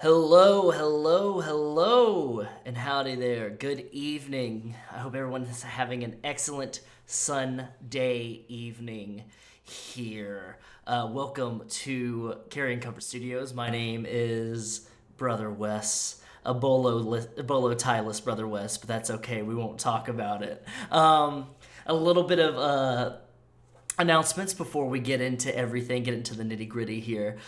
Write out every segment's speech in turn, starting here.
Hello, hello, hello, and howdy there. Good evening. I hope everyone is having an excellent Sunday evening here. Welcome to Carrion Comfort Studios. My name is Brother Wes, a bolo tieless Brother Wes, but that's okay. We won't talk about it. A little bit of announcements before we get into everything, get into the nitty gritty here.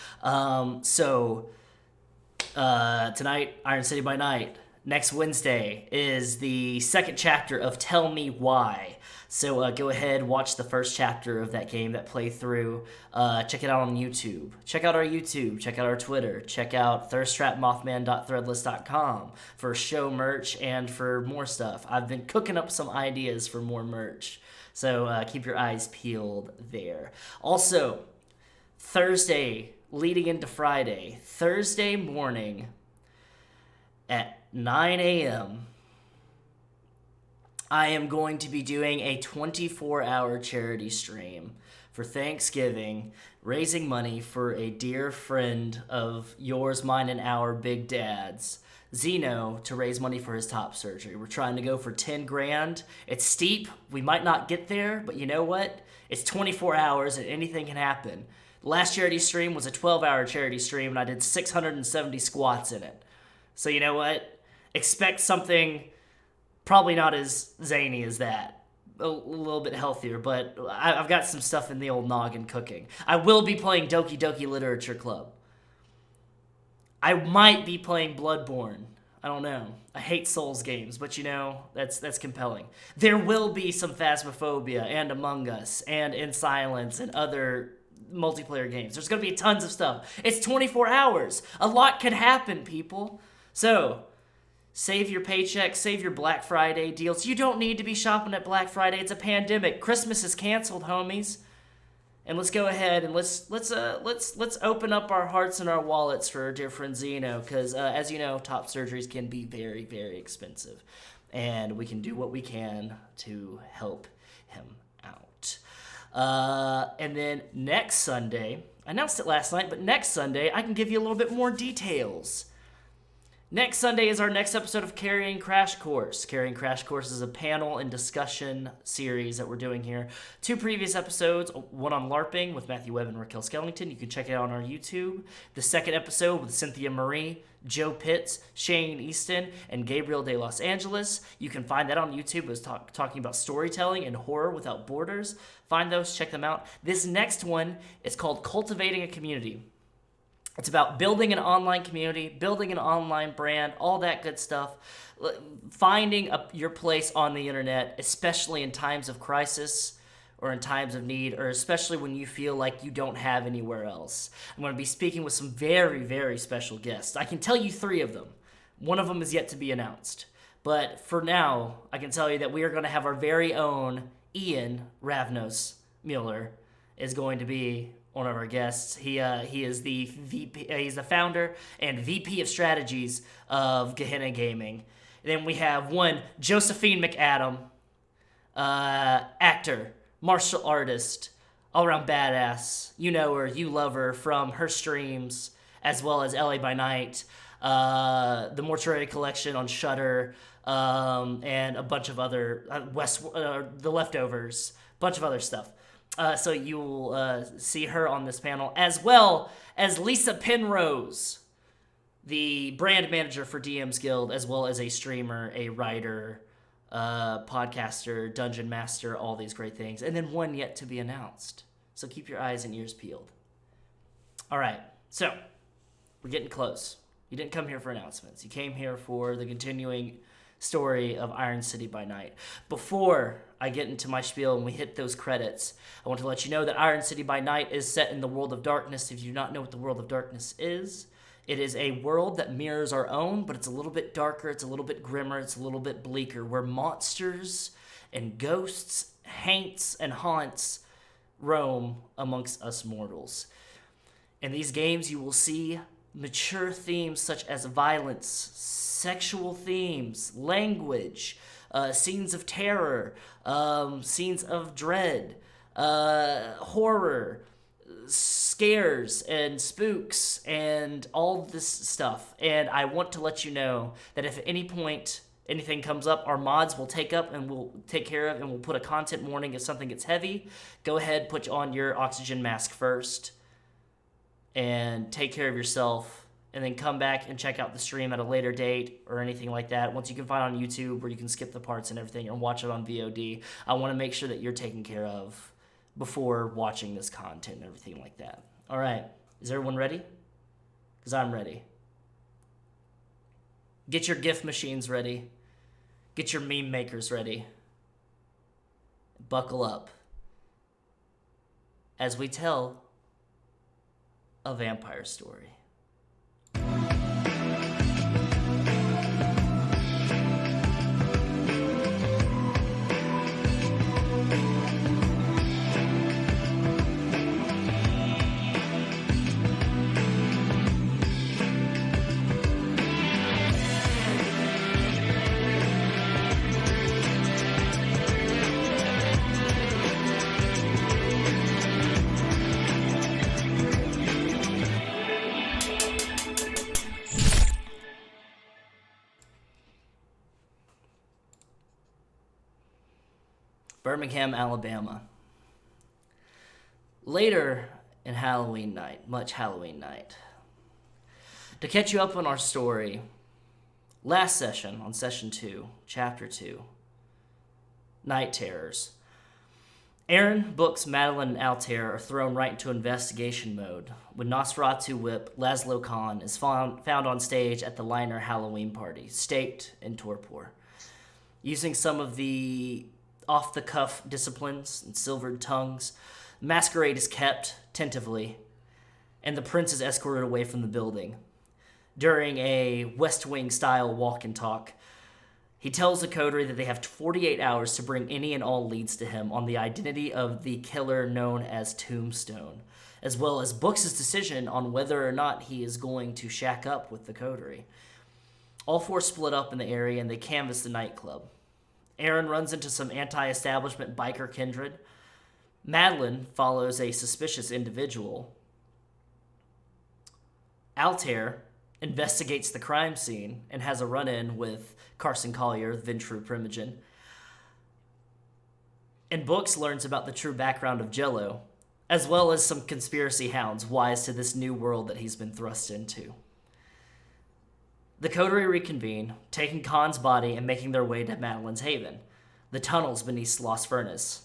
Tonight, Iron City by Night. Next Wednesday is the second chapter of Tell Me Why. So go ahead, watch the first chapter of that game, that playthrough. Check it out on YouTube. Check out our YouTube. Check out our Twitter. Check out thirsttrapmothman.threadless.com for show merch and for more stuff. I've been cooking up some ideas for more merch. So keep your eyes peeled there. Also, Thursday leading into Friday, Thursday morning at 9 a.m., I am going to be doing a 24-hour charity stream for Thanksgiving, raising money for a dear friend of yours, mine, and our Big Dad's, Zeno, to raise money for his top surgery. We're trying to go for 10 grand. It's steep. We might not get there, but you know what? It's 24 hours and anything can happen. The last charity stream was a 12-hour charity stream, and I did 670 squats in it. So you know what? Expect something probably not as zany as that. A little bit healthier, but I've got some stuff in the old noggin cooking. I will be playing Doki Doki Literature Club. I might be playing Bloodborne. I don't know. I hate Souls games, but you know, that's compelling. There will be some Phasmophobia and Among Us and In Silence and other multiplayer games. There's going to be tons of stuff. It's 24 hours. A lot could happen, people. So, save your paycheck, save your Black Friday deals. You don't need to be shopping at Black Friday. It's a pandemic. Christmas is canceled, homies. And let's go ahead and let's open up our hearts and our wallets for our dear friend Zeno, because as you know, top surgeries can be very, very expensive, and we can do what we can to help him out. And then next Sunday, I announced it last night, but next Sunday I can give you a little bit more details. Next Sunday is our next episode of Carrion Crash Course. Carrion Crash Course is a panel and discussion series that we're doing here. 2 previous episodes, one on LARPing with Matthew Webb and Raquel Skellington. You can check it out on our YouTube. The second episode with Cynthia Marie, Joe Pitts, Shane Easton, and Gabriel de Los Angeles. You can find that on YouTube. It was talking about storytelling and horror without borders. Find those, check them out. This next one is called Cultivating a Community. It's about building an online community, building an online brand, all that good stuff. Finding your place on the internet, especially in times of crisis or in times of need, or especially when you feel like you don't have anywhere else. I'm going to be speaking with some very, very special guests. I can tell you 3 of them. One of them is yet to be announced. But for now, I can tell you that we are going to have our very own Ian Muller is going to be one of our guests. He is the VP. He's the founder and VP of strategies of Gehenna Gaming. And then we have one Josephine McAdam, actor, martial artist, all around badass. You know her, you love her from her streams, as well as LA by Night, the Mortuary Collection on Shudder, and a bunch of other The Leftovers, bunch of other stuff. So you will see her on this panel, as well as Lisa Penrose, the brand manager for DM's Guild, as well as a streamer, a writer, podcaster, dungeon master, all these great things. And then one yet to be announced. So keep your eyes and ears peeled. All right, so we're getting close. You didn't come here for announcements. You came here for the continuing story of Iron City by Night. Before I get into my spiel and we hit those credits, I want to let you know that Iron City by Night is set in the world of darkness. If you do not know what the world of darkness is, it is a world that mirrors our own, but it's a little bit darker, it's a little bit grimmer, it's a little bit bleaker, where monsters and ghosts, haunts, and haunts roam amongst us mortals. In these games, you will see mature themes such as violence, sexual themes, language, scenes of terror, scenes of dread, horror, scares and spooks and all this stuff. And I want to let you know that if at any point anything comes up, our mods will take up and we'll take care of, and we'll put a content warning if something gets heavy. Go ahead, put on your oxygen mask first and take care of yourself, and then come back and check out the stream at a later date or anything like that. Once you can find on YouTube where you can skip the parts and everything and watch it on VOD, I want to make sure that you're taken care of before watching this content and everything like that. All right, is everyone ready? Because I'm ready. Get your GIF machines ready. Get your meme makers ready. Buckle up as we tell a vampire story. Birmingham, Alabama. Later in Halloween night, much Halloween night. To catch you up on our story, last session, on session 2, chapter 2, Night Terrors. Aaron, Books, Madelyn, and Altair are thrown right into investigation mode when Nosferatu whip Lazlo Khan is found on stage at the Liner Halloween party, staked in torpor. Using some of the off-the-cuff disciplines and silvered tongues, Masquerade is kept tentatively, and the prince is escorted away from the building. During a West Wing-style walk and talk, he tells the Coterie that they have 48 hours to bring any and all leads to him on the identity of the killer known as Tombstone, as well as Books' decision on whether or not he is going to shack up with the Coterie. All four split up in the area and they canvass the nightclub. Aaron runs into some anti-establishment biker kindred. Madelyn follows a suspicious individual. Altair investigates the crime scene and has a run-in with Carson Collier, Ventru Primogen. And Books learns about the true background of Jello, as well as some conspiracy hounds wise to this new world that he's been thrust into. The Coterie reconvene, taking Khan's body and making their way to Madelyn's haven, the tunnels beneath Lost Furnace.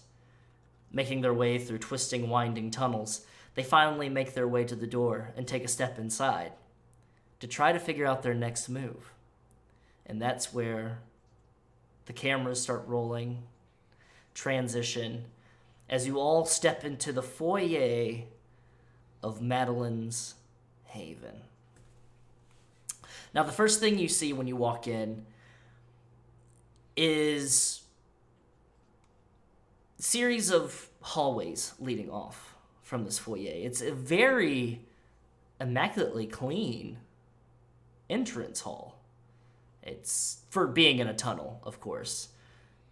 Making their way through twisting, winding tunnels, they finally make their way to the door and take a step inside to try to figure out their next move. And that's where the cameras start rolling, transition, as you all step into the foyer of Madelyn's haven. Now, the first thing you see when you walk in is a series of hallways leading off from this foyer. It's a very immaculately clean entrance hall. It's for being in a tunnel, of course.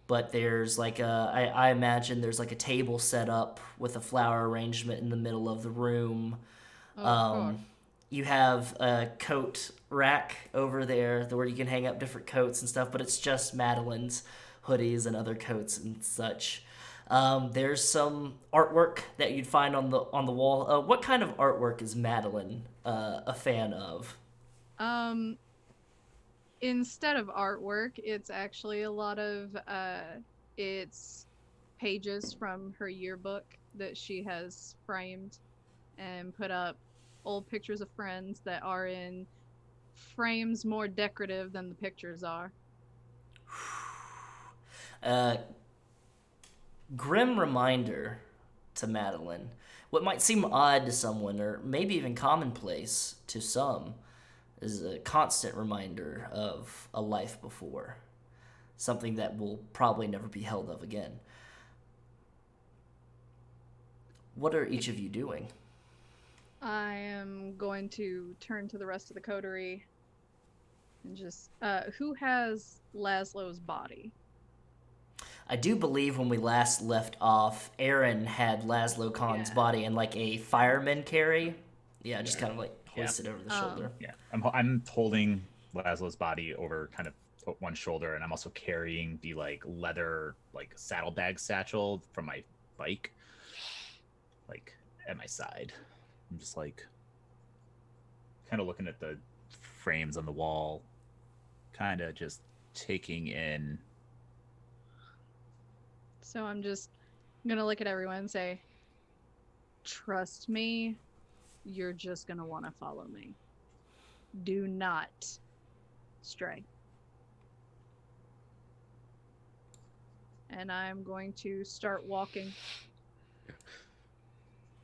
But there's like I imagine there's like a table set up with a flower arrangement in the middle of the room. You have a coat rack over there where you can hang up different coats and stuff, but it's just Madelyn's hoodies and other coats and such. There's some artwork that you'd find on the wall. What kind of artwork is Madelyn a fan of? Instead of artwork, it's actually a lot of it's pages from her yearbook that she has framed and put up, old pictures of friends that are in frames more decorative than the pictures are. Grim reminder to Madelyn. What might seem odd to someone, or maybe even commonplace to some, is a constant reminder of a life before. Something that will probably never be held of again. What are each of you doing? I am going to turn to the rest of the coterie and just, who has Lazlo's body? I do believe when we last left off, Aaron had Lazlo Khan's body in like a fireman carry. Yeah, just kind of like hoisted over the shoulder. Yeah, I'm holding Laszlo's body over kind of one shoulder, and I'm also carrying the like leather like saddlebag satchel from my bike, like at my side. I'm just like kind of looking at the frames on the wall, kind of just taking in. So I'm gonna look at everyone and say, trust me, you're just gonna want to follow me. Do not stray. And I'm going to start walking.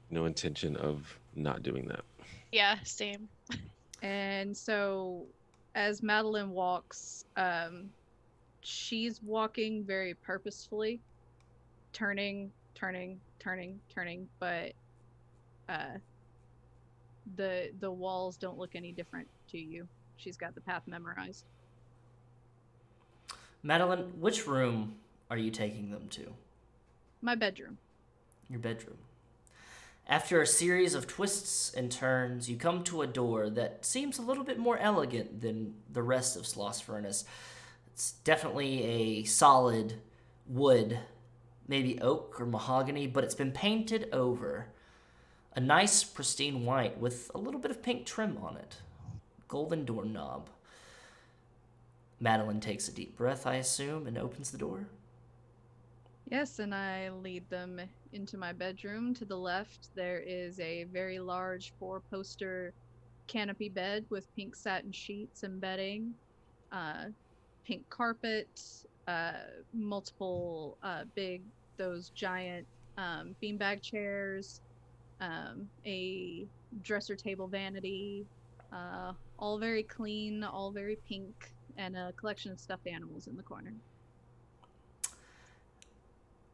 No intention of not doing that. Yeah, same. And so as Madelyn walks, she's walking very purposefully, turning, but the walls don't look any different to you. She's got the path memorized. Madelyn, which room are you taking them to? My bedroom. Your bedroom. After a series of twists and turns, you come to a door that seems a little bit more elegant than the rest of Sloss Furnace. It's definitely a solid wood, maybe oak or mahogany, but it's been painted over. A nice, pristine white with a little bit of pink trim on it. Golden doorknob. Madelyn takes a deep breath, I assume, and opens the door. Yes, and I lead them into my bedroom. To the left, there is a very large 4-poster canopy bed with pink satin sheets and bedding, pink carpet, multiple those giant beanbag chairs, a dresser table vanity, all very clean, all very pink, and a collection of stuffed animals in the corner.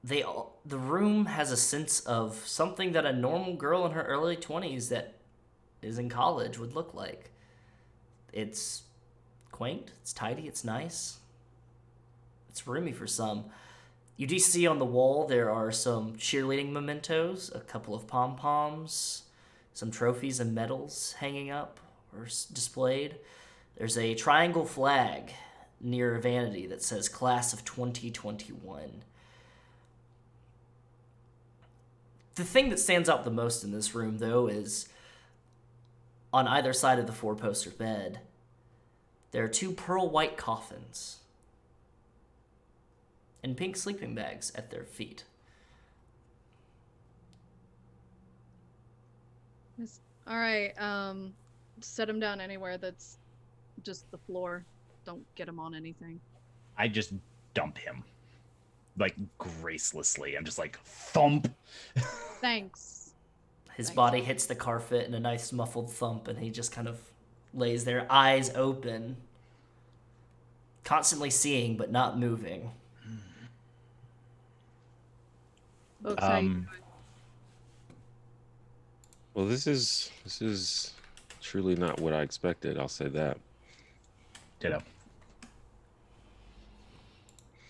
The room has a sense of something that a normal girl in her early 20s that is in college would look like. It's quaint, it's tidy, it's nice. It's roomy for some. You do see on the wall there are some cheerleading mementos, a couple of pom-poms, some trophies and medals hanging up or displayed. There's a triangle flag near a vanity that says Class of 2021. The thing that stands out the most in this room, though, is on either side of the 4-poster bed, there are 2 pearl white coffins and pink sleeping bags at their feet. Yes. All right, set them down anywhere that's just the floor. Don't get him on anything. I just dump him, like gracelessly. I'm just like thump. Thanks. His body hits the carpet in a nice muffled thump, and he just kind of lays there, eyes open, constantly seeing but not moving. Folks, how you doing? Well, this is truly not what I expected. I'll say that. Ditto.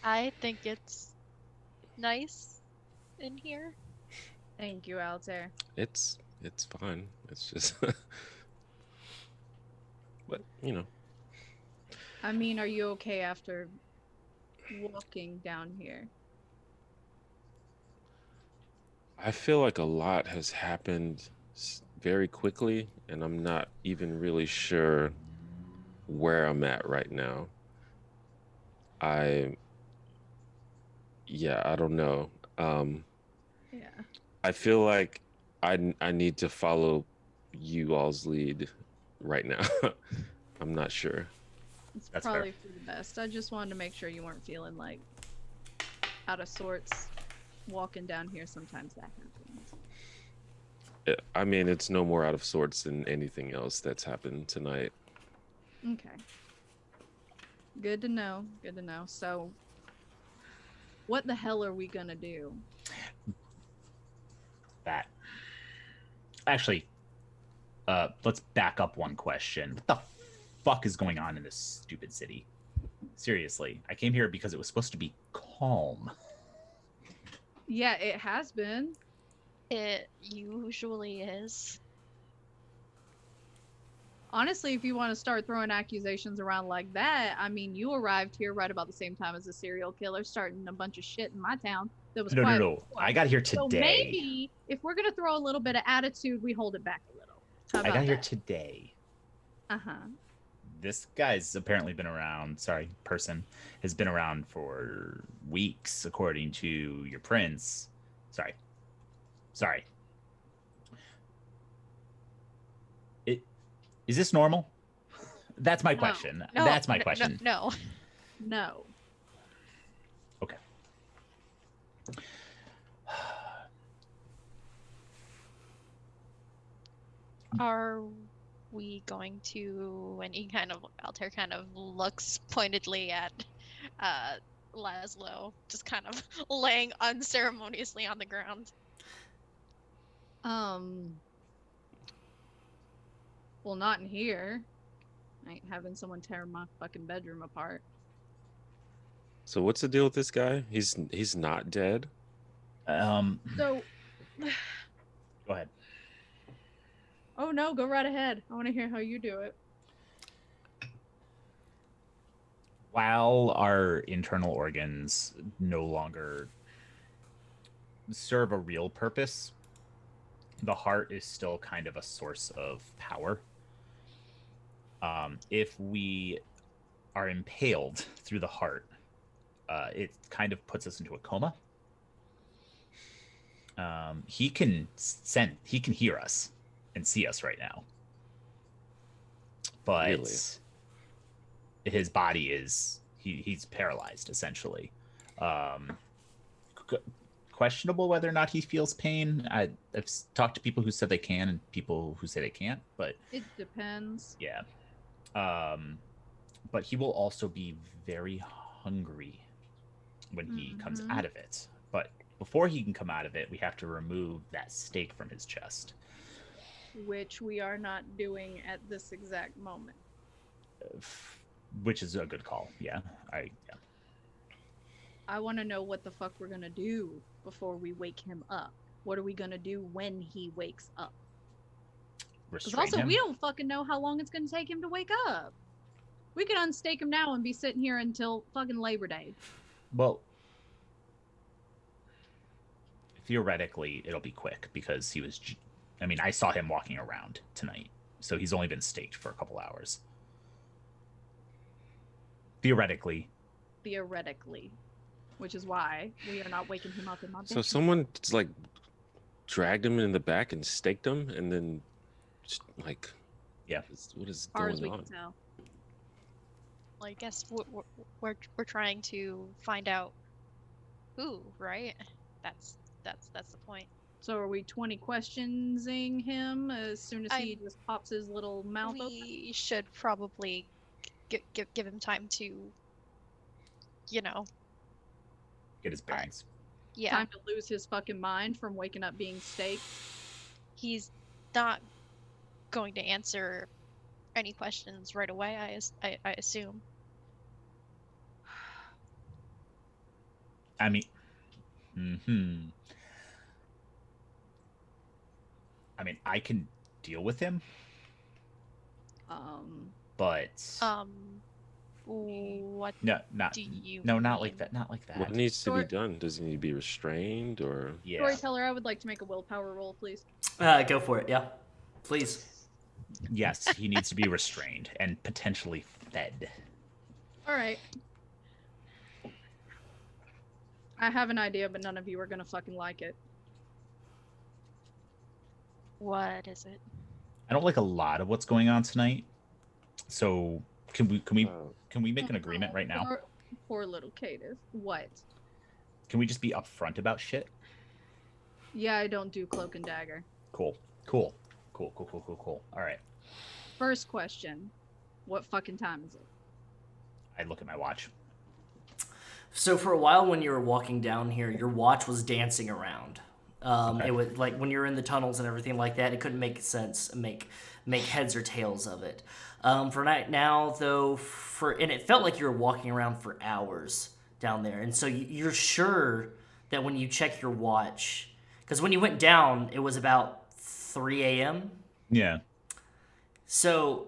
I think it's nice in here. Thank you, Altair. It's fine. It's just but, you know. I mean, are you okay after walking down here? I feel like a lot has happened very quickly, and I'm not even really sure where I'm at right now. I don't know. Yeah. I feel like I need to follow you all's lead right now. I'm not sure. It's That's probably fair. for the best. I just wanted to make sure you weren't feeling like out of sorts walking down here. Sometimes that happens. I mean, it's no more out of sorts than anything else that's happened tonight. Okay. Good to know. Good to know. So, what the hell are we gonna do? That. Actually, let's back up one question. What the fuck is going on in this stupid city? Seriously, I came here because it was supposed to be calm. Yeah, it has been. It usually is. Honestly, if you want to start throwing accusations around like that, I mean, you arrived here right about the same time as the serial killer, starting a bunch of shit in my town that was No, quiet. no. I got here So today. maybe if we're gonna throw a little bit of attitude, we hold it back a little. How I about got here that? today. Uh-huh. This guy's apparently been around. Sorry, person has been around for weeks, according to your prince. Sorry. Is this normal? That's my No. question. No, That's my no, question. No. No. Okay. Are we going to? And Altair kind of looks pointedly at Lazlo, just kind of laying unceremoniously on the ground. Well, not in here. I ain't having someone tear my fucking bedroom apart. So what's the deal with this guy? He's not dead. So, Go ahead. oh no, go right ahead. I want to hear how you do it. While our internal organs no longer serve a real purpose, the heart is still kind of a source of power. If we are impaled through the heart, it kind of puts us into a coma. He can hear us and see us right now, but Really? his body is he's paralyzed essentially. Questionable whether or not he feels pain. I've talked to people who said they can and people who say they can't, but It depends. yeah. But he will also be very hungry when he comes out of it. But before he can come out of it, we have to remove that stake from his chest. Which we are not doing at this exact moment. Which is a good call. Yeah. I want to know what the fuck we're gonna do before we wake him up. What are we gonna do when he wakes up? Because Restrain also, him. we don't fucking know how long it's gonna take him to wake up. We could unstake him now and be sitting here until fucking Labor Day. Well, theoretically, it'll be quick because he was. I mean, I saw him walking around tonight, so he's only been staked for a couple hours. Theoretically. Which is why we are not waking him up in my bed. So someone just, like, dragged him in the back and staked him, and then just, like, Yeah. what is as far as going we on? can tell. Well, I guess we're trying to find out who, right? That's the point. So are we 20 questionsing him as soon as he just pops his little mouth open? We should probably give him time to, Get his bearings. yeah. Time to lose his fucking mind from waking up being staked. He's not going to answer any questions right away, I assume. I mean, I mean, I can deal with him, but What no, not do you no, not mean? like that, not like that. What needs to be Story- done? Does he need to be restrained, or Yeah, Storyteller, I would like to make a willpower roll, please. Go for it. Yeah, please. yes, he needs to be restrained and potentially fed. All right. I have an idea, but none of you are gonna fucking like it. What is it? I don't like a lot of what's going on tonight, so can we make an agreement right now? Poor little Cative. What? Can we just be upfront about shit? Yeah, I don't do cloak and dagger. Cool. All right. First question. What fucking time is it? I look at my watch. So for a while when you were walking down here, your watch was dancing around. Okay. It was like when you're in the tunnels and everything like that, it couldn't make sense, make heads or tails of it. For right now, though, and it felt like you were walking around for hours down there, and so you're sure that when you check your watch, because when you went down, it was about 3 a.m. Yeah. So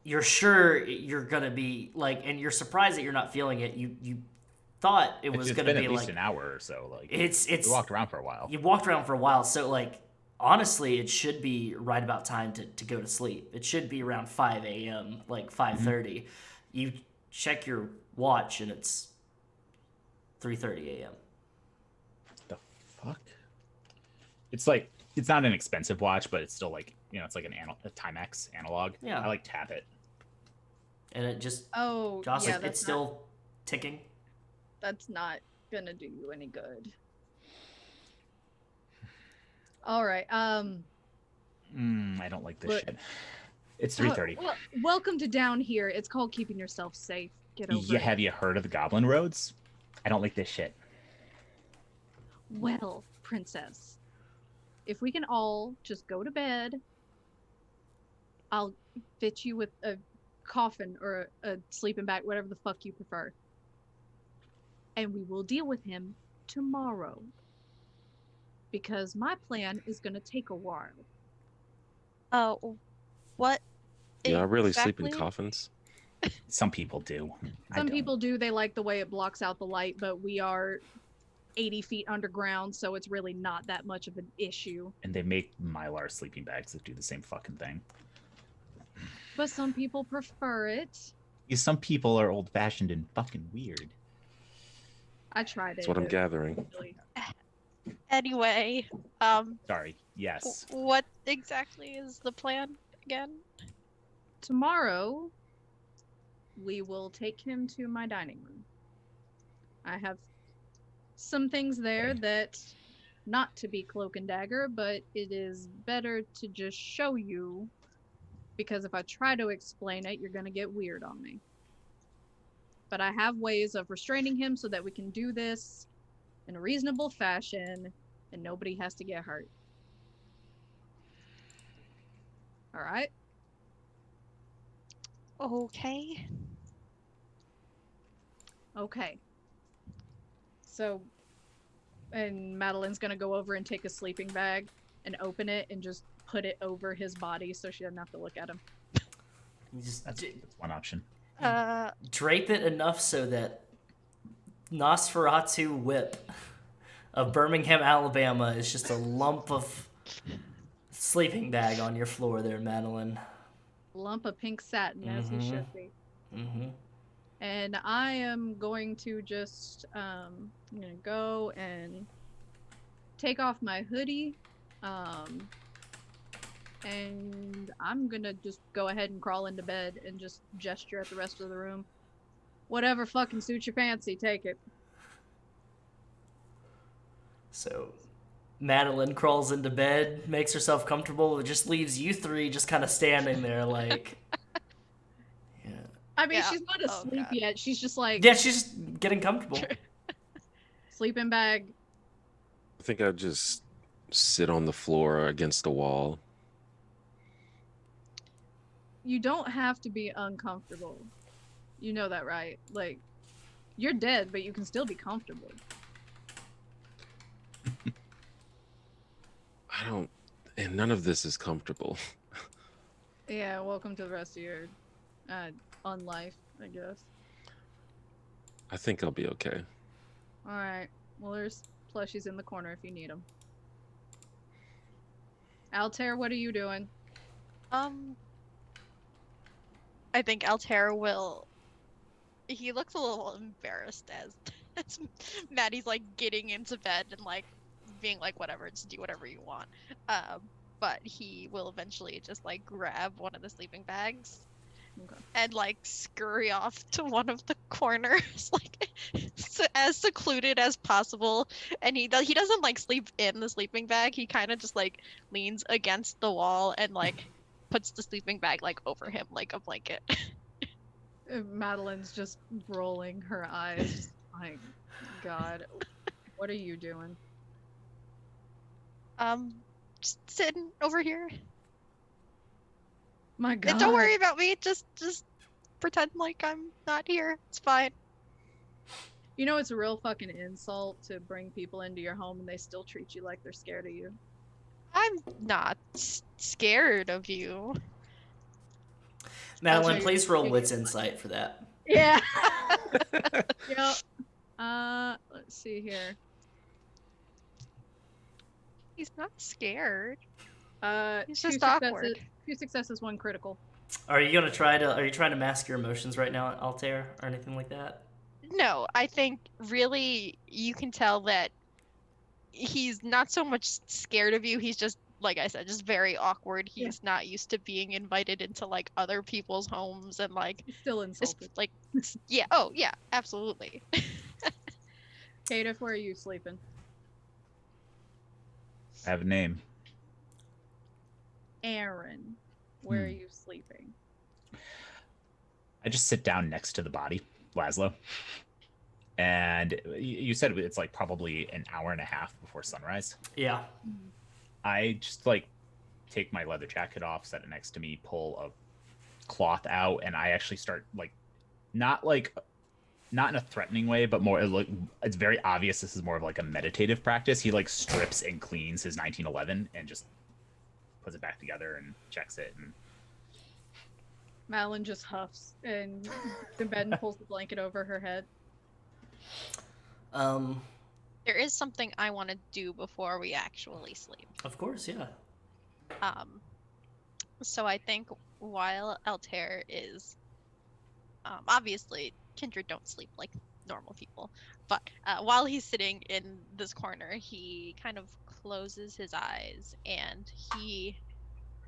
you're sure you're gonna be like, and you're surprised that you're not feeling it. You thought it was It's gonna been be at least like an hour or so. Like it's we walked around for a while. You walked around for a while, so like honestly, it should be right about time to go to sleep. It should be around 5 a.m., like 5:30. You check your watch and it's 3:30 a.m. The fuck? It's like it's not an expensive watch, but it's still like it's like a Timex analog. Yeah. I like tap it. And it just Oh, Joss, yeah, it's that's still ticking. That's not gonna do you any good. All right. I don't like this Look- shit. It's 3:30. Well, welcome to down here. It's called keeping yourself safe. Get over it. Have you heard of the Goblin Roads? I don't like this shit. Well, princess, if we can all just go to bed, I'll fit you with a coffin or a sleeping bag, whatever the fuck you prefer. And we will deal with him tomorrow. Because my plan is going to take a while. What? Yeah, I really sleep in exactly? coffins. Some people do. I Some don't. people do. They like the way it blocks out the light, but we are 80 feet underground, so it's really not that much of an issue. And they make Mylar sleeping bags that do the same fucking thing. But some people prefer it. Some people are old-fashioned and fucking weird. I tried it. That's what I'm but gathering. really- Anyway, Sorry. Yes. what exactly is the plan again? Tomorrow, we will take him to my dining room. I have some things there that, not to be cloak and dagger, but it is better to just show you, because if I try to explain it, you're going to get weird on me. But I have ways of restraining him so that we can do this in a reasonable fashion and nobody has to get hurt. All right? Okay. Okay. So, and Madelyn's gonna go over and take a sleeping bag and open it and just put it over his body so she doesn't have to look at him. You just That's one option. drape it enough so that Nosferatu whip of Birmingham, Alabama is just a lump of sleeping bag on your floor there, Madelyn. Lump of pink satin, as he should be. Mm-hmm. And I am going to just, I'm gonna go and take off my hoodie, and I'm gonna just go ahead and crawl into bed and just gesture at the rest of the room. Whatever fucking suits your fancy, take it. So Madelyn crawls into bed, makes herself comfortable, it just leaves you three just kind of standing there like... Yeah. I mean, Yeah. she's not Oh, asleep God. yet. She's just like, Yeah, she's just getting comfortable. sleeping bag. I think I'd just sit on the floor against the wall. You don't have to be uncomfortable. You know that, right? Like, you're dead, but you can still be comfortable. I don't, and none of this is comfortable. Yeah, welcome to the rest of your unlife, I guess. I think I'll be okay. Alright. Well, there's plushies in the corner if you need them. Altair, what are you doing? I think Altair will. He looks a little embarrassed as Maddie's like getting into bed and like being like, whatever, just do whatever you want. But he will eventually just like grab one of the sleeping bags Okay. and like scurry off to one of the corners, like as secluded as possible. And he doesn't like sleep in the sleeping bag. He kind of just like leans against the wall and like puts the sleeping bag like over him like a blanket. Madelyn's just rolling her eyes. Just like, God, what are you doing? Just sitting over here. My God. And don't worry about me. Just pretend like I'm not here. It's fine. You know, it's a real fucking insult to bring people into your home and they still treat you like they're scared of you. I'm not scared of you. Madelyn, please roll Wits Insight for that. Yeah. Yep. Let's see here. He's not scared. He's Two just successes, awkward. 2 successes, 1 critical. Are you trying to mask your emotions right now, Altair, or anything like that? No, I think really you can tell that he's not so much scared of you. He's just, like I said, just very awkward. He's not used to being invited into like other people's homes and like He's still insulted. like yeah. Oh yeah, absolutely. Kata, where are you sleeping? I have a name. Aaron, where are you sleeping? I just sit down next to the body, Lazlo. And you said it's like probably an hour and a half before sunrise. Yeah. I just like take my leather jacket off, set it next to me, pull a cloth out, and I actually start not in a threatening way, but more it's very obvious this is more of like a meditative practice. He like strips and cleans his 1911 and just puts it back together and checks it. And Madelyn just huffs and gets in bed and pulls the blanket over her head. There is something I want to do before we actually sleep. Of course, yeah. So I think while Altair is, obviously Kindred don't sleep like normal people, but while he's sitting in this corner, he kind of closes his eyes and he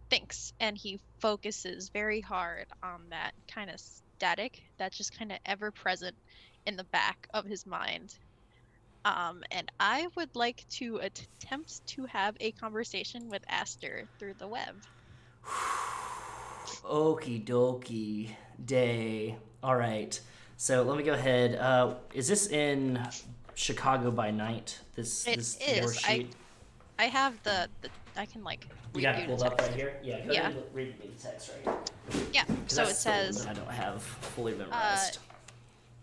thinks and he focuses very hard on that kind of static that's just kind of ever present in the back of his mind. And I would like to attempt to have a conversation with Aster through the web. Okie dokie day. All right. So let me go ahead. Is this in Chicago by night? This is. worksheet? I have the I can like You read got it you pulled the up text. right here? Yeah, go ahead and read me the text right here. Yeah, so it That's the one says, that I don't have fully memorized.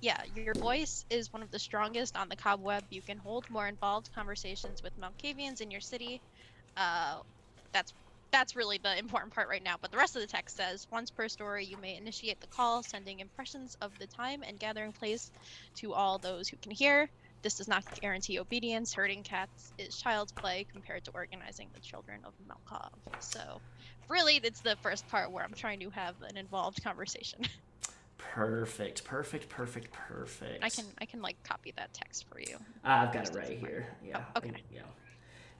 yeah, your voice is one of the strongest on the cobweb. You can hold more involved conversations with Malkavians in your city. That's really the important part right now. But the rest of the text says, once per story, you may initiate the call, sending impressions of the time and gathering place to all those who can hear. This does not guarantee obedience. Herding cats is child's play compared to organizing the children of Malkov. So, really, it's the first part where I'm trying to have an involved conversation. Perfect. I can like copy that text for you. I've got it right here. Yeah. Oh, okay. Yeah.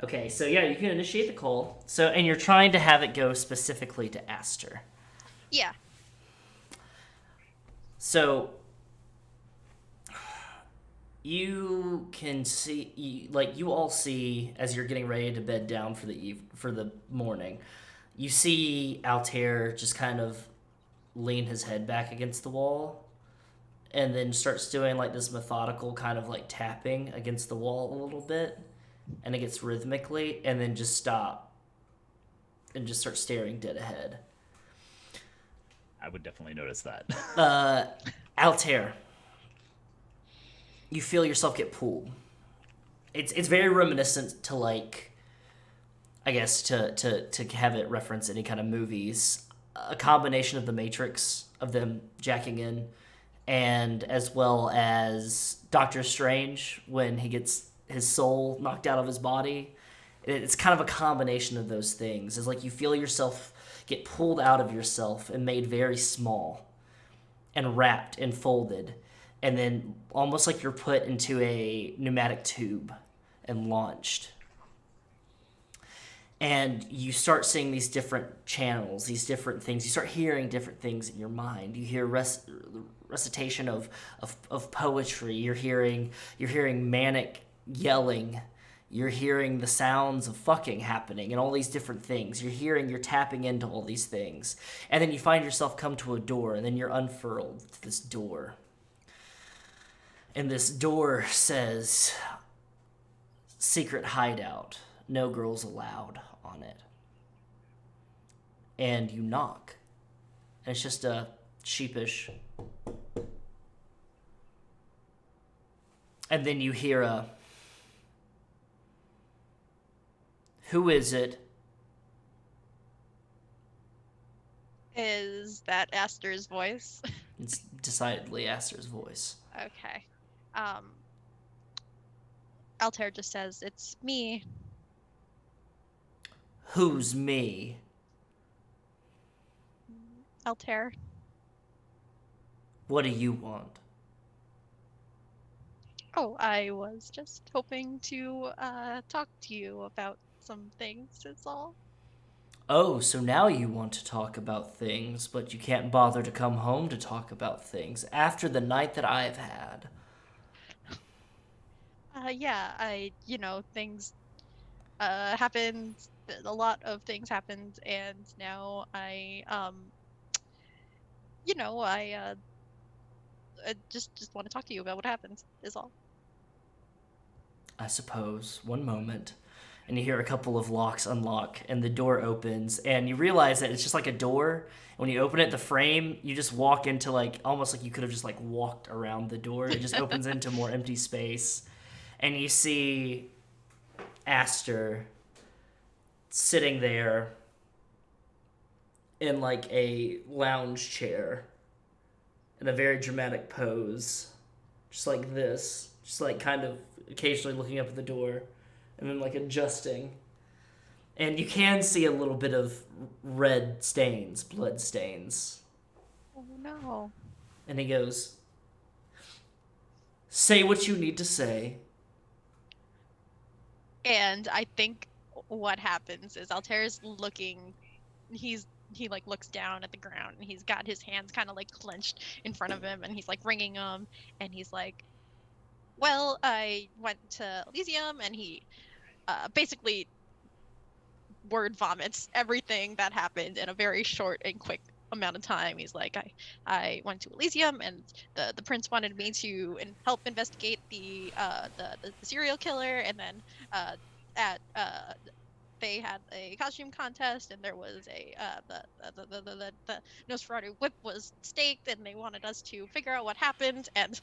Okay, so yeah, you can initiate the call. So, and you're trying to have it go specifically to Aster. Yeah. So, you can see, you all see as you're getting ready to bed down for the morning. You see Altair just kind of lean his head back against the wall, and then starts doing like this methodical kind of like tapping against the wall a little bit, and it gets rhythmically, and then just stop and just start staring dead ahead. I would definitely notice that. Altair, you feel yourself get pulled. It's very reminiscent to like, I guess to have it reference any kind of movies, a combination of The Matrix, of them jacking in, and as well as Doctor Strange when he gets his soul knocked out of his body. It's kind of a combination of those things. It's like you feel yourself get pulled out of yourself and made very small and wrapped and folded, and then almost like you're put into a pneumatic tube and launched. And you start seeing these different channels, these different things. You start hearing different things in your mind. You hear recitation of poetry. You're hearing manic yelling. You're hearing the sounds of fucking happening and all these different things. You're tapping into all these things. And then you find yourself come to a door, and then you're unfurled to this door. And this door says, "Secret hideout. No girls allowed" on it. And you knock. And it's just a sheepish And then you hear a, "Who is it?" Is that Aster's voice? It's decidedly Aster's voice. Okay. Um, Altair just says, "It's me." "Who's me?" Altair. "What do you want?" Oh, I was just hoping to talk to you about some things, is all. "Oh, so now you want to talk about things, but you can't bother to come home to talk about things after the night that I've had." Yeah, things happened. A lot of things happened, and now I just want to talk to you about what happened, is all. "I suppose. One moment." And you hear a couple of locks unlock, and the door opens, and you realize that it's just like a door. And when you open it, the frame, you just walk into like almost like you could have just like walked around the door. It just opens into more empty space, and you see Aster sitting there in like a lounge chair in a very dramatic pose, just like this, just like kind of occasionally looking up at the door and then like adjusting. And you can see a little bit of red stains, blood stains. Oh no. And he goes, "Say what you need to say." And I think what happens is Altair's looking, he like looks down at the ground and he's got his hands kind of like clenched in front of him and he's like wringing them and he's like, "Well, I went to Elysium," and he basically word vomits everything that happened in a very short and quick amount of time. He's like, I went to Elysium and the prince wanted me to help investigate the serial killer, and then they had a costume contest and there was the Nosferatu whip was staked and they wanted us to figure out what happened, and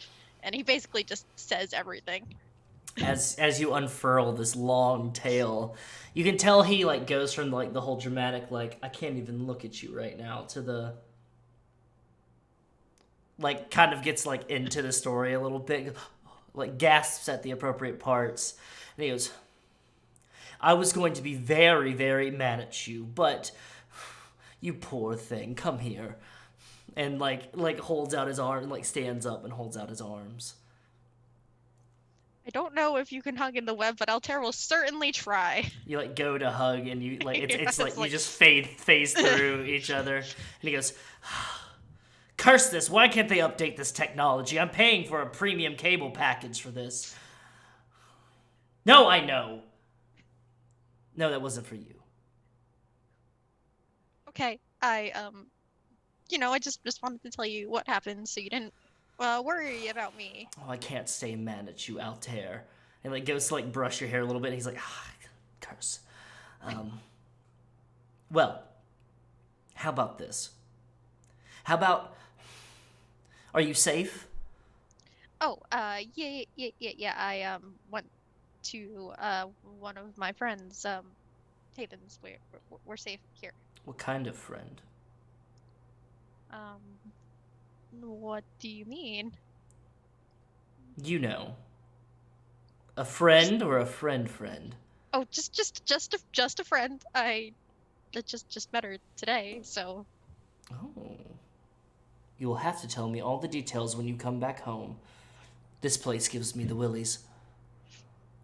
he basically just says everything. As you unfurl this long tale, you can tell he like goes from like the whole dramatic like "I can't even look at you right now" to the like kind of gets like into the story a little bit, like gasps at the appropriate parts, and he goes, "I was going to be very, very mad at you, but you poor thing, come here," and like holds out his arm and like stands up and holds out his arms. I don't know if you can hug in the web, but Altair will certainly try. You like go to hug and you like it's Yeah, it's like it's you like- just phase through each other, and he goes, "Curse this! Why can't they update this technology? I'm paying for a premium cable package for this." "No, I know. No, that wasn't for you." Okay, I just wanted to tell you what happened so you didn't worry about me. "Oh, I can't stay mad at you, Altair." And like goes to like brush your hair a little bit, and he's like, "Curse." Well, how about this? How about, are you safe? Oh, yeah. I went to one of my friends, Havens. We're safe here. What kind of friend? Um, what do you mean? You know, a friend or a friend? Oh, just a friend. I just met her today, so. Oh. You will have to tell me all the details when you come back home. This place gives me the willies.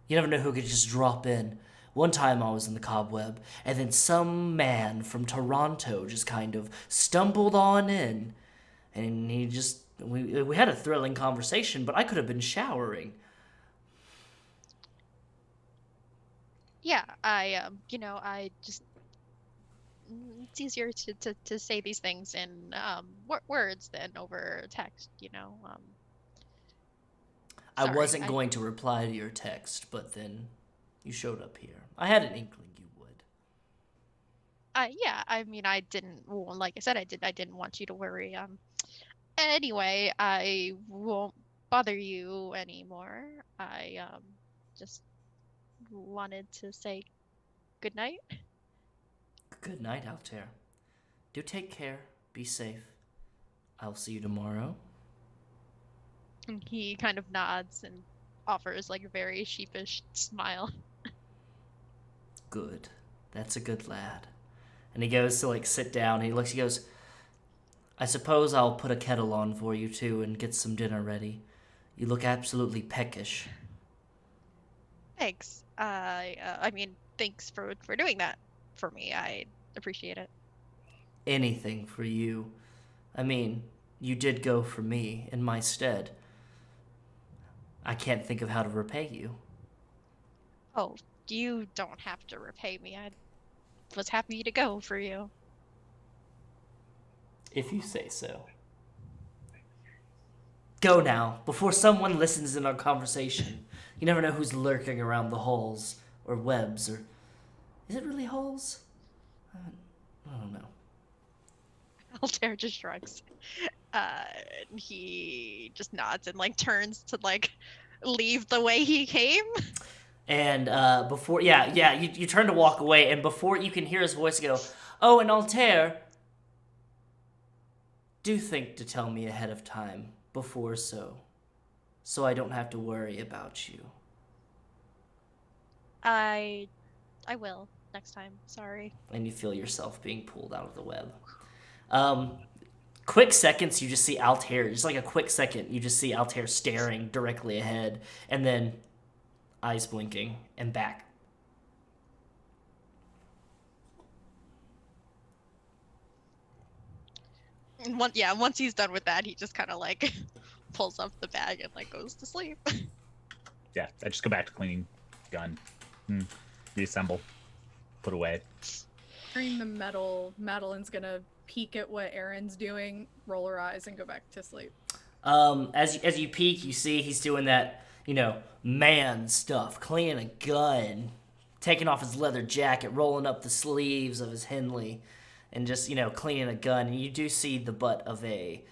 You never know who could just drop in. One time I was in the cobweb, and then some man from Toronto just kind of stumbled on in. And he just, we had a thrilling conversation, but I could have been showering. Yeah, I just it's easier to say these things in words than over text, I Sorry, wasn't going to reply to your text, but then you showed up here. I had an inkling you would. Yeah, I mean, I didn't, like I said, I didn't want you to worry. Anyway, I won't bother you anymore. I just wanted to say good night. Good night, Altair. Do take care. Be safe. I'll see you tomorrow. And he kind of nods and offers like a very sheepish smile. Good. That's a good lad. And he goes to like sit down. He looks. He goes, I suppose I'll put a kettle on for you too and get some dinner ready. You look absolutely peckish. Thanks. I mean, thanks for doing that for me. I appreciate it. Anything for you. I mean, you did go for me in my stead. I can't think of how to repay you. Oh, you don't have to repay me. I was happy to go for you. If you say so. Go now, before someone listens in our conversation. You never know who's lurking around the halls, or webs, or... Is it really halls? I don't know. Altair just shrugs. He just nods and like turns to like leave the way he came. And you turn to walk away, and before you can hear his voice go, oh, and Altair, do think to tell me ahead of time, before so I don't have to worry about you. I will next time. Sorry. And you feel yourself being pulled out of the web. Quick seconds, you just see Altair, just like a quick second, you just see Altair staring directly ahead, and then eyes blinking, and back. And once he's done with that, he just kind of like pulls up the bag and like goes to sleep. Yeah, I just go back to cleaning gun. Reassemble. Put away. During the metal, Madelyn's gonna peek at what Aaron's doing, roll her eyes, and go back to sleep. As you peek, you see he's doing that, man stuff, cleaning a gun, taking off his leather jacket, rolling up the sleeves of his Henley, and just, cleaning a gun. And you do see the butt of a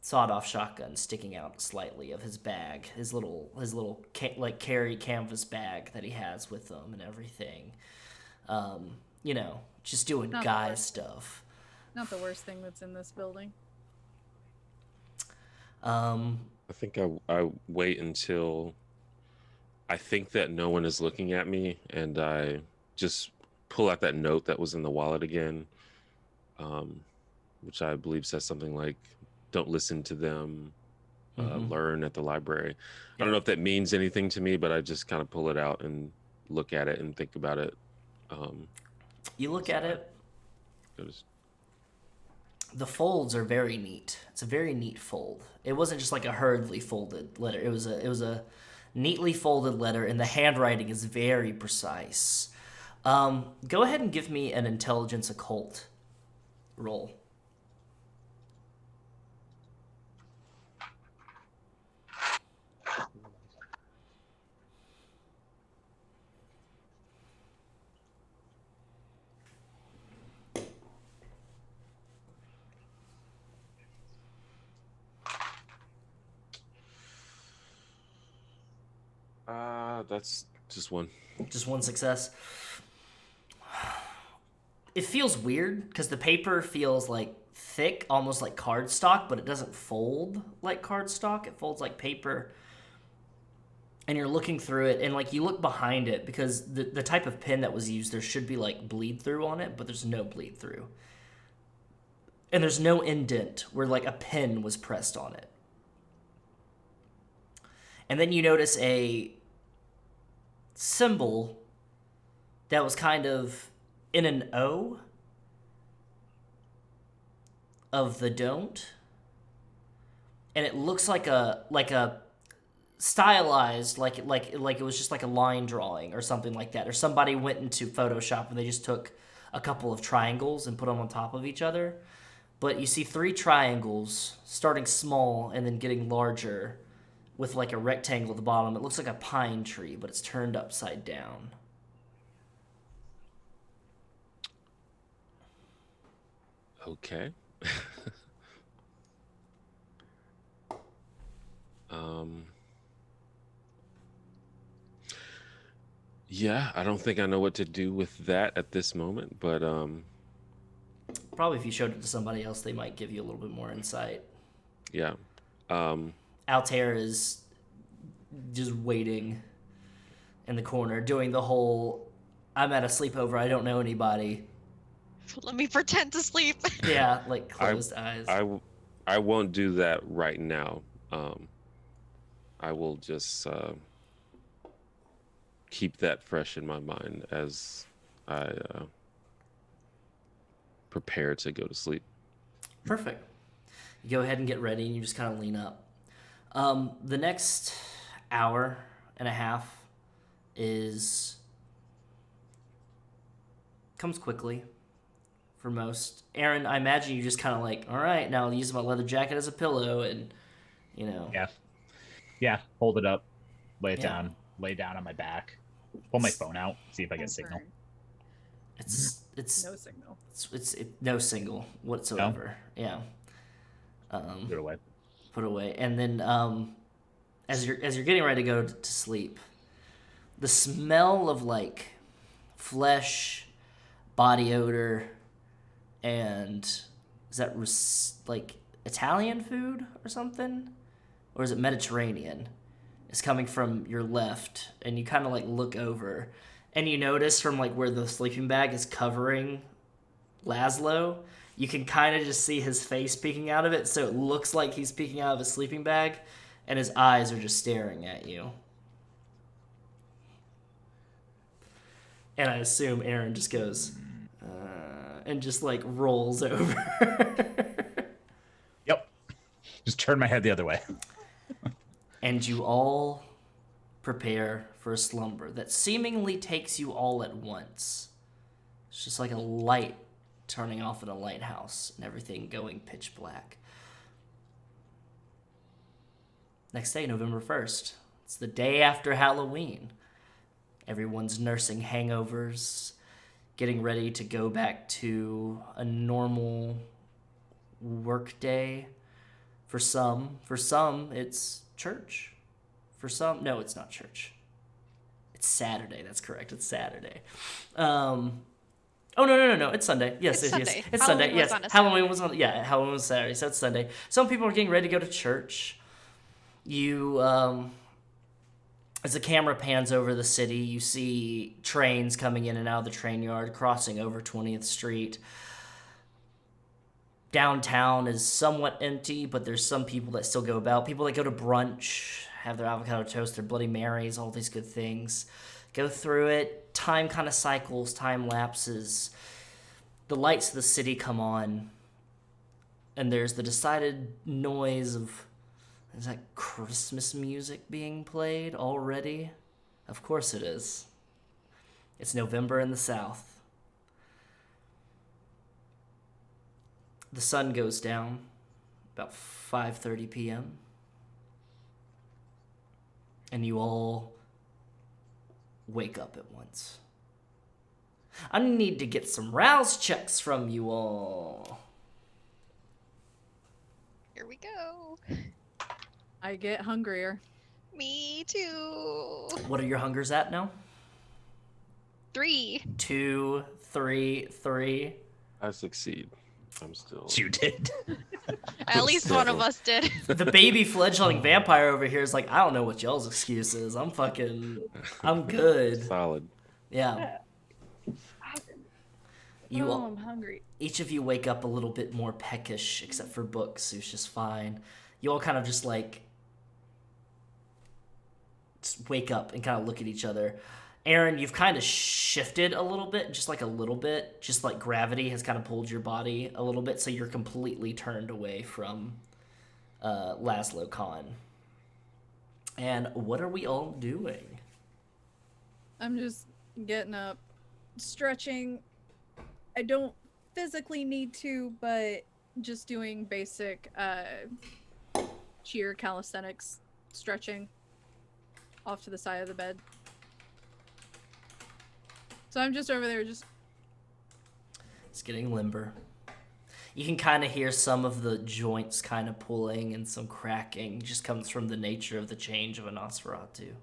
sawed-off shotgun sticking out slightly of his bag, his little carry canvas bag that he has with him and everything. Just doing guy stuff. Not the worst thing that's in this building. I think I wait until I think that no one is looking at me, and I just pull out that note that was in the wallet again, which I believe says something like, don't listen to them, learn at the library. I don't know if that means anything to me, but I just kind of pull it out and look at it and think about it. You look at it. The folds are very neat. It's a very neat fold. It wasn't just like a hurriedly folded letter. It was a neatly folded letter, and the handwriting is very precise. Go ahead and give me an intelligence occult roll. That's just one. Just one success. It feels weird because the paper feels like thick, almost like cardstock, but it doesn't fold like cardstock. It folds like paper. And you're looking through it, and like you look behind it because the type of pen that was used, there should be like bleed through on it, but there's no bleed through. And there's no indent where like a pen was pressed on it. And then you notice a symbol that was kind of in an O of the don't, and it looks like a stylized, like it was just like a line drawing or something like that, or somebody went into Photoshop and they just took a couple of triangles and put them on top of each other. But you see 3 triangles starting small and then getting larger, with like a rectangle at the bottom. It looks like a pine tree, but it's turned upside down. Okay. Yeah, I don't think I know what to do with that at this moment, but Probably if you showed it to somebody else, they might give you a little bit more insight. yeah. Altair is just waiting in the corner, doing the whole, I'm at a sleepover, I don't know anybody. Let me pretend to sleep. Yeah, like closed eyes. I won't do that right now. I will just keep that fresh in my mind as I prepare to go to sleep. Perfect. You go ahead and get ready, and you just kind of lean up. The next hour and a half comes quickly for most. Aaron, I imagine you just kind of like, all right, now I'll use my leather jacket as a pillow, and Yeah. Hold it up, lay it Yeah. down, lay down on my back, pull my phone out, see if I get signal. it's No signal. it's no signal whatsoever. Yeah. Put it away. Put away, and then as you're getting ready to go to sleep, the smell of like flesh, body odor, and is that like Italian food or something, or is it Mediterranean? It's coming from your left, and you kind of like look over, and you notice from like where the sleeping bag is covering Lazlo, you can kind of just see his face peeking out of it, so it looks like he's peeking out of his sleeping bag, and his eyes are just staring at you. And I assume Aaron just goes, and just like rolls over. Yep. Just turn my head the other way. And you all prepare for a slumber that seemingly takes you all at once. It's just like a light turning off in a lighthouse and everything going pitch black. Next day, November 1st. It's the day after Halloween. Everyone's nursing hangovers, getting ready to go back to a normal work day. For some, it's church. For some, no, it's not church. It's Saturday. That's correct. It's Saturday. Oh no! It's Sunday. Yes, It's yes. Sunday. It's Halloween Sunday. was Yes, on a Halloween was on. Yeah, Halloween was Saturday, so it's Sunday. Some people are getting ready to go to church. You, as the camera pans over the city, you see trains coming in and out of the train yard, crossing over 20th Street. Downtown is somewhat empty, but there's some people that still go about. People that go to brunch, have their avocado toast, their Bloody Marys, all these good things. Go through it. Time kind of cycles, time lapses. The lights of the city come on, and there's the decided noise of, is that Christmas music being played already? Of course it is. It's November in the South. The sun goes down about 5:30 p.m. And you all wake up at once. I need to get some rouse checks from you all. Here we go. I get hungrier. Me too. What are your hungers at now? 3. 2, 3, 3. I succeed. I'm still. You did. At least one of us did. The baby fledgling vampire over here is like, I don't know what y'all's excuse is. I'm good. Solid. Yeah. You all, I'm hungry. each of you wake up a little bit more peckish, except for Books, who's just fine. You all kind of just like just wake up and kind of look at each other. Aaron, you've kind of shifted a little bit, just like gravity has kind of pulled your body a little bit, so you're completely turned away from Lazlo Khan. And what are we all doing? I'm just getting up, stretching. I don't physically need to, but just doing basic cheer calisthenics stretching off to the side of the bed. So I'm just over there just It's getting limber. You can kind of hear some of the joints kind of pulling and some cracking. Just comes from the nature of the change of a Nosferatu.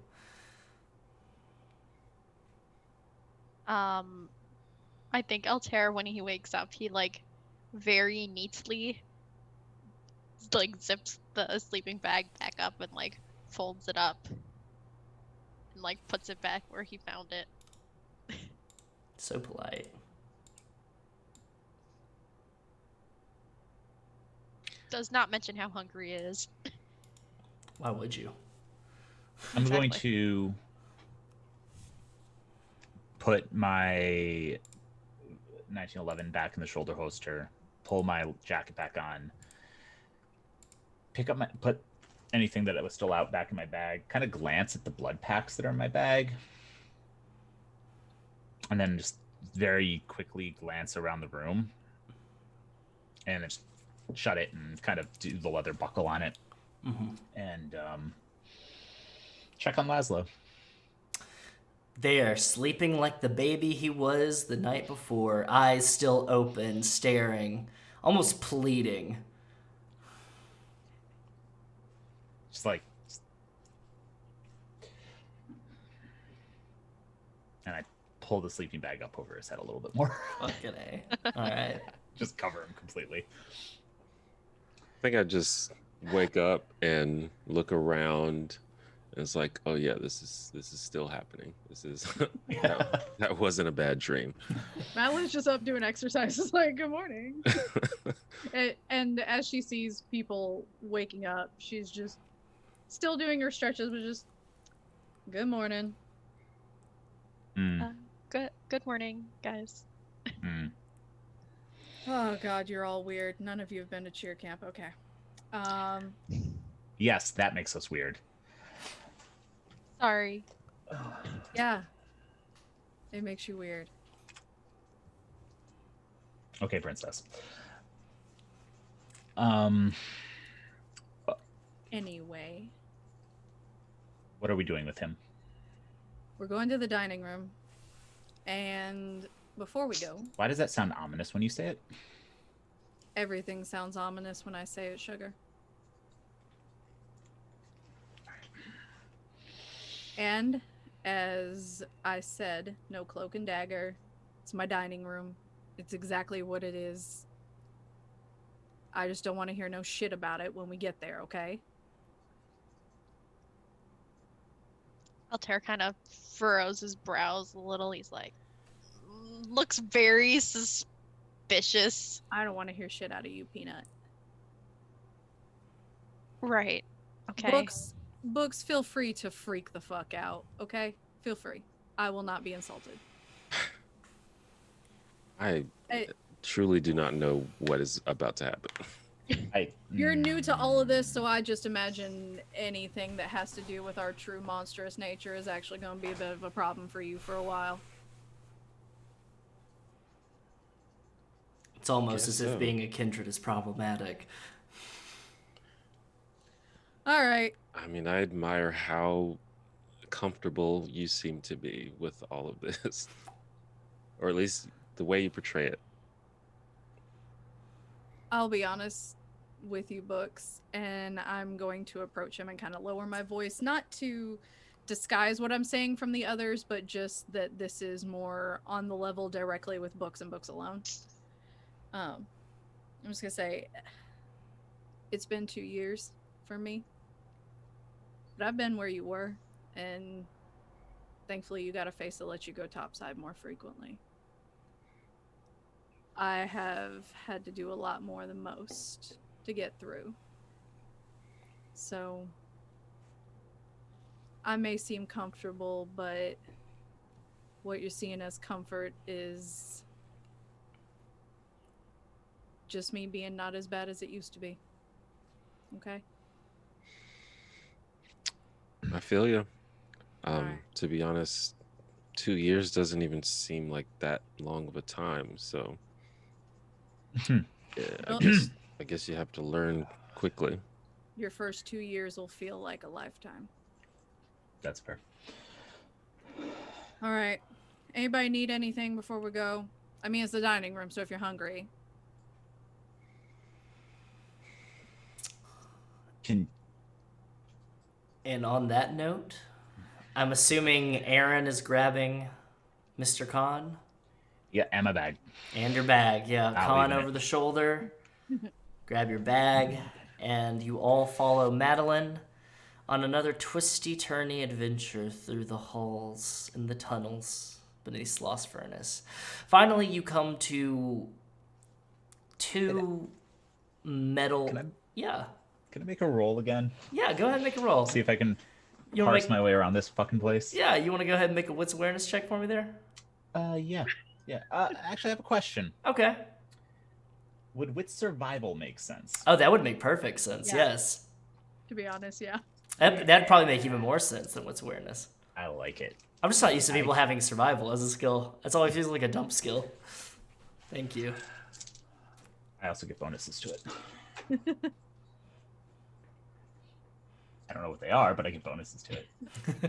I think Altair, when he wakes up, he like very neatly like zips the sleeping bag back up and like folds it up and like puts it back where he found it. So polite. Does not mention how hungry he is. Why would you? I'm going Exactly. to put my 1911 back in the shoulder holster, pull my jacket back on, put anything that was still out back in my bag, kind of glance at the blood packs that are in my bag, and then just very quickly glance around the room and just shut it and kind of do the leather buckle on it. And check on Lazlo. There, sleeping like the baby he was the night before, eyes still open, staring, almost pleading. Just like, and I pull the sleeping bag up over his head a little bit more. Fucking A. Alright. Just cover him completely. I think I just wake up and look around. And it's like, oh yeah, this is still happening. This is that wasn't a bad dream. Madelyn's just up doing exercises like, good morning. and as she sees people waking up, she's just still doing her stretches, but just, good morning. Good morning, guys. Oh god, you're all weird. None of you have been to cheer camp. Okay. Yes, that makes us weird. Sorry. Yeah. It makes you weird. Okay, princess. Anyway, What are we doing with him? we're going to the dining room. And before we go, Why does that sound ominous when you say it? everything sounds ominous when I say it, sugar. And as I said, no cloak and dagger. It's my dining room. It's exactly what it is. I just don't want to hear no shit about it when we get there, okay? Altair kind of furrows his brows a little. He's like, looks very suspicious. I don't want to hear shit out of you, Peanut. Right. Okay. Books, feel free to freak the fuck out, okay? Feel free. I will not be insulted. I Hey. truly do not know what is about to happen. You're new to all of this, so I just imagine anything that has to do with our true monstrous nature is actually going to be a bit of a problem for you for a while. It's almost Guess as if so. being a kindred is problematic. All right. I mean, I admire how comfortable you seem to be with all of this, or at least the way you portray it. I'll be honest with you, Books, and I'm going to approach him and kind of lower my voice, not to disguise what I'm saying from the others, but just that this is more on the level directly with Books and Books alone. I'm just gonna say, it's been 2 years for me, but I've been where you were, and thankfully you got a face that lets you go topside more frequently. I have had to do a lot more than most to get through. So I may seem comfortable, but what you're seeing as comfort is just me being not as bad as it used to be. Okay? I feel you. Alright. To be honest, 2 years doesn't even seem like that long of a time. So, yeah, Well- I guess you have to learn quickly. Your first 2 years will feel like a lifetime. That's fair. All right. Anybody need anything before we go? I mean, it's the dining room, so if you're hungry. Can And on that note, I'm assuming Aaron is grabbing Mr. Khan yeah, and my bag. and your bag. Yeah, Not Khan leaving over it. the shoulder. Grab your bag, and you all follow Madelyn on another twisty-turny adventure through the halls and the tunnels beneath Sloss Furnace. Finally, you come to two metal... Can I- Yeah. Can I make a roll again? Yeah, go ahead and make a roll. See if I can You wanna parse make- my way around this fucking place. Yeah, you want to go ahead and make a wits awareness check for me there? Yeah. Actually, I have a question. Okay. Would wit survival make sense? Oh, that would make perfect sense, Yeah. yes. To be honest, yeah. That'd probably make even more sense than wits awareness. I like it. I'm just not used to people having survival as a skill. That's always feels like a dump skill. Thank you. I also get bonuses to it. I don't know what they are, but I get bonuses to it.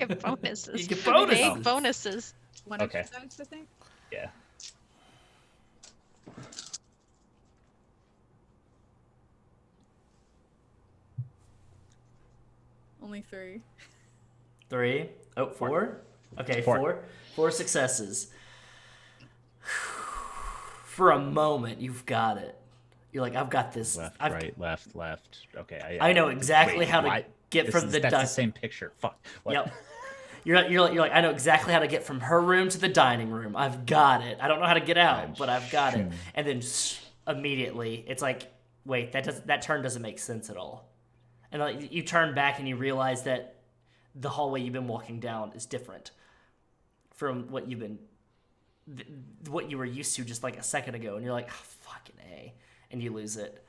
Get bonuses. You get bonuses. Big bonuses. One Okay. extra dice, I think. Yeah. Only 3. 3. Oh, 4? Okay, 4. 4 successes. For a moment, you've got it. You're like, I've got this. Left, I've, right, left. Okay. I know exactly wait, how to why- get from the That's di- the same picture. Fuck. What? Yep. You're like, I know exactly how to get from her room to the dining room. I've got it. I don't know how to get out, but I've got it. And then immediately, it's like, wait, that turn doesn't make sense at all. And like, you turn back and you realize that the hallway you've been walking down is different from what you've been, what you were used to just like a second ago. And you're like, oh, fucking A, and you lose it.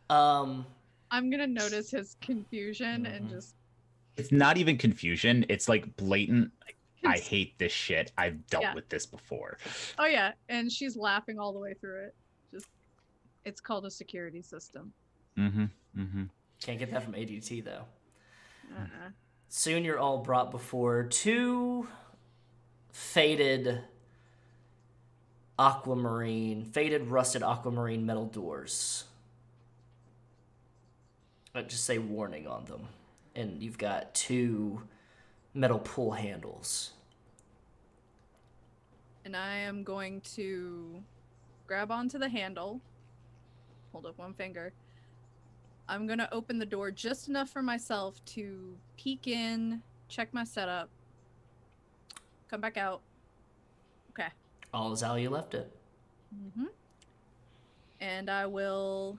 I'm gonna notice his confusion and just. It's not even confusion. It's like blatant. I hate this shit. I've dealt with this before. Oh yeah, and she's laughing all the way through it. Just, it's called a security system. Can't get that from ADT though. Uh-uh. Soon you're all brought before two faded rusted aquamarine metal doors. But just say warning on them. And you've got two metal pull handles. And I am going to grab onto the handle, hold up one finger. I'm going to open the door just enough for myself to peek in, check my setup, come back out. Okay. All is how you left it. And I will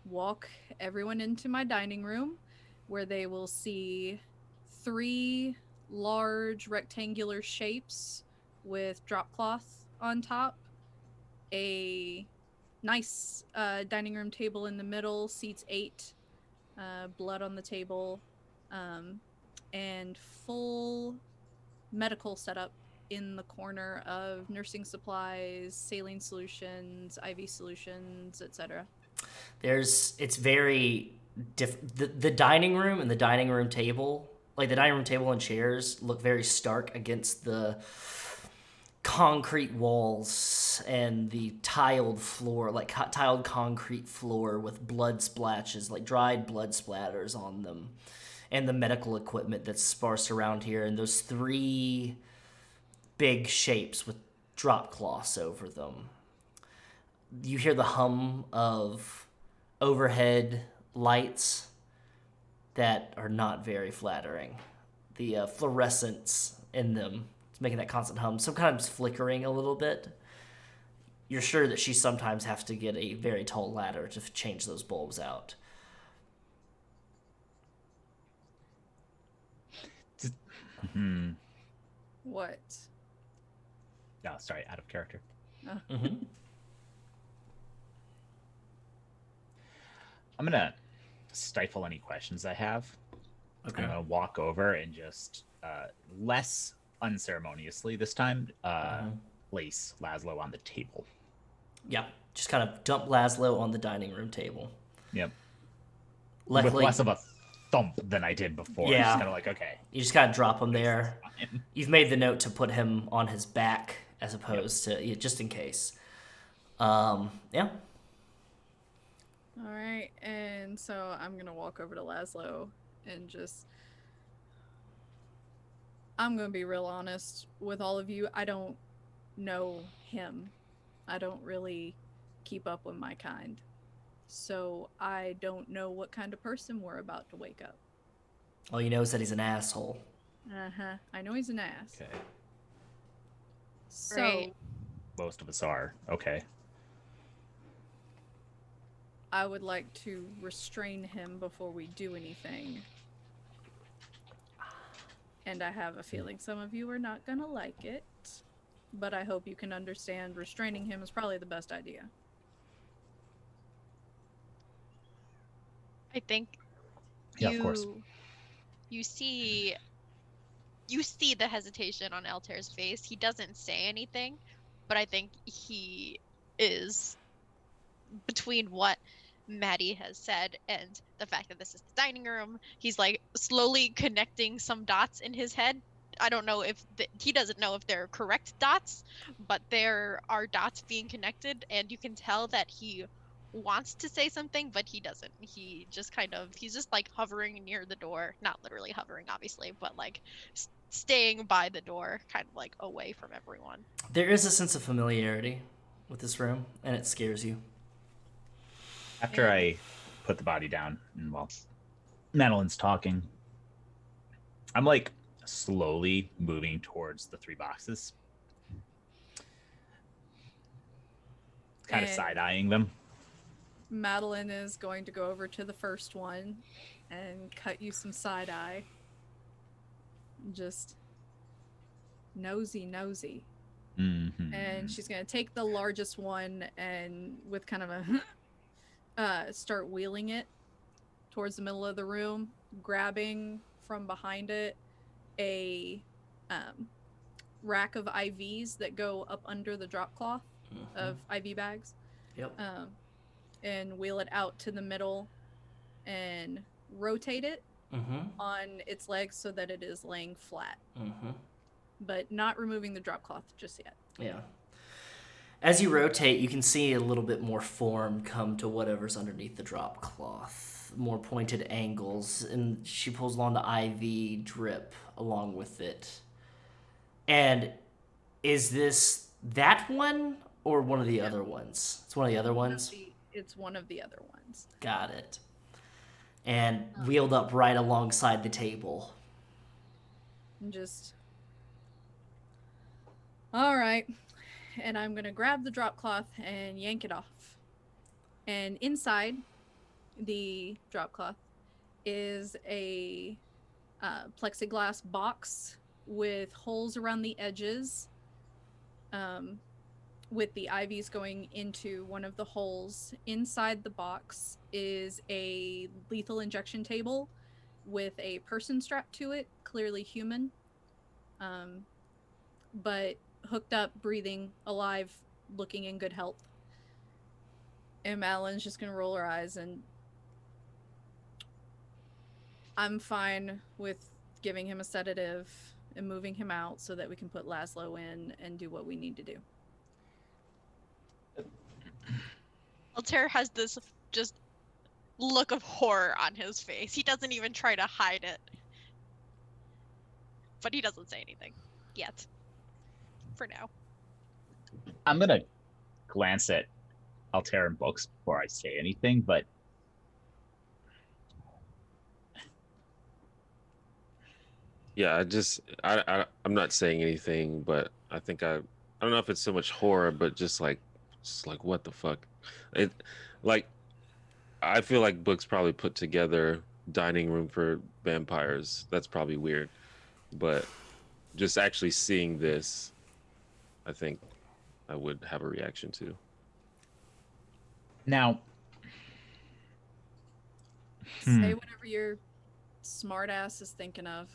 walk everyone into my dining room, where they will see 3 large rectangular shapes with drop cloth on top, a nice dining room table in the middle, seats 8, blood on the table, and full medical setup in the corner of nursing supplies, saline solutions, IV solutions, etc. It's very the dining room and the dining room table, like the dining room table and chairs, look very stark against the concrete walls and the tiled floor, like tiled concrete floor with blood splashes, like dried blood splatters on them, and the medical equipment that's sparse around here, and those 3 big shapes with drop cloths over them. You hear the hum of overhead lights that are not very flattering. The fluorescence in them is making that constant hum, sometimes flickering a little bit. You're sure that she sometimes has to get a very tall ladder to change those bulbs out. What? No, sorry, out of character. I'm gonna stifle any questions I have. Okay. I'm gonna walk over and just less unceremoniously this time place Lazlo on the table. Yeah, just kind of dump Lazlo on the dining room table. Yep. With With less of a thump than I did before. Yeah. Just kind of like, okay. You just kind of drop him there. You've made the note to put him on his back as opposed to just in case. Yeah. All right, and so I'm gonna walk over to Lazlo and I'm gonna be real honest with all of you. I don't know him. I don't really keep up with my kind. So I don't know what kind of person we're about to wake up. All you know is that he's an asshole. Uh-huh. I know he's an ass. Okay. So Right. Most of us are. Okay. I would like to restrain him before we do anything. And I have a feeling some of you are not gonna like it. But I hope you can understand restraining him is probably the best idea. I think Yeah, of course. you see the hesitation on Altair's face. He doesn't say anything, but I think he is, between what Maddie has said and the fact that this is the dining room, he's like slowly connecting some dots in his head. I don't know if he doesn't know if they're correct dots, but there are dots being connected, and you can tell that he wants to say something, but he doesn't. He's just like hovering near the door, not literally hovering, obviously, but like staying by the door, kind of like away from everyone. There is a sense of familiarity with this room, and it scares you. After I put the body down, and while Madelyn's talking, I'm like slowly moving towards the 3 boxes, kind of And- side-eyeing them. Madelyn is going to go over to the first one and cut you some side eye. Just nosy. Mm-hmm. And she's going to take the largest one and, with kind of a start wheeling it towards the middle of the room, grabbing from behind it a rack of IVs that go up under the drop cloth of IV bags. Yep. And wheel it out to the middle and rotate it on its legs so that it is laying flat. But not removing the drop cloth just yet. Yeah. As you rotate, you can see a little bit more form come to whatever's underneath the drop cloth. More pointed angles, and she pulls along the IV drip along with it. And is this that one or one of the other ones? It's one of the other ones? It's one of the other ones. Got it. And wheeled up right alongside the table. And just... All right. And I'm going to grab the drop cloth and yank it off. And inside the drop cloth is a plexiglass box with holes around the edges, with the IVs going into one of the holes. Inside the box is a lethal injection table with a person strapped to it, clearly human, but hooked up, breathing, alive, looking in good health. And Madelyn's just gonna roll her eyes, and I'm fine with giving him a sedative and moving him out so that we can put Lazlo in and do what we need to do. Altair has this just look of horror on his face. He doesn't even try to hide it. But he doesn't say anything. Yet. For now. I'm gonna glance at Altair and books before I say anything, but Yeah, I'm not saying anything, but I think I don't know if it's so much horror, but just like what the fuck? It like I feel like books probably put together dining room for vampires. That's probably weird. But just actually seeing this, I think I would have a reaction to. now Say whatever your smart ass is thinking of.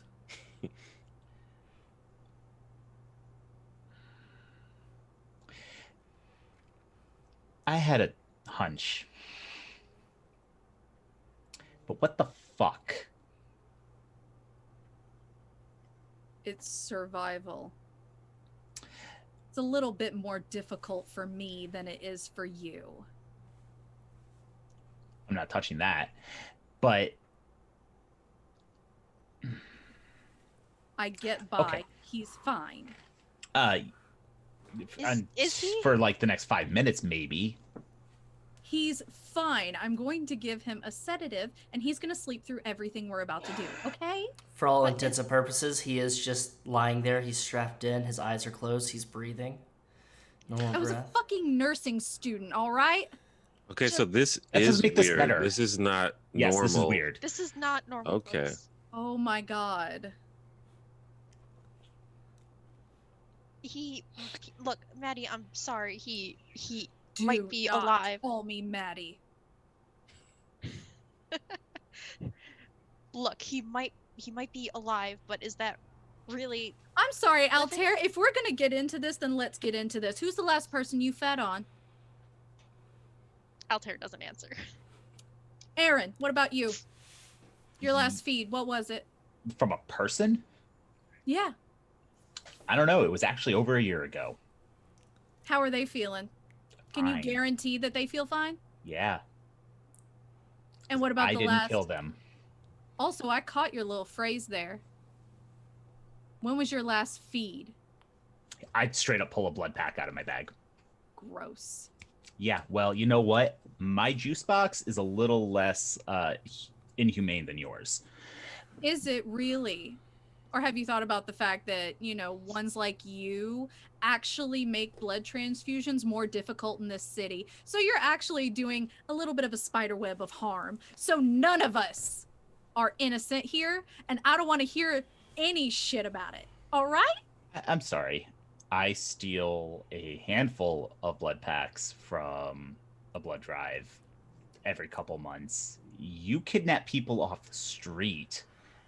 I had a hunch. But what the fuck? It's survival. It's a little bit more difficult for me than it is for you. I'm not touching that. But I get by. Okay. He's fine. Is he? For like the next 5 minutes, maybe. He's fine. I'm going to give him a sedative, and he's going to sleep through everything we're about to do, okay? For all But intents and purposes, he is just lying there. He's strapped in. His eyes are closed. He's breathing. Normal I was a breath. fucking nursing student, all right? Okay, so this That doesn't is make this weird. better. This is not Yes, normal. this is weird. This is not normal. Okay. folks. Oh my god. Look, Maddie, I'm sorry. He Do might be not alive. Call me Maddie. Look, he might be alive, but is that really? I'm sorry, Nothing? Altair. If we're gonna get into this, then let's get into this. Who's the last person you fed on? Altair doesn't answer. Aaron, what about you? Your last feed, what was it? From a person? Yeah. I don't know. It was actually over a year ago. How are they feeling? Can you Fine. guarantee that they feel fine? Yeah. And what about I the didn't last? kill them. Also, I caught your little phrase there. When was your last feed? I'd straight up pull a blood pack out of my bag. Gross. Yeah, well, you know what? My juice box is a little less inhumane than yours. Is it really? Or have you thought about the fact that, ones like you actually make blood transfusions more difficult in this city? So you're actually doing a little bit of a spider web of harm. So none of us are innocent here, and I don't want to hear any shit about it. All right? I'm sorry. I steal a handful of blood packs from a blood drive every couple months. You kidnap people off the street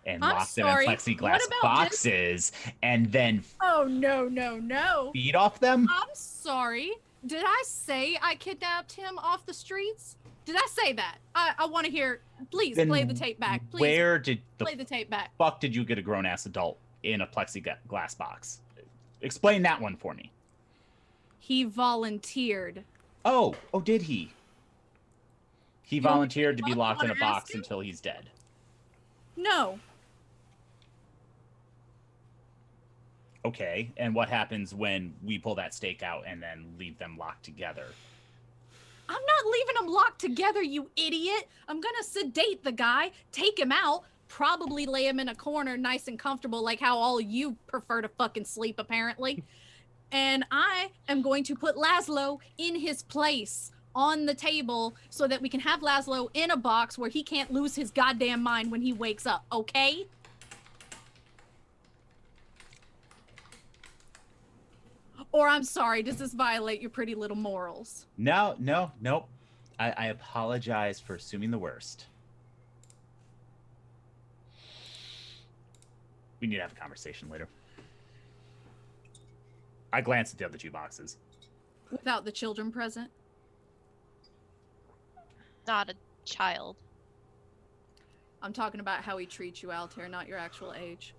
and I'm lock them sorry, in what plexiglass about boxes and then Oh, no. feed off them? I'm sorry. Did I say I kidnapped him off the streets? Did I say that? I want to hear. Please Then play the tape back. Please Where did the play the tape back. fuck did you get a grown-ass adult in a plexiglass box? Explain that one for me. He volunteered. Oh, did he? He You want me to volunteered to be look? locked in a Wanna ask box him? until he's dead. No. Okay, and what happens when we pull that stake out and then leave them locked together? I'm not leaving him locked together, you idiot. I'm gonna sedate the guy, take him out, probably lay him in a corner nice and comfortable like how all you prefer to fucking sleep, apparently. And I am going to put Lazlo in his place on the table so that we can have Lazlo in a box where he can't lose his goddamn mind when he wakes up, okay? Or I'm sorry, does this violate your pretty little morals? Nope. I apologize for assuming the worst. We need to have a conversation later. I glanced at the other two boxes. Without the children present? Not a child. I'm talking about how he treats you, Altair, not your actual age.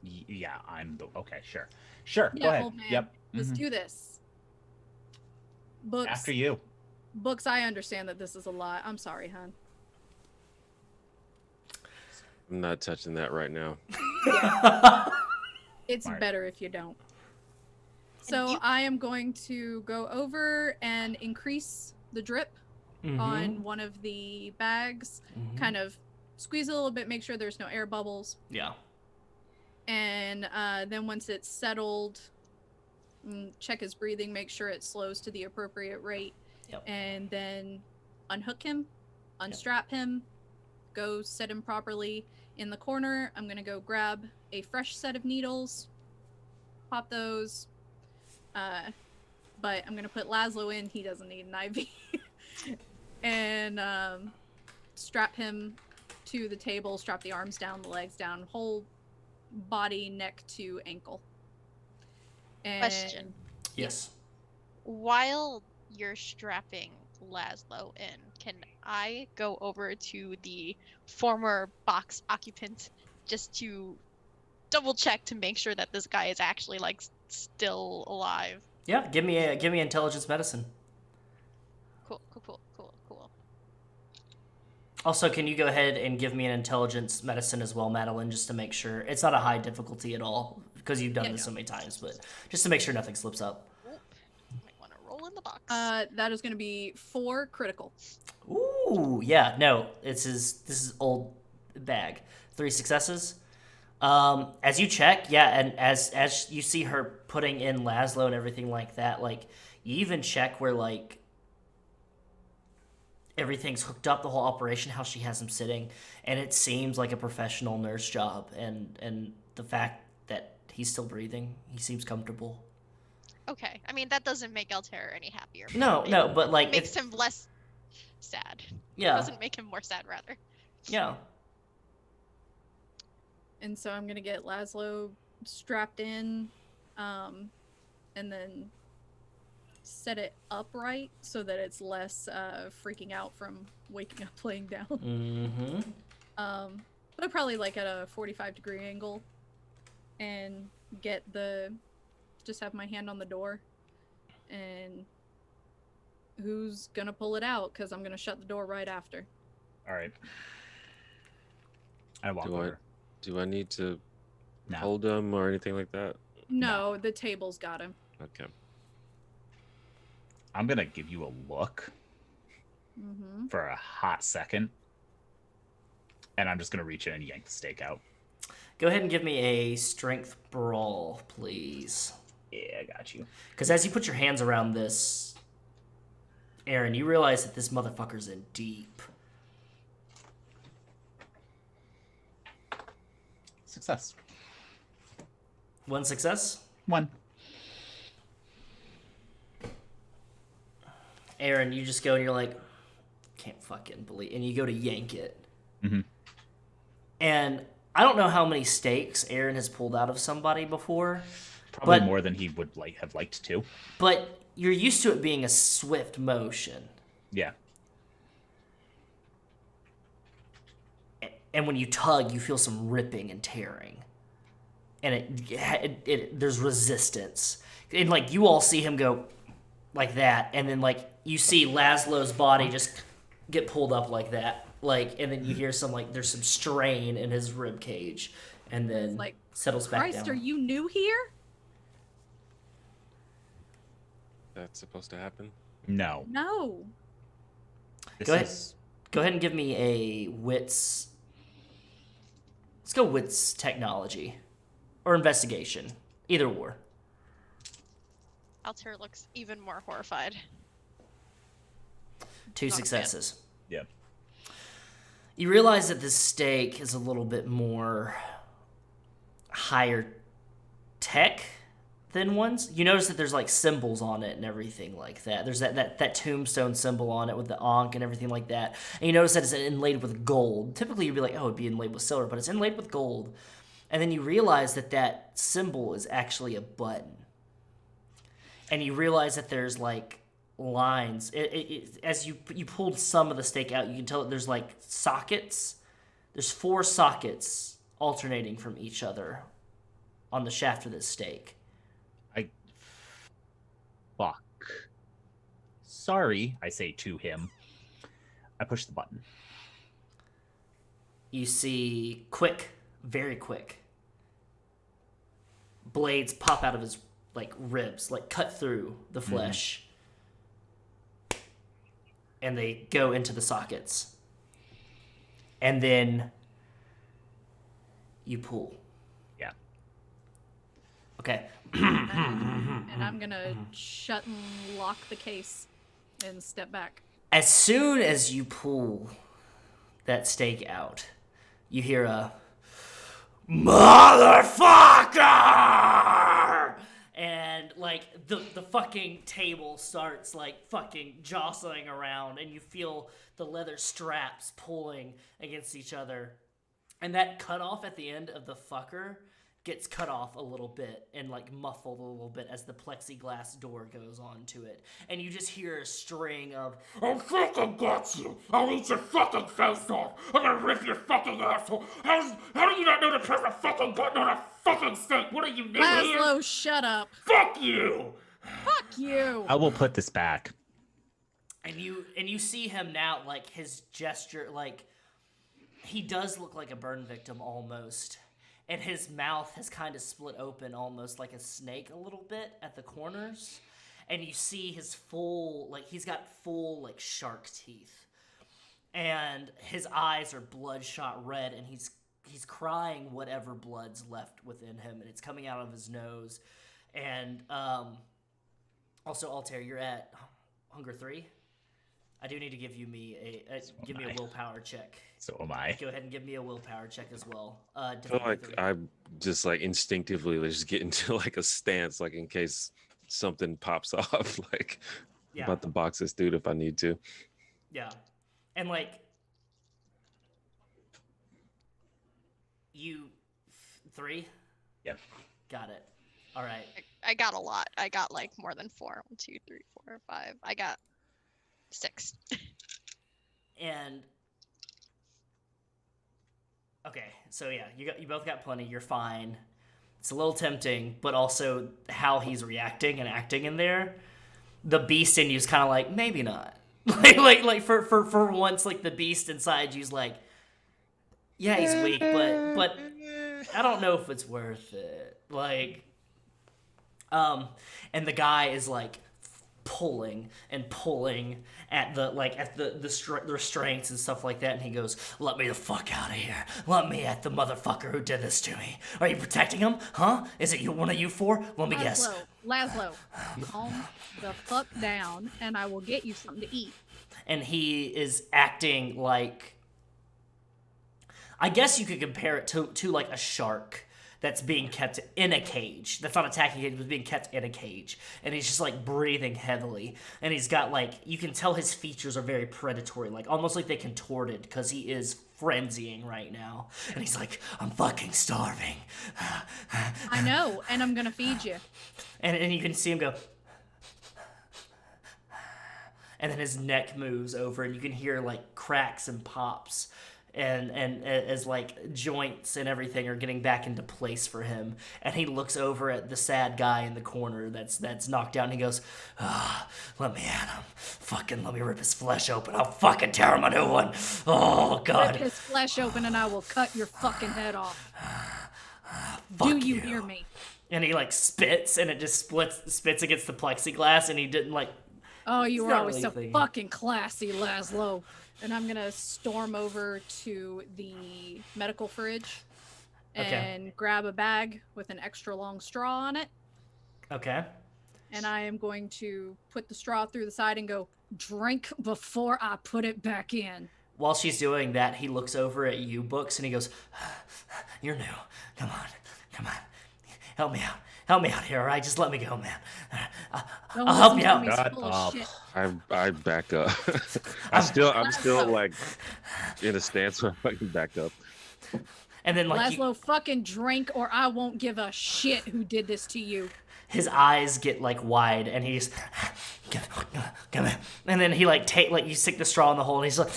Yeah, I'm the... Okay, sure. Sure, Yeah, go ahead. old man. Yep. Let's mhm. do this. Books. After you. Books, I understand that this is a lot. I'm sorry, hon. I'm not touching that right now. It's Smart. better if you don't. So I am going to go over and increase the drip on one of the bags. Kind of squeeze it a little bit, make sure there's no air bubbles. Yeah. And then once it's settled, check his breathing, make sure it slows to the appropriate rate. Yep. And then unhook him, unstrap him, go set him properly in the corner. I'm going to go grab a fresh set of needles, pop those. But I'm going to put Lazlo in. He doesn't need an IV. And strap him to the table, strap the arms down, the legs down, whole body, neck to ankle. And Question. Yes. While you're strapping Lazlo in, can I go over to the former box occupant just to double check to make sure that this guy is actually still alive? Yeah. Give me intelligence medicine. Cool. Also, can you go ahead and give me an intelligence medicine as well, Madelyn, just to make sure it's not a high difficulty at all because you've done this so many times, but just to make sure nothing slips up. Might want to roll in the box. That is going to be 4 critical. Ooh, yeah, no, this is old bag. 3 successes. As you check, yeah, and as you see her putting in Lazlo and everything like that, like you even check where like everything's hooked up, the whole operation, how she has him sitting, and it seems like a professional nurse job, and the fact that he's still breathing, he seems comfortable. Okay, I mean that doesn't make Altair any happier. No, but like it makes him less sad. Yeah. It doesn't make him more sad, rather. Yeah. And so I'm going to get Lazlo strapped in, and then set it upright so that it's less freaking out from waking up laying down. Mm-hmm. But I probably like at a 45-degree angle, and just have my hand on the door, and who's gonna pull it out? Because I'm gonna shut the door right after. All right. I walk over. Do I need to No. hold him or anything like that? No, the table's got him. Okay. I'm gonna give you a look Mm-hmm. for a hot second, and I'm just gonna reach in and yank the stake out. Go ahead and give me a strength brawl, please. Yeah, I got you. Because as you put your hands around this, Aaron, you realize that this motherfucker's in deep. Success. 1 success. 1. Aaron, you just go and you're like, can't fucking believe, and you go to yank it. Mm-hmm. And I don't know how many stakes Aaron has pulled out of somebody before. Probably But- more than he would have liked to. But you're used to it being a swift motion. Yeah. And when you tug, you feel some ripping and tearing. And there's resistance. And, like, you all see him go like that. And then, like, you see Lazlo's body just get pulled up like that. Like, and then you hear there's some strain in his rib cage. And then Like, settles back Christ, down. are you new here? That's supposed to happen? No. No. This Go ahead. is Go ahead and give me a wits. Let's go wits technology. Or investigation. Either or. Altair looks even more horrified. 2 Not a fan. successes. Yeah. You realize that this stake is a little bit more higher tech than ones. You notice that there's like symbols on it and everything like that. There's that tombstone symbol on it with the ankh and everything like that. And you notice that it's inlaid with gold. Typically you'd be like, oh, it'd be inlaid with silver, but it's inlaid with gold. And then you realize that symbol is actually a button. And you realize that there's like lines. As you pulled some of the stake out, you can tell that there's like sockets. There's 4 sockets alternating from each other on the shaft of this stake. fuck. Sorry, I say to him. I push the button. You see quick, very quick, blades pop out of his like ribs, like cut through the flesh. And they go into the sockets. And then you pull. Yeah. Okay. And I'm gonna shut and lock the case and step back. As soon as you pull that stake out, you hear a motherfucker, and like the fucking table starts like fucking jostling around, and you feel the leather straps pulling against each other, and that cutoff at the end of the fucker gets cut off a little bit and like muffled a little bit as the plexiglass door goes on to it. And you just hear a string of, I'll fucking get you! I'll eat your fucking face off! I'm gonna rip your fucking asshole! How do you not know to press a fucking button on a fucking steak? What are you, new here? Lazlo, shut up. Fuck you! Fuck you. I will put this back. And you see him now, like, his gesture, like, he does look like a burn victim almost. And his mouth has kind of split open almost like a snake a little bit at the corners. And you see his full, like, he's got full, like, shark teeth. And his eyes are bloodshot red, and he's crying whatever blood's left within him, and it's coming out of his nose. And also, Altair, you're at Hunger 3. I do need to give me a willpower check. So am I. Go ahead and give me a willpower check as well. I feel like I'm just like instinctively just get into like a stance, like in case something pops off, like about to box this dude if I need to. Yeah. And like you 3? Yep. Got it. All right. I got a lot. I got like more than 4. 1, 2, 3, 4, 5. I got 6. And okay, so yeah, you both got plenty. You're fine. It's a little tempting, but also how he's reacting and acting in there. The beast in you's kind of like, maybe not. like for once, like the beast inside you's like, yeah, he's weak, but I don't know if it's worth it. Like, and the guy is like pulling at the restraints and stuff like that, and he goes, "Let me the fuck out of here! Let me at the motherfucker who did this to me! Are you protecting him? Huh? Is it one of you 4? Let me guess." Lazlo, calm the fuck down, and I will get you something to eat. And he is acting like, I guess you could compare it to like a shark that's being kept in a cage. That's not attacking it, but being kept in a cage. And he's just like breathing heavily. And he's got like, you can tell his features are very predatory, like almost like they contorted because he is frenzying right now. And he's like, "I'm fucking starving." I know, and I'm gonna feed you. And you can see him go, and then his neck moves over, and you can hear like cracks and pops. And as like joints and everything are getting back into place for him, and he looks over at the sad guy in the corner that's knocked down, and he goes, "Let me at him. Fucking let me rip his flesh open. I'll fucking tear him a new one. Oh God. Rip his flesh open and I will cut your fucking head off. Fuck Do you hear me?" And he like spits, and it just spits against the plexiglass, and he didn't like. Oh, you were not always really so thinking. fucking classy, Lazlo. And I'm gonna storm over to the medical fridge and grab a bag with an extra long straw on it. Okay. And I am going to put the straw through the side and go, "Drink before I put it back in." While she's doing that, he looks over at you, Books, and he goes, "You're new. Come on. Help me out here, all right? Just let me go, man. Don't I'll help listen you to out." him, he's Shut full of up. shit. I back up. I'm still like in a stance where I can back up. And then like Lazlo, fucking drink or I won't give a shit who did this to you. his eyes get like wide, and he's, "Come here." And then he like you stick the straw in the hole, and he's like,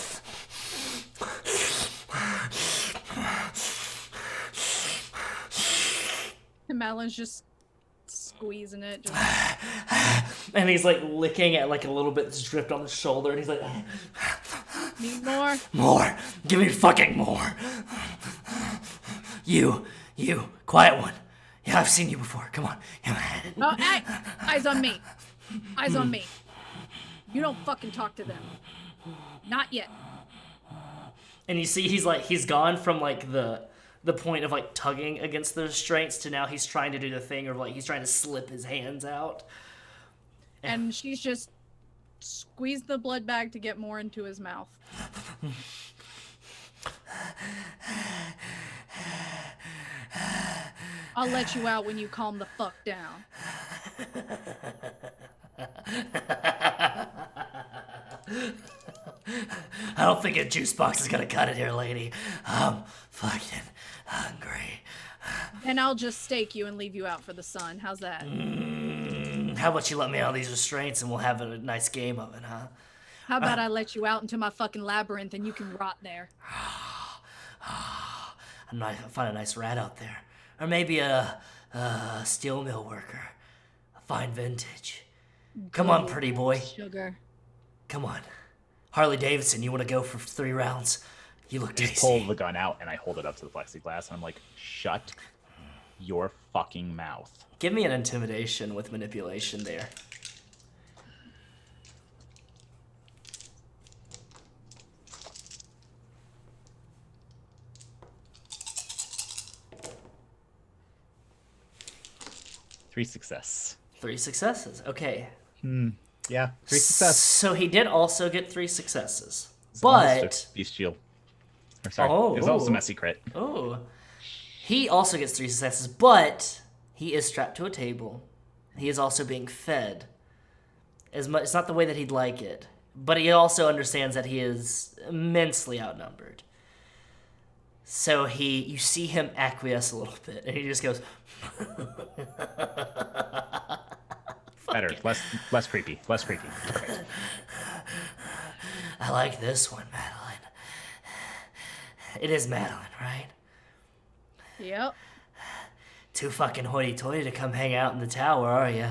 And Madelin's just squeezing it. Just... and he's like licking at like a little bit that's dripped on his shoulder, and he's like, Need more? "More. Give me fucking more. You, quiet one. Yeah, I've seen you before. Come on. Oh, hey! Eyes on me. Eyes on me. You don't fucking talk to them. Not yet. And you see he's gone from like the point of like tugging against the restraints to now he's trying to do the thing of like he's trying to slip his hands out. And she's just squeezed the blood bag to get more into his mouth. I'll let you out when you calm the fuck down. I don't think a juice box is gonna cut it here, lady. I'm fucking hungry. And I'll just stake you and leave you out for the sun. How's that? How about you let me out of these restraints and we'll have a nice game of it, huh? How about I let you out into my fucking labyrinth and you can rot there? I'll find a nice rat out there. Or maybe a steel mill worker. A fine vintage. Come on, pretty boy. Sugar. Come on. Harley Davidson, you want to go for 3 rounds? You look I just tasty. pull the gun out and I hold it up to the plexiglass and I'm like, shut your fucking mouth. Give me an intimidation with manipulation there. Three success. 3 successes. Okay. Yeah, 3 success. So he did also get 3 successes. It's almost But a bestial. Or sorry, Oh, it was also ooh. messy crit. oh, he also gets 3 successes, but he is strapped to a table. He is also being fed. It's not the way that he'd like it, but he also understands that he is immensely outnumbered. So you see him acquiesce a little bit, and he just goes, Better, less creepy, less creepy. Perfect. I like this one, Madelyn. It is Madelyn, right? Yep. Too fucking hoity-toity to come hang out in the tower, are you?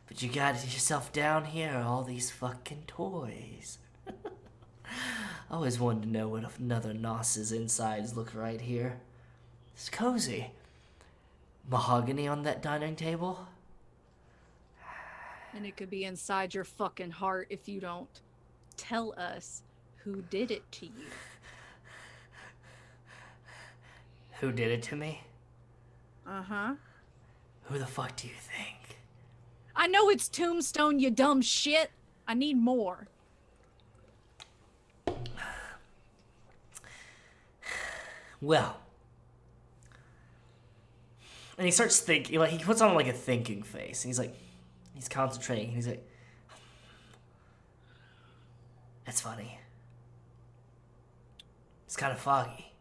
But you got yourself down here, all these fucking toys. I always wanted to know what another Nos's insides look right here. It's cozy. Mahogany on that dining table. And it could be inside your fucking heart if you don't tell us who did it to you. Who did it to me? Uh-huh. Who the fuck do you think? I know it's Tombstone, you dumb shit. I need more. Well. And he starts thinking, like, he puts on, like, a thinking face. And he's concentrating. And he's like, that's funny. It's kind of foggy.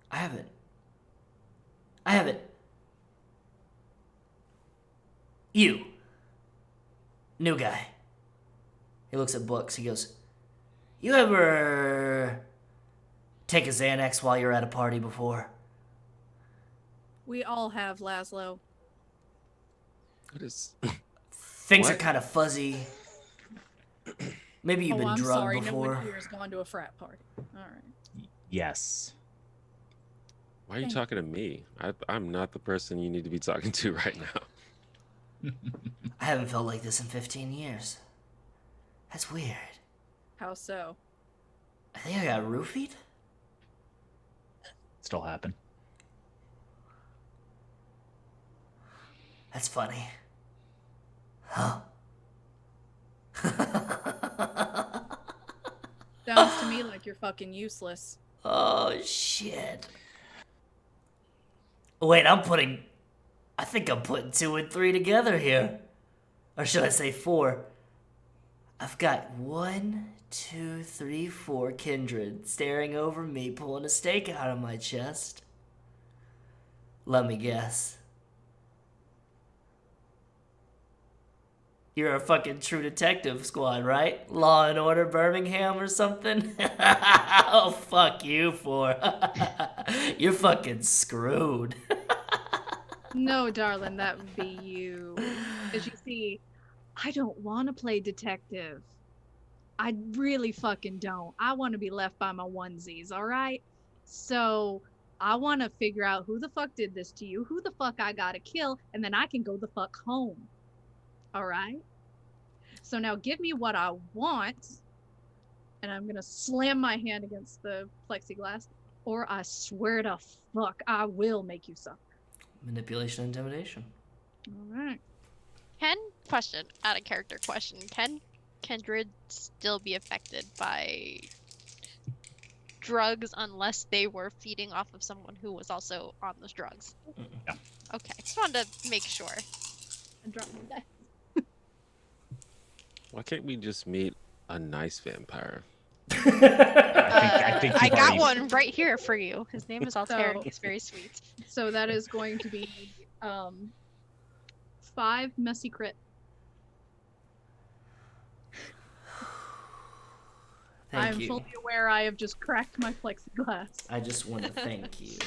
I haven't. You. New guy. He looks at books. He goes, you ever take a Xanax while you're at a party before? We all have, Lazlo. What is? Things are What? kind of fuzzy. Maybe you've been I'm drugged sorry. before. No one here has gone to a frat party. All right. Yes. Why are you Thank talking to me? I'm not the person you need to be talking to right now. I haven't felt like this in 15 years. That's weird. How so? I think I got roofied. Still happen. That's funny. Huh? Sounds to me like you're fucking useless. Oh, shit. Wait, I think I'm putting 2 and 3 together here. Or should I say 4? I've got 1, 2, 3, 4 kindred staring over me, pulling a stake out of my chest. Let me guess. You're a fucking True Detective squad, right? Law and Order Birmingham or something? Oh, fuck you for. You're fucking screwed. No, darling, that would be you. As you see, I don't want to play detective. I really fucking don't. I want to be left by my onesies, all right? So I want to figure out who the fuck did this to you, who the fuck I gotta kill, and then I can go the fuck home. All right? So now give me what I want, and I'm gonna slam my hand against the plexiglass, or I swear to fuck, I will make you suffer. Manipulation, intimidation. All right. Out of character question, can kindred still be affected by drugs unless they were feeding off of someone who was also on those drugs? No. Okay, just wanted to make sure. And drop my dice. Why can't we just meet a nice vampire? I think I you've got already- one right here for you. His name is Altair. So- He's very sweet. So that is going to be 5 messy crit. Thank I'm you. fully aware I have just cracked my plexiglass. I just want to thank you.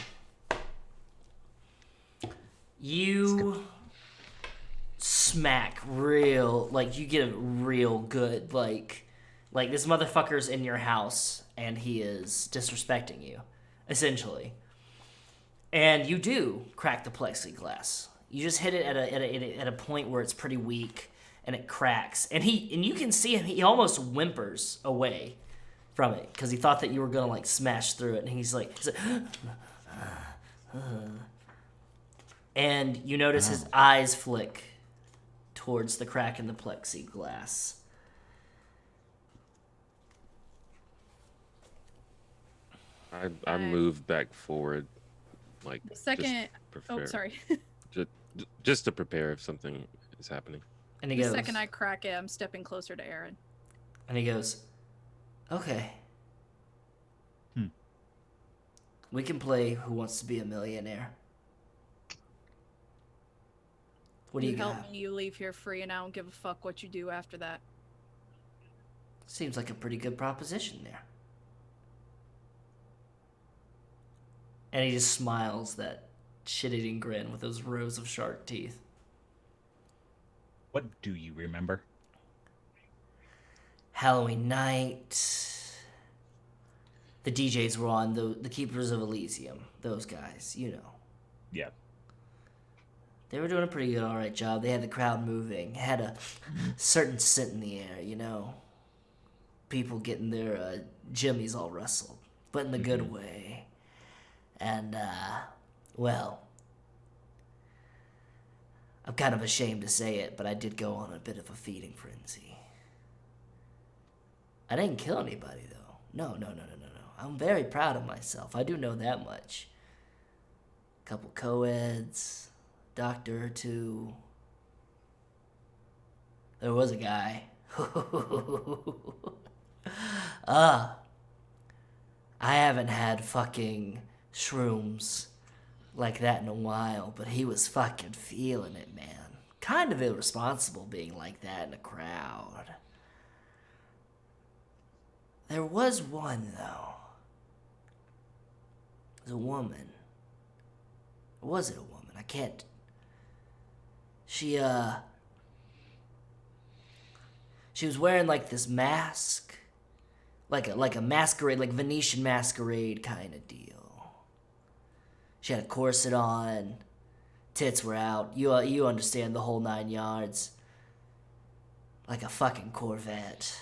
You smack real, like you get a real good, like this motherfucker's in your house and he is disrespecting you, essentially. And you do crack the plexiglass. You just hit it at a point where it's pretty weak and it cracks. And you can see him, he almost whimpers away from it because he thought that you were gonna like smash through it, and he's like and you notice his eyes flick towards the crack in the plexiglass. I moved back forward, like The second. just Oh, prepare, sorry. just to prepare if something is happening. And he The goes, second I crack it, I'm stepping closer to Aaron. and he goes, okay. We can play Who Wants to Be a Millionaire. What do you help got? me, you leave here free, and I don't give a fuck what you do after that. Seems like a pretty good proposition there. And he just smiles that shit-eating grin with those rows of shark teeth. What do you remember? Halloween night. The DJs were on, the Keepers of Elysium. Those guys, you know. Yeah. They were doing a pretty good, alright job. They had the crowd moving. Had a certain scent in the air, you know. People getting their jimmies all rustled, but in the good way. And, well, I'm kind of ashamed to say it, but I did go on a bit of a feeding frenzy. I didn't kill anybody, though. No. I'm very proud of myself. I do know that much. Couple co-eds, doctor or two. There was a guy. I haven't had fucking shrooms like that in a while, but he was fucking feeling it, man. Kind of irresponsible being like that in a crowd. There was one, though. It was a woman. Or was it a woman? I can't... She was wearing, like, this mask. Like a masquerade, like Venetian masquerade kind of deal. She had a corset on. Tits were out. You understand the whole 9 yards. Like a fucking Corvette.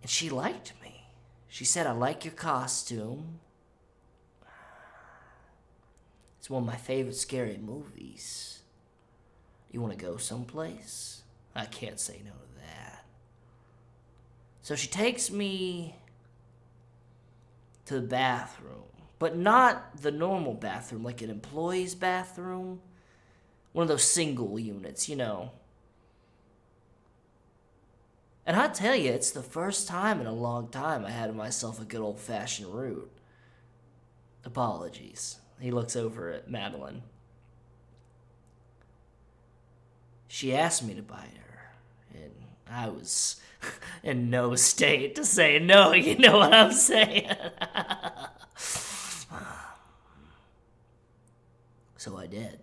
And she liked me. She said, I like your costume. It's one of my favorite scary movies. You want to go someplace? I can't say no to that. So she takes me to the bathroom. But not the normal bathroom, like an employee's bathroom. One of those single units, you know. And I tell you, it's the first time in a long time I had myself a good old-fashioned root. Apologies. He looks over at Madelyn. She asked me to bite her, and I was in no state to say no, you know what I'm saying? So I did.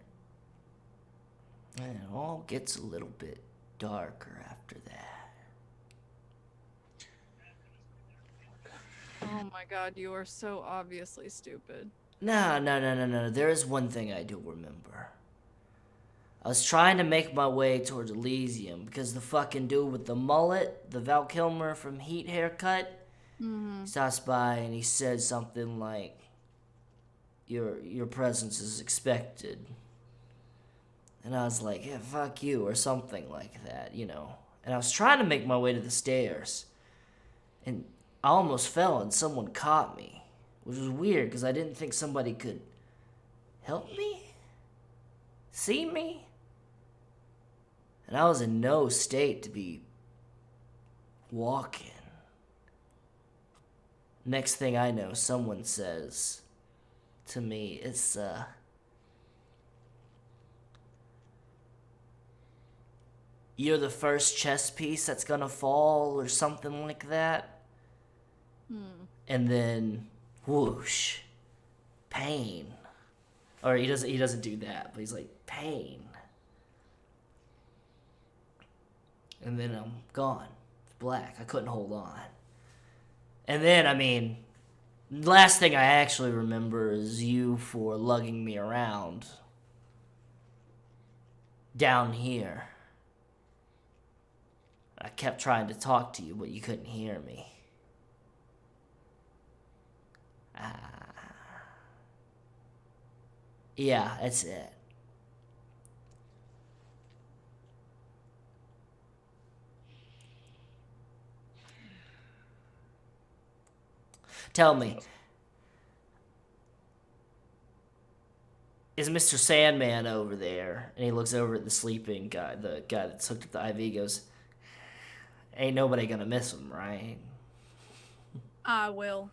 And it all gets a little bit darker after that. Oh my god, you are so obviously stupid. No. There is one thing I do remember. I was trying to make my way towards Elysium because the fucking dude with the mullet, the Val Kilmer from Heat haircut, stops by and he said something like, your presence is expected. And I was like, yeah, fuck you, or something like that, you know. And I was trying to make my way to the stairs. And I almost fell and someone caught me. Which was weird because I didn't think somebody could help me? See me? And I was in no state to be walking. Next thing I know, someone says to me, it's, you're the first chess piece that's gonna fall, or something like that. And then, whoosh, pain. Or he doesn't do that, but he's like, pain. And then I'm gone. It's black. I couldn't hold on. And then, I mean, last thing I actually remember is you for lugging me around down here. I kept trying to talk to you, but you couldn't hear me. Yeah, that's it. Tell me, is Mr. Sandman over there? And he looks over at the sleeping guy, the guy that's hooked up the IV, goes, ain't nobody gonna miss him, right? I will.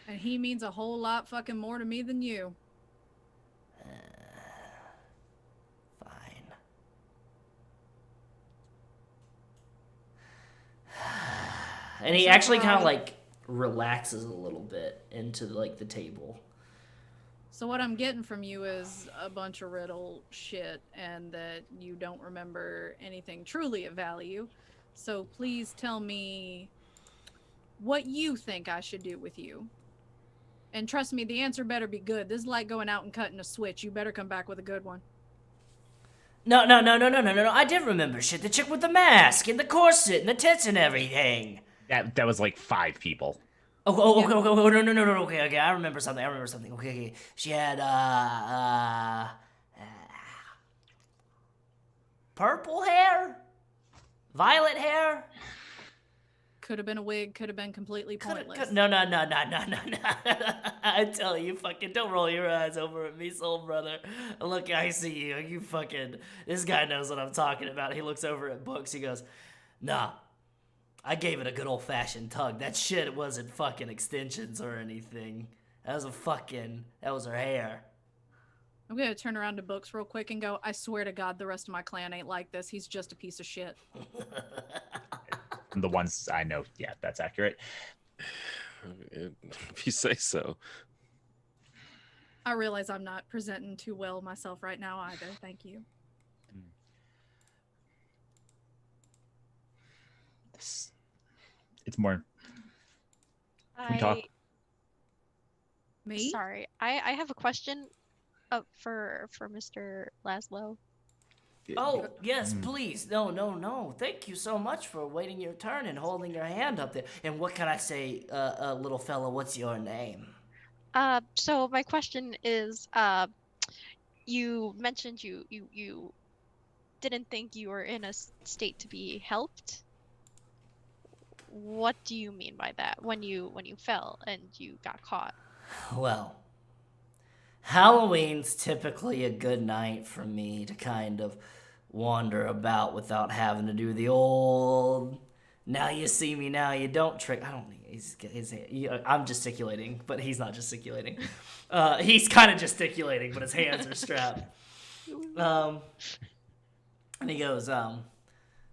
And he means a whole lot fucking more to me than you. Fine. And he actually kind of like relaxes a little bit into like the table. So what I'm getting from you is a bunch of riddle shit and that you don't remember anything truly of value. So please tell me what you think I should do with you. And trust me, the answer better be good. This is like going out and cutting a switch. You better come back with a good one. No. I did remember shit. The chick with the mask and the corset and the tits and everything. That was like 5 people. Okay, no. Okay, I remember something. Okay. She had, purple hair? Violet hair? Could have been a wig, could have been completely pointless. No. I tell you, fucking don't roll your eyes over at me, soul brother. Look, I see you. You fucking, this guy knows what I'm talking about. He looks over at books. He goes, nah, I gave it a good old-fashioned tug. That shit wasn't fucking extensions or anything. That was her hair. I'm gonna turn around to Books real quick and go, I swear to God, the rest of my clan ain't like this. He's just a piece of shit. The ones I know, yeah, that's accurate. If you say so. I realize I'm not presenting too well myself right now either. Thank you. It's more. Can we talk? Me? Sorry, I have a question for Mr. Lazlo. Oh, yes, please. No. Thank you so much for waiting your turn and holding your hand up there. And what can I say, little fella, what's your name? So my question is, you mentioned you didn't think you were in a state to be helped. What do you mean by that? When you fell and you got caught? Well, Halloween's typically a good night for me to kind of wander about without having to do the old now you see me, now you don't trick. I don't I'm gesticulating, but he's not gesticulating. He's kind of gesticulating, but his hands are strapped. And he goes,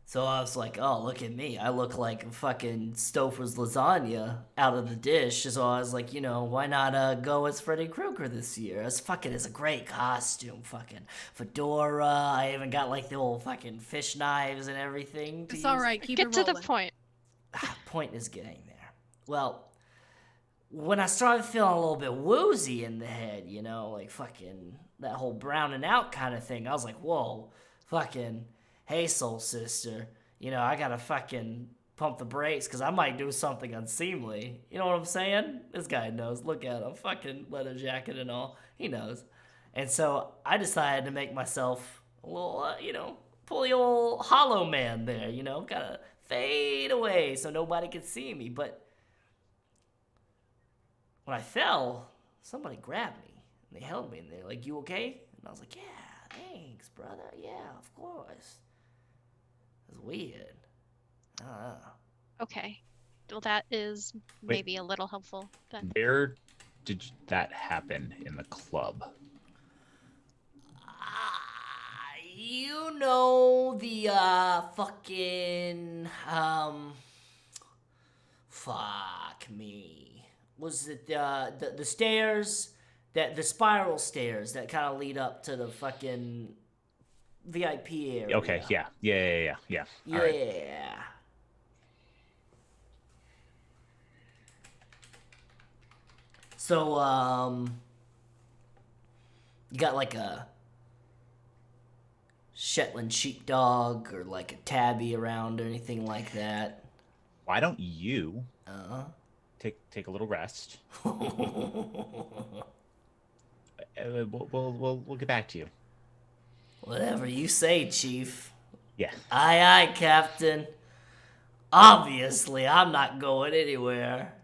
so I was like, oh, look at me. I look like fucking Stouffer's lasagna out of the dish. So I was like, why not go as Freddy Krueger this year? It's a great costume. Fucking fedora. I even got like the old fucking fish knives and everything. It's all right. Keep Get it to rolling. the point. Point is getting there. Well, when I started feeling a little bit woozy in the head, like fucking that whole browning out kind of thing, I was like, whoa, fucking... Hey, soul sister, I gotta fucking pump the brakes because I might do something unseemly. You know what I'm saying? This guy knows. Look at him. Fucking leather jacket and all. He knows. And so I decided to make myself a little, pull the old hollow man there, gotta fade away so nobody could see me. But when I fell, somebody grabbed me and they held me and they're like, you okay? And I was like, yeah, thanks, brother. Yeah, of course. It's weird. I don't know. Okay. Well, that is maybe a little helpful then. Where did that happen in the club? The fucking fuck me. was it the stairs, that the spiral stairs that kind of lead up to the fucking VIP area. Okay, yeah. All Yeah. right. So, you got like a Shetland sheepdog or like a tabby around or anything like that? Why don't you Uh-huh. take a little rest? We'll get back to you. Whatever you say, Chief. Yeah. Aye, aye, Captain. Obviously, I'm not going anywhere.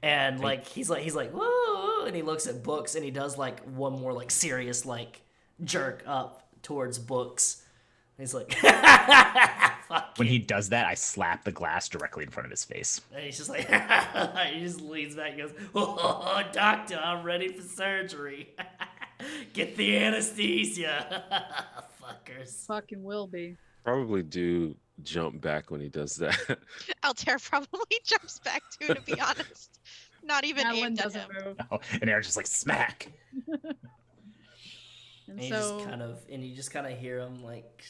And like he's like whoa, and he looks at books and he does like one more like serious like jerk up towards books. And he's like, fuck When you. he does that, I slap the glass directly in front of his face. And he's just like, he just leans back and goes, oh, doctor, I'm ready for surgery. Get the anesthesia. Fuckers. Fucking will be. Probably do jump back when he does that. Altair probably jumps back too, to be honest. Not even Madelyn aimed at doesn't him. move. Oh, and Aaron's just like smack. And And you so just kind of hear him like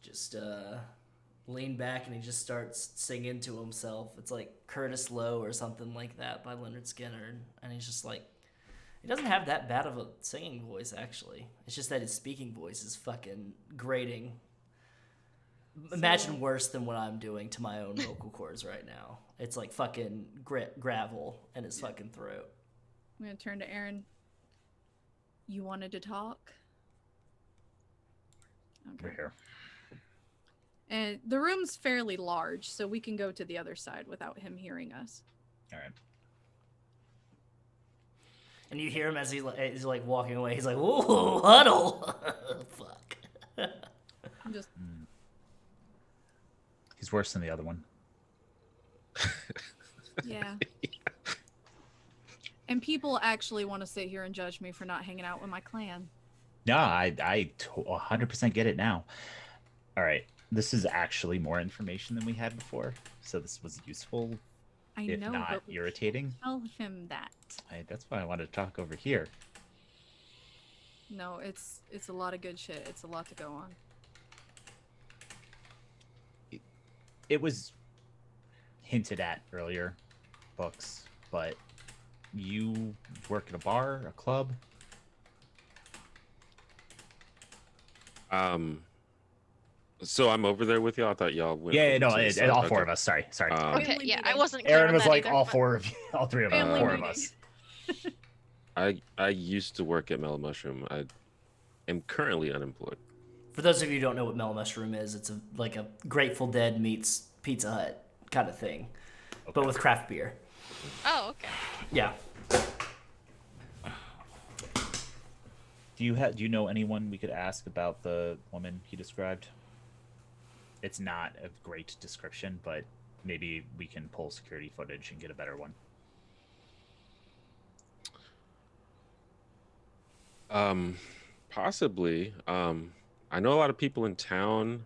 just lean back and he just starts singing to himself. It's like Curtis Lowe or something like that by Leonard Skinner, and he's just like, he doesn't have that bad of a singing voice actually. It's just that his speaking voice is fucking grating. Imagine worse than what I'm doing to my own vocal cords right now. It's like fucking gravel in his fucking throat. I'm gonna turn to Aaron. You wanted to talk? We're here. And the room's fairly large, so we can go to the other side without him hearing us. All right. And you hear him as he's like walking away. He's like, "Whoa, huddle!" Fuck. I'm just He's worse than the other one. yeah. And people actually want to sit here and judge me for not hanging out with my clan. No, I 100% get it now. All right. This is actually more information than we had before, so this was useful, I if know, not but we irritating. tell him that. That's why I wanted to talk over here. No, it's a lot of good shit. It's a lot to go on. It was hinted at earlier, books, but you work at a bar, a club? So I'm over there with y'all. I thought y'all went. Yeah, no, over to the it's side. all four Okay. of us. Sorry. Okay, Family yeah, I meeting. wasn't clear Aaron on was that like either, all but- four of you, all three of us, Family four of meeting. us. I used to work at Mellow Mushroom. I am currently unemployed. For those of you who don't know what Mellow Mushroom is, it's like a Grateful Dead meets Pizza Hut kind of thing, but with craft beer. Oh, okay. Yeah. Do you know anyone we could ask about the woman he described? It's not a great description, but maybe we can pull security footage and get a better one. Possibly. I know a lot of people in town.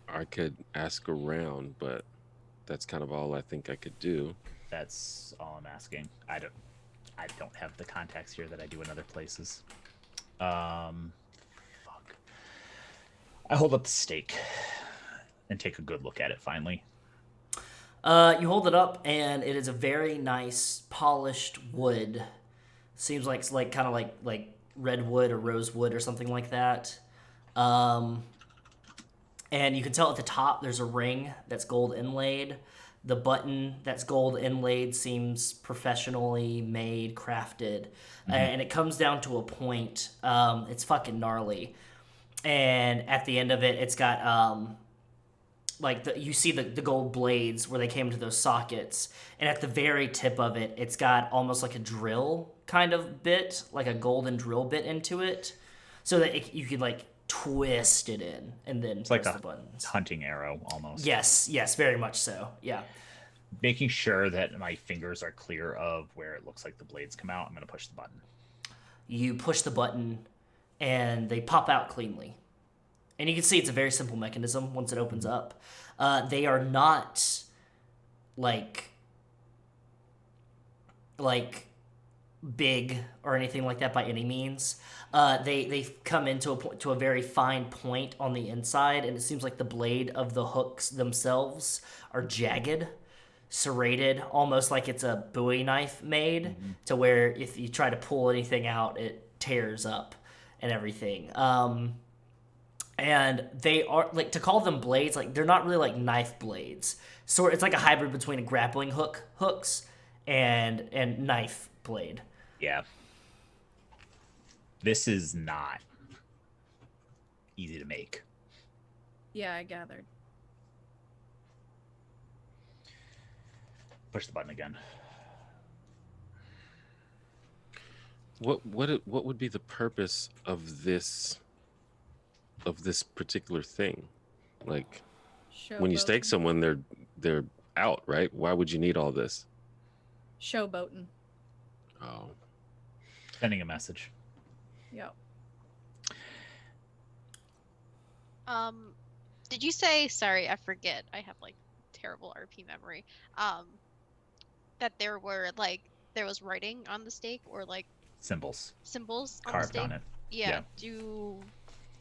I could ask around, but that's kind of all I think I could do. That's all I'm asking. I don't have the contacts here that I do in other places. Fuck. I hold up the stake and take a good look at it finally. You hold it up, and it is a very nice polished wood. Seems like kind of like redwood or rosewood or something like that. And you can tell at the top there's a ring that's gold inlaid. The button that's gold inlaid seems professionally made, crafted, and it comes down to a point. It's fucking gnarly, and at the end of it, it's got you see the gold blades where they came to those sockets, and at the very tip of it, it's got almost like a drill kind of bit, like a golden drill bit into it, so that you could like twist it in and then It's press like the a buttons. hunting arrow almost. Yes, very much so. Yeah. Making sure that my fingers are clear of where it looks like the blades come out, I'm going to push the button. You push the button, and they pop out cleanly. And you can see it's a very simple mechanism once it opens up. They are not like big or anything like that by any means. They come to a very fine point on the inside, and it seems like the blade of the hooks themselves are jagged, serrated, almost like it's a Bowie knife made, to where if you try to pull anything out, it tears up and everything. And they are, like, to call them blades, like, they're not really like knife blades. So it's like a hybrid between a grappling hooks and knife blade. Yeah. This is not easy to make. Yeah, I gathered. Push the button again. What would be the purpose of this particular thing? Like, when you stake someone, they're out, right? Why would you need all this? Showboating. Oh. Sending a message. Yep. Did you say, sorry, I forget. I have like terrible RP memory. That there was writing on the stake, or like Symbols symbols on the carved stake? on it. Yeah. Do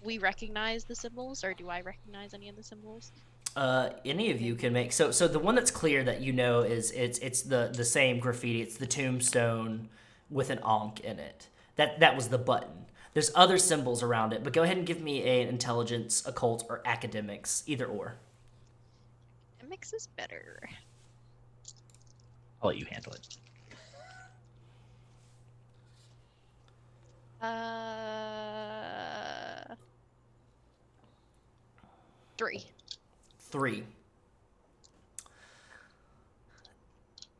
we recognize the symbols, or do I recognize any of the symbols? Any of you can make, so the one that's clear that you know is it's the same graffiti. It's the tombstone with an ankh in it. That was the button. There's other symbols around it, but go ahead and give me an intelligence, occult, or academics, either or. Academics is better. I'll let you handle it. 3. 3.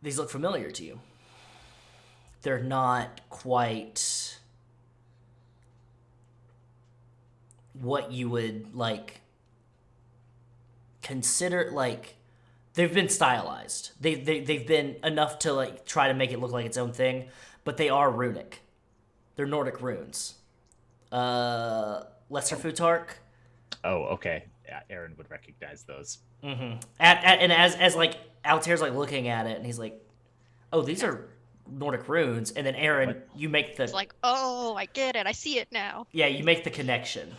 These look familiar to you. They're not quite what you would like consider, like they've been stylized. They've been enough to like try to make it look like its own thing, but they are runic. They're Nordic runes. Lesser Futark. Oh, okay. Yeah, Aaron would recognize those. Mm-hmm. And as like Altair's like looking at it, and he's like, "Oh, these are Nordic runes." And then Aaron, What? you make the It's like, oh, I get it. I see it now. yeah, you make the connection.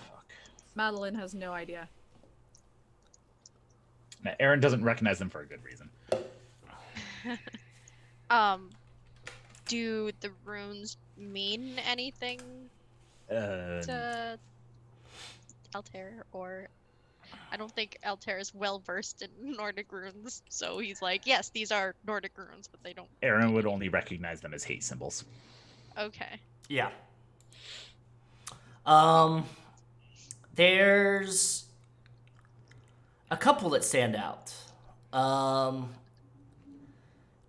Madelyn has no idea. Now, Aaron doesn't recognize them for a good reason. Do the runes mean anything to Altair, or I don't think Altair is well versed in Nordic runes, so he's like, yes, these are Nordic runes, but they don't. Aaron would only recognize them as hate symbols. Okay. Yeah. There's a couple that stand out.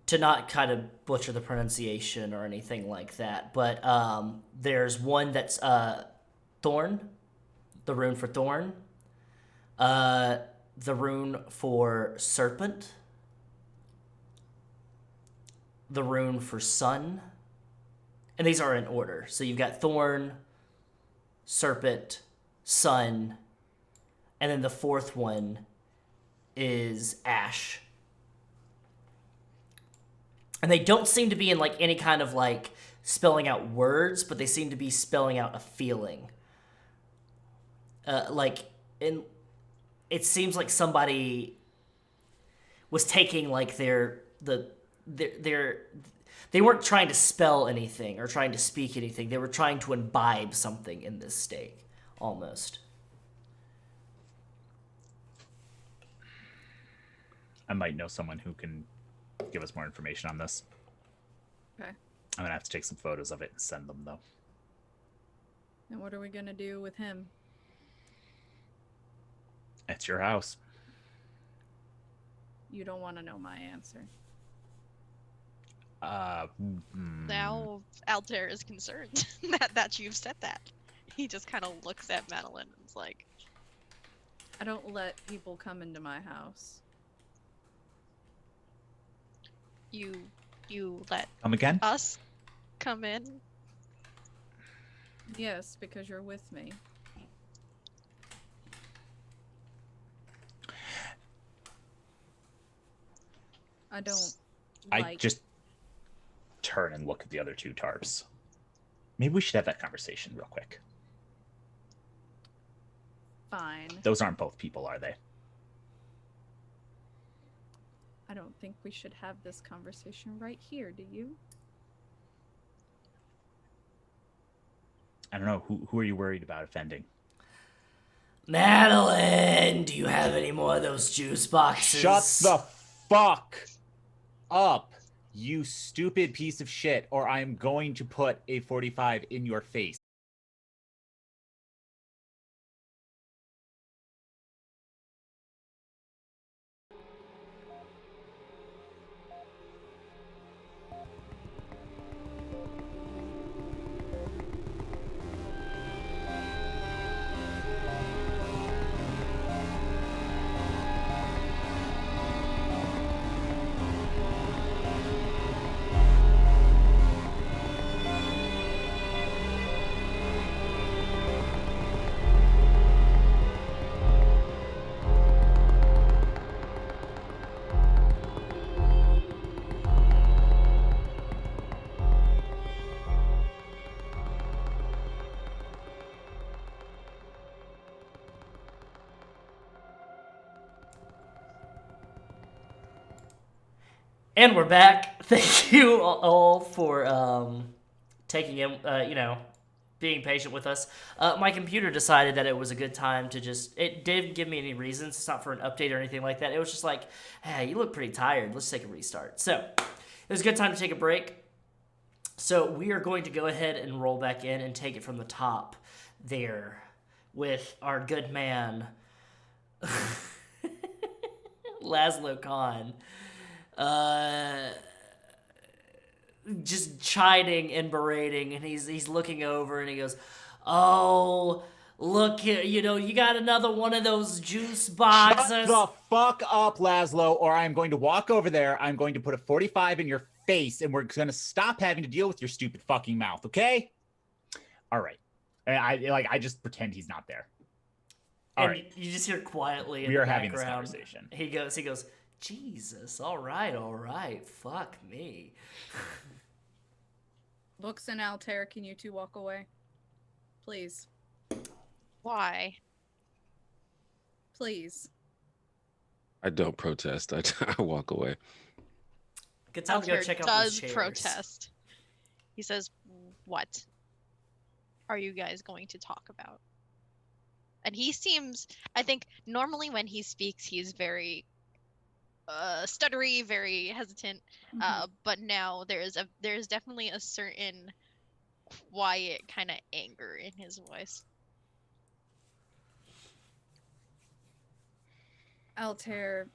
To not kind of butcher the pronunciation or anything like that, but there's one that's Thorn, the rune for Thorn, the rune for Serpent, the rune for Sun, and these are in order. So you've got Thorn, Serpent, Sun, and then the fourth one is Ash. And they don't seem to be in like any kind of like spelling out words, but they seem to be spelling out a feeling. It seems like somebody was taking like they weren't trying to spell anything or trying to speak anything. They were trying to imbibe something in this stake, almost. I might know someone who can give us more information on this. Okay. I'm gonna have to take some photos of it and send them, though. And what are we gonna do with him? It's your house. You don't want to know my answer. Now Altair is concerned that you've said that. He just kind of looks at Madelyn and is like, I don't let people come into my house. You let Come again? us come in? Yes, because you're with me. I don't I like... just turn and look at the other two tarps. Maybe we should have that conversation real quick. Fine. Those aren't both people, are they? I don't think we should have this conversation right here, do you? I don't know. Who are you worried about offending? Madelyn, do you have any more of those juice boxes? Shut the fuck up, you stupid piece of shit, or I'm going to put a 45 in your face. And we're back. Thank you all for taking in, being patient with us. My computer decided that it was a good time to it didn't give me any reasons. It's not for an update or anything like that. It was just like, hey, you look pretty tired. Let's take a restart. So it was a good time to take a break. So we are going to go ahead and roll back in and take it from the top there with our good man, Lazlo Khan. Just chiding and berating, and he's looking over and he goes, "Oh, look here, you got another one of those juice boxes." Shut the fuck up, Lazlo, or I'm going to walk over there, I'm going to put a 45 in your face, and we're going to stop having to deal with your stupid fucking mouth, okay? All right. I just pretend he's not there. All and right. You just hear quietly in We the are having this background, conversation. He goes, Jesus, all right, fuck me. Books and Altair, can you two walk away? Please. Why? Please. I don't protest. I walk away. Good time to go Altair check out those does chairs. protest. He says, "What are you guys going to talk about?" And he seems, I think, normally when he speaks, he's very stuttery, very hesitant. But now there's definitely a certain quiet kind of anger in his voice. Altair,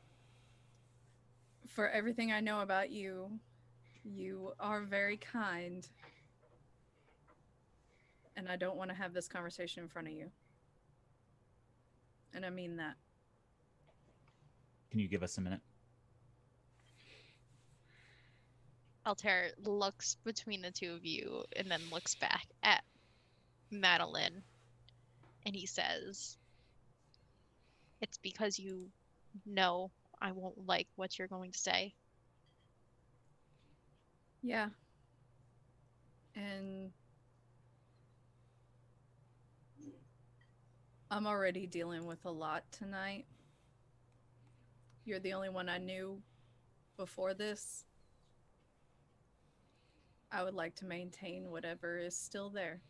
for everything I know about you, you are very kind. And I don't want to have this conversation in front of you. And I mean that. Can you give us a minute? Altair looks between the two of you and then looks back at Madelyn, and he says, "It's because you know I won't like what you're going to say." Yeah. And I'm already dealing with a lot tonight. You're the only one I knew before this. I would like to maintain whatever is still there.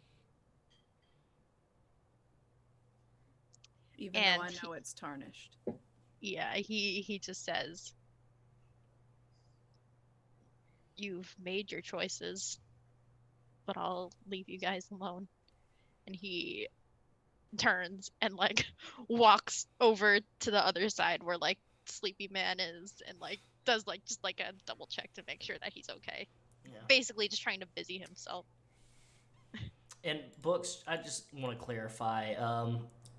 Even though I know it's tarnished. Yeah, he just says, "You've made your choices, but I'll leave you guys alone." And he turns and walks over to the other side where Sleepy Man is, and does just a double check to make sure that he's okay. Yeah. Basically just trying to busy himself. And Books, I just want to clarify,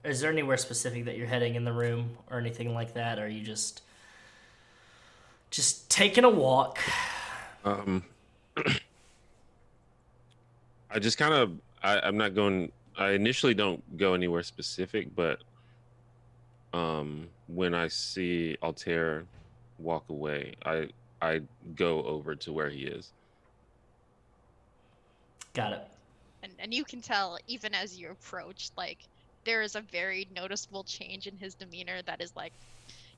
is there anywhere specific that you're heading in the room or anything like that? Or are you just taking a walk? I just kind of, I'm not going, I initially don't go anywhere specific, but when I see Altair walk away, I I go over to where he is. Got it. And you can tell even as you approach, like there is a very noticeable change in his demeanor that is like,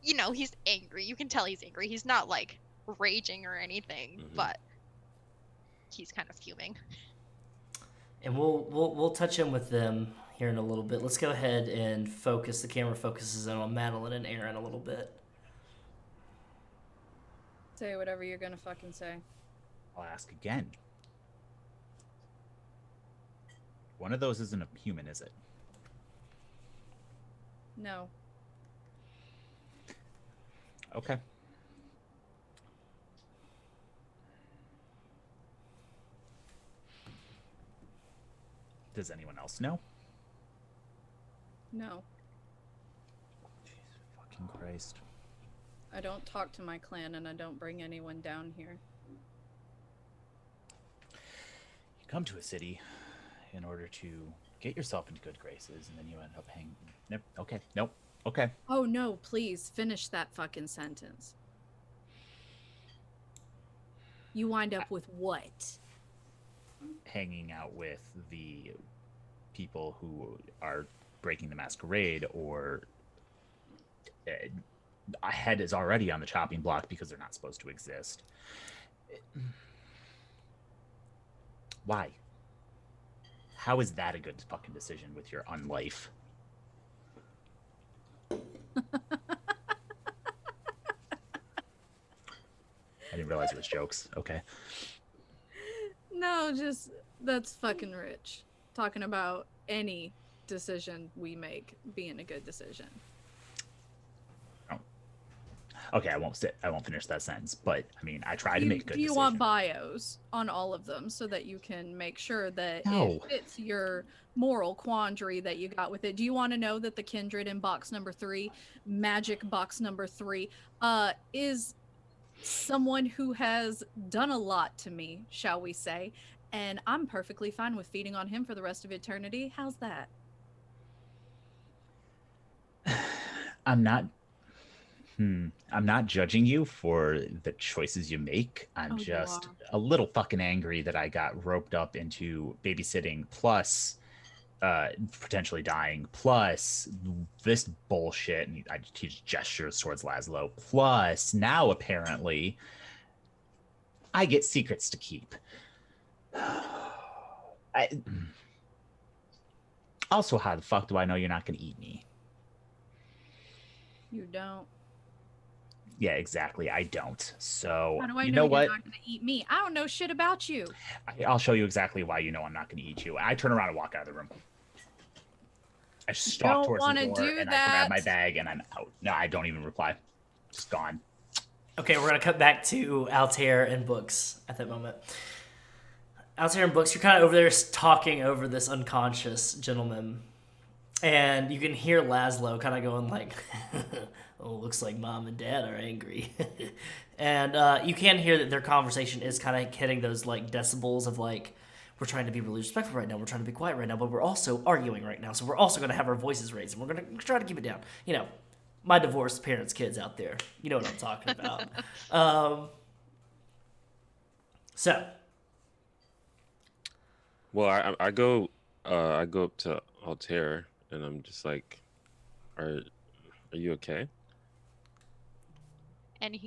he's angry. You can tell he's angry. He's not like raging or anything, but he's kind of fuming. And we'll touch in with them here in a little bit. Let's go ahead and focus. The camera focuses in on Madelyn and Aaron a little bit. Say whatever you're gonna fucking say. I'll ask again. One of those isn't a human, is it? No. Okay. Does anyone else know? No. Jesus fucking Christ. I don't talk to my clan and I don't bring anyone down here. You come to a city in order to get yourself into good graces, and then you end up hanging. Nope. Okay. Nope. Okay. Oh no, please finish that fucking sentence. You wind up with what? Hanging out with the people who are breaking the Masquerade, or a head is already on the chopping block because they're not supposed to exist. Why? How is that a good fucking decision with your unlife? I didn't realize it was jokes. Okay. No, just that's fucking rich. Talking about any decision we make being a good decision. Okay, I won't finish that sentence, but I mean, I try to make good Do you decisions. want bios on all of them so that you can make sure that No. it fits your moral quandary that you got with it? Do you want to know that the kindred in box number 3, magic box number 3, is someone who has done a lot to me, shall we say, and I'm perfectly fine with feeding on him for the rest of eternity. How's that? I'm not judging you for the choices you make. I'm just a little fucking angry that I got roped up into babysitting, plus potentially dying, plus this bullshit. And I teach gestures towards Lazlo. Plus now apparently I get secrets to keep. Also, how the fuck do I know you're not going to eat me? You don't. Yeah, exactly. I don't. So, How do I you know know what? you're not going to eat me? I don't know shit about you. I'll show you exactly why you know I'm not going to eat you. I turn around and walk out of the room. I stalk Don't towards the wanna door do and I grab my that. bag and I'm out. No, I don't even reply. Just gone. Okay, we're gonna cut back to Altair and Books at that moment. Altair and Books, you're kind of over there talking over this unconscious gentleman, and you can hear Lazlo kind of going like, "Oh, looks like Mom and Dad are angry," and you can hear that their conversation is kind of hitting those like decibels of like, we're trying to be really respectful right now, we're trying to be quiet right now, but we're also arguing right now, so we're also gonna have our voices raised, and we're gonna try to keep it down. You know, my divorced parents' kids out there, you know what I'm talking about. So. Well, I go up to Altair and I'm just like, are you okay? And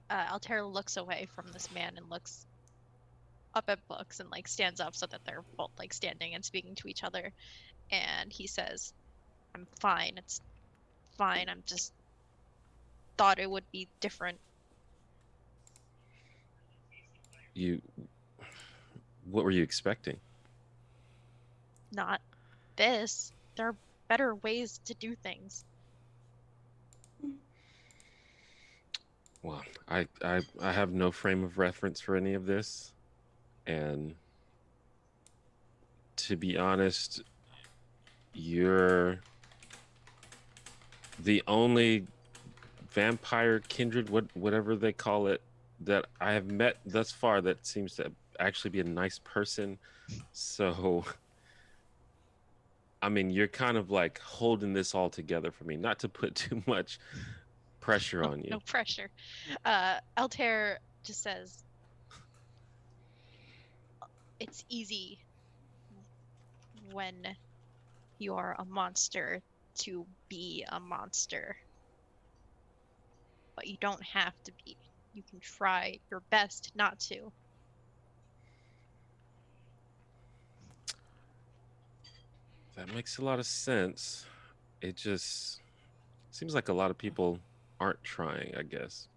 Altair looks away from this man and looks up at Books and like stands up so that they're both like standing and speaking to each other. And he says, "I'm fine. It's fine. I'm just thought it would be different." What were you expecting? Not this. There are better ways to do things. Well, I have no frame of reference for any of this, and to be honest, you're the only vampire kindred, whatever they call it, that I have met thus far that seems to actually be a nice person. So, I mean, you're kind of like holding this all together for me, not to put too much pressure on you. No pressure. Altair just says, "It's easy when you are a monster to be a monster, but you don't have to be. You can try your best not to." That makes a lot of sense. It just seems like a lot of people aren't trying, I guess.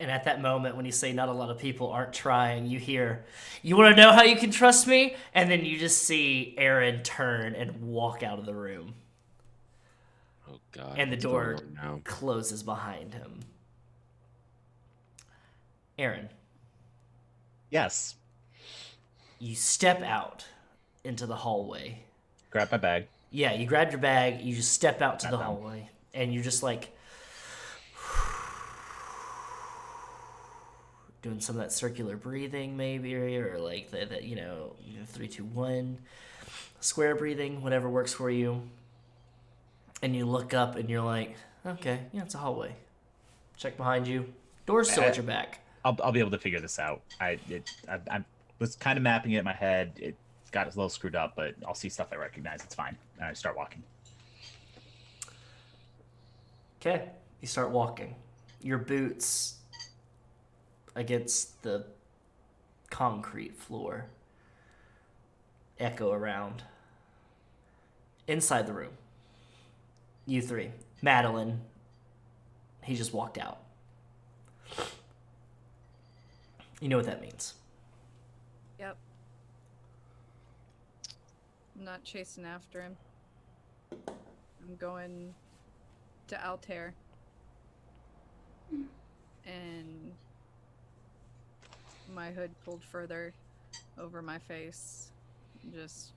And at that moment, when you say not a lot of people aren't trying, you hear, "You want to know how you can trust me?" And then you just see Aaron turn and walk out of the room. Oh God. And the what's door going on now? closes behind him. Aaron, Yes. you step out into the hallway. Grab my bag. Yeah, you grab your bag, you just step out to Pat the down. hallway, and you're just like doing some of that circular breathing, maybe, or like that 3, 2, 1 square breathing, whatever works for you. And you look up and you're like, okay, yeah, it's a hallway. Check behind you. Door's still at your back. I'll be able to figure this out. I was kind of mapping it in my head. It got a little screwed up, but I'll see stuff I recognize. It's fine. And I start walking. Okay, you start walking. Your boots against the concrete floor echo around. Inside the room, you three. Madelyn, he just walked out. You know what that means. Yep. I'm not chasing after him. I'm going to Altair. And my hood pulled further over my face. Just...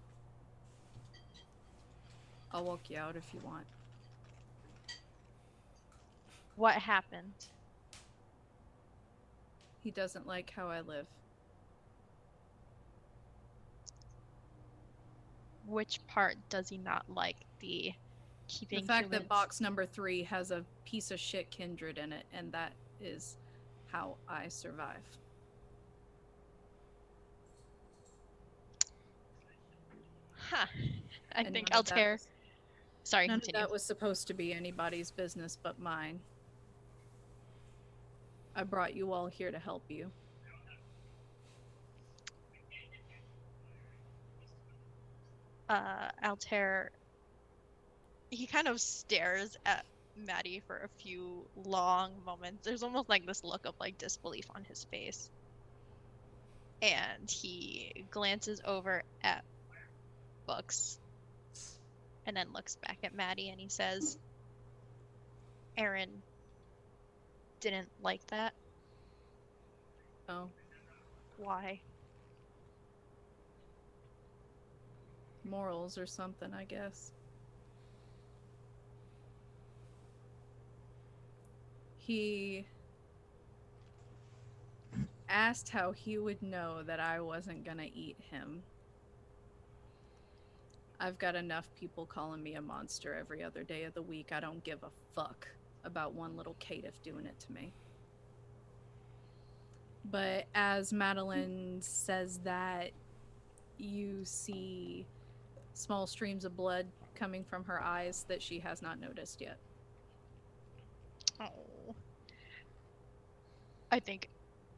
I'll walk you out if you want. What happened? He doesn't like how I live. Which part does he not like? The keeping The fact that humans- box number 3 has a piece of shit kindred in it, and that is how I survive. Huh. I And think none of that Altair. was- Sorry, None of continue. that was supposed to be anybody's business but mine. I brought you all here to help you. Altair, he kind of stares at Maddie for a few long moments. There's almost like this look of like disbelief on his face. And he glances over at Books and then looks back at Maddie and he says, "Aaron didn't like that. Oh, Why?" morals or something, I guess. He asked how he would know that I wasn't gonna eat him. I've got enough people calling me a monster every other day of the week. I don't give a fuck about one little caitiff doing it to me. But as Madelyn says that, you see small streams of blood coming from her eyes that she has not noticed yet. Oh. I think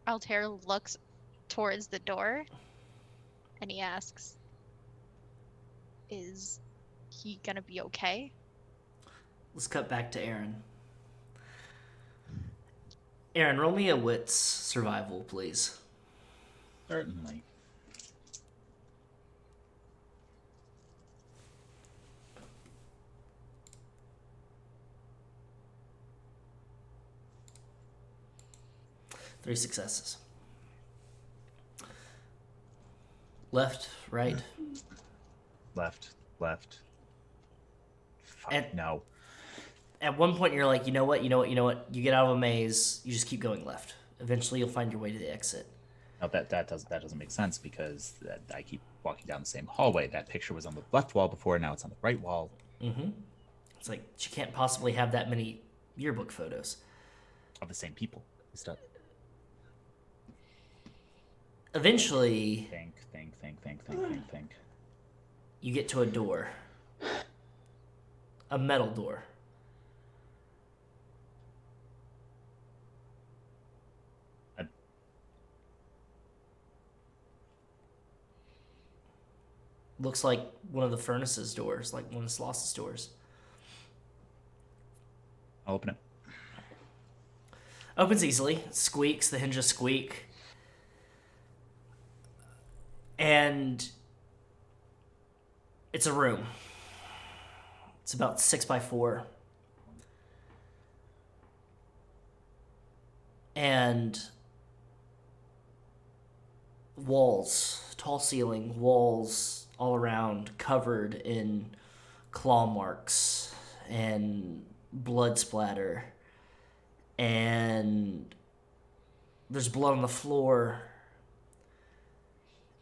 Altair looks towards the door and he asks, "Is he gonna be okay?" Let's cut back to Aaron. Aaron, roll me a wits survival, please. Certainly. Three successes. Left, right. Left. Fuck, And- no. At one point, you're like, you know what? You get out of a maze, you just keep going left. Eventually, you'll find your way to the exit. No, that doesn't make sense because I keep walking down the same hallway. That picture was on the left wall before, now it's on the right wall. Mm-hmm. It's like, she can't possibly have that many yearbook photos. Of the same people. Stuff. Eventually, Think. you get to a door. A metal door. Looks like one of the furnace's doors, like one of Sloss's doors. I'll open it. Opens easily, squeaks, the hinges squeak. And it's a room. It's about 6x4. And walls, tall ceiling, walls all around covered in claw marks and blood splatter. And there's blood on the floor.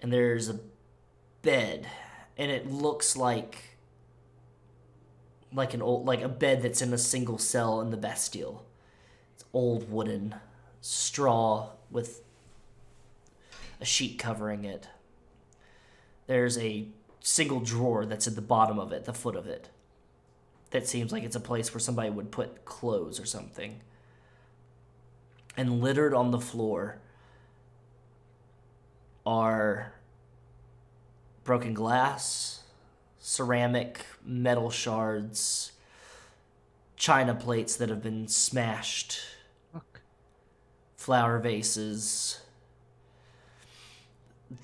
And there's a bed. And it looks like a bed that's in a single cell in the Bastille. It's old wooden, straw with a sheet covering it. There's a single drawer that's at the bottom of it, the foot of it. That seems like it's a place where somebody would put clothes or something. And littered on the floor are broken glass, ceramic, metal shards, china plates that have been smashed, flower vases.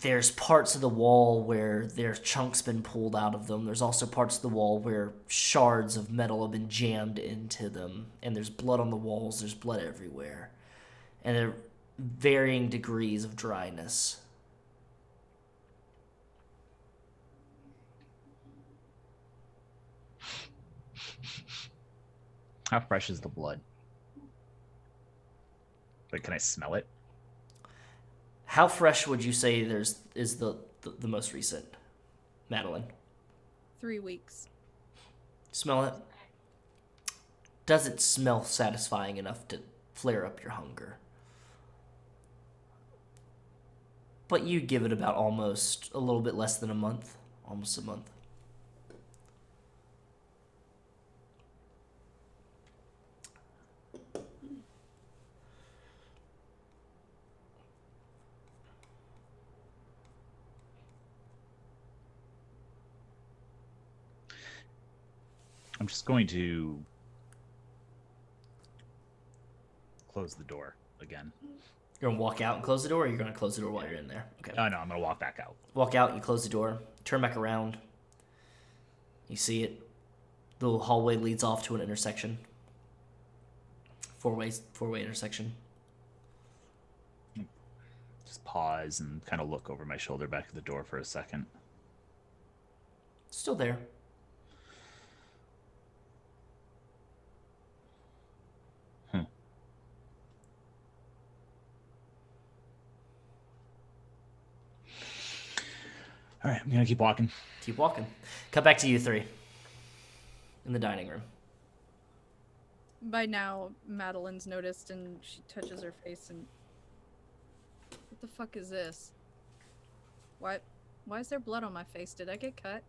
There's parts of the wall where there's chunks been pulled out of them. There's also parts of the wall where shards of metal have been jammed into them. And there's blood on the walls. There's blood everywhere. And there are varying degrees of dryness. How fresh is the blood? Like, can I smell it? How fresh would you say is the most recent, Madelyn? 3 weeks. Smell it? Does it smell satisfying enough to flare up your hunger? But you give it about almost a little bit less than a month. Almost a month. I'm just going to close the door again. You're gonna walk out and close the door, or you're gonna close the door while you're in there? Okay. Oh, no, I'm going to walk back out. Walk out, you close the door, turn back around. You see it. The hallway leads off to an intersection. Four-way intersection. Just pause and kind of look over my shoulder back at the door for a second. Still there. All right, I'm going to keep walking. Keep walking. Cut back to you three. In the dining room. By now, Madelyn's noticed and she touches her face and... What the fuck is this? Why is there blood on my face? Did I get cut?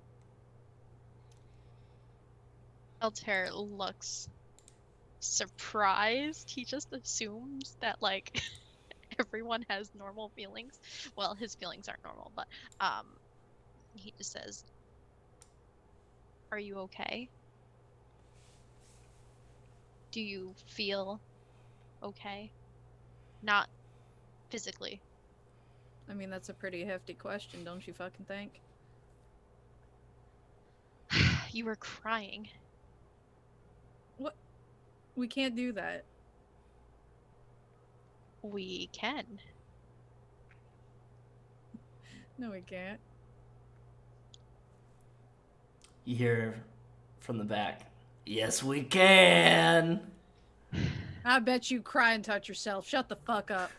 Altair looks surprised. He just assumes that, like, everyone has normal feelings. Well, his feelings aren't normal, but, he just says, "Are you okay? Do you feel okay? Not physically." I mean, that's a pretty hefty question, don't you fucking think? You were crying. What? We can't do that. We can. No, we can't. You hear from the back, "Yes, we can." I bet you cry and touch yourself. Shut the fuck up.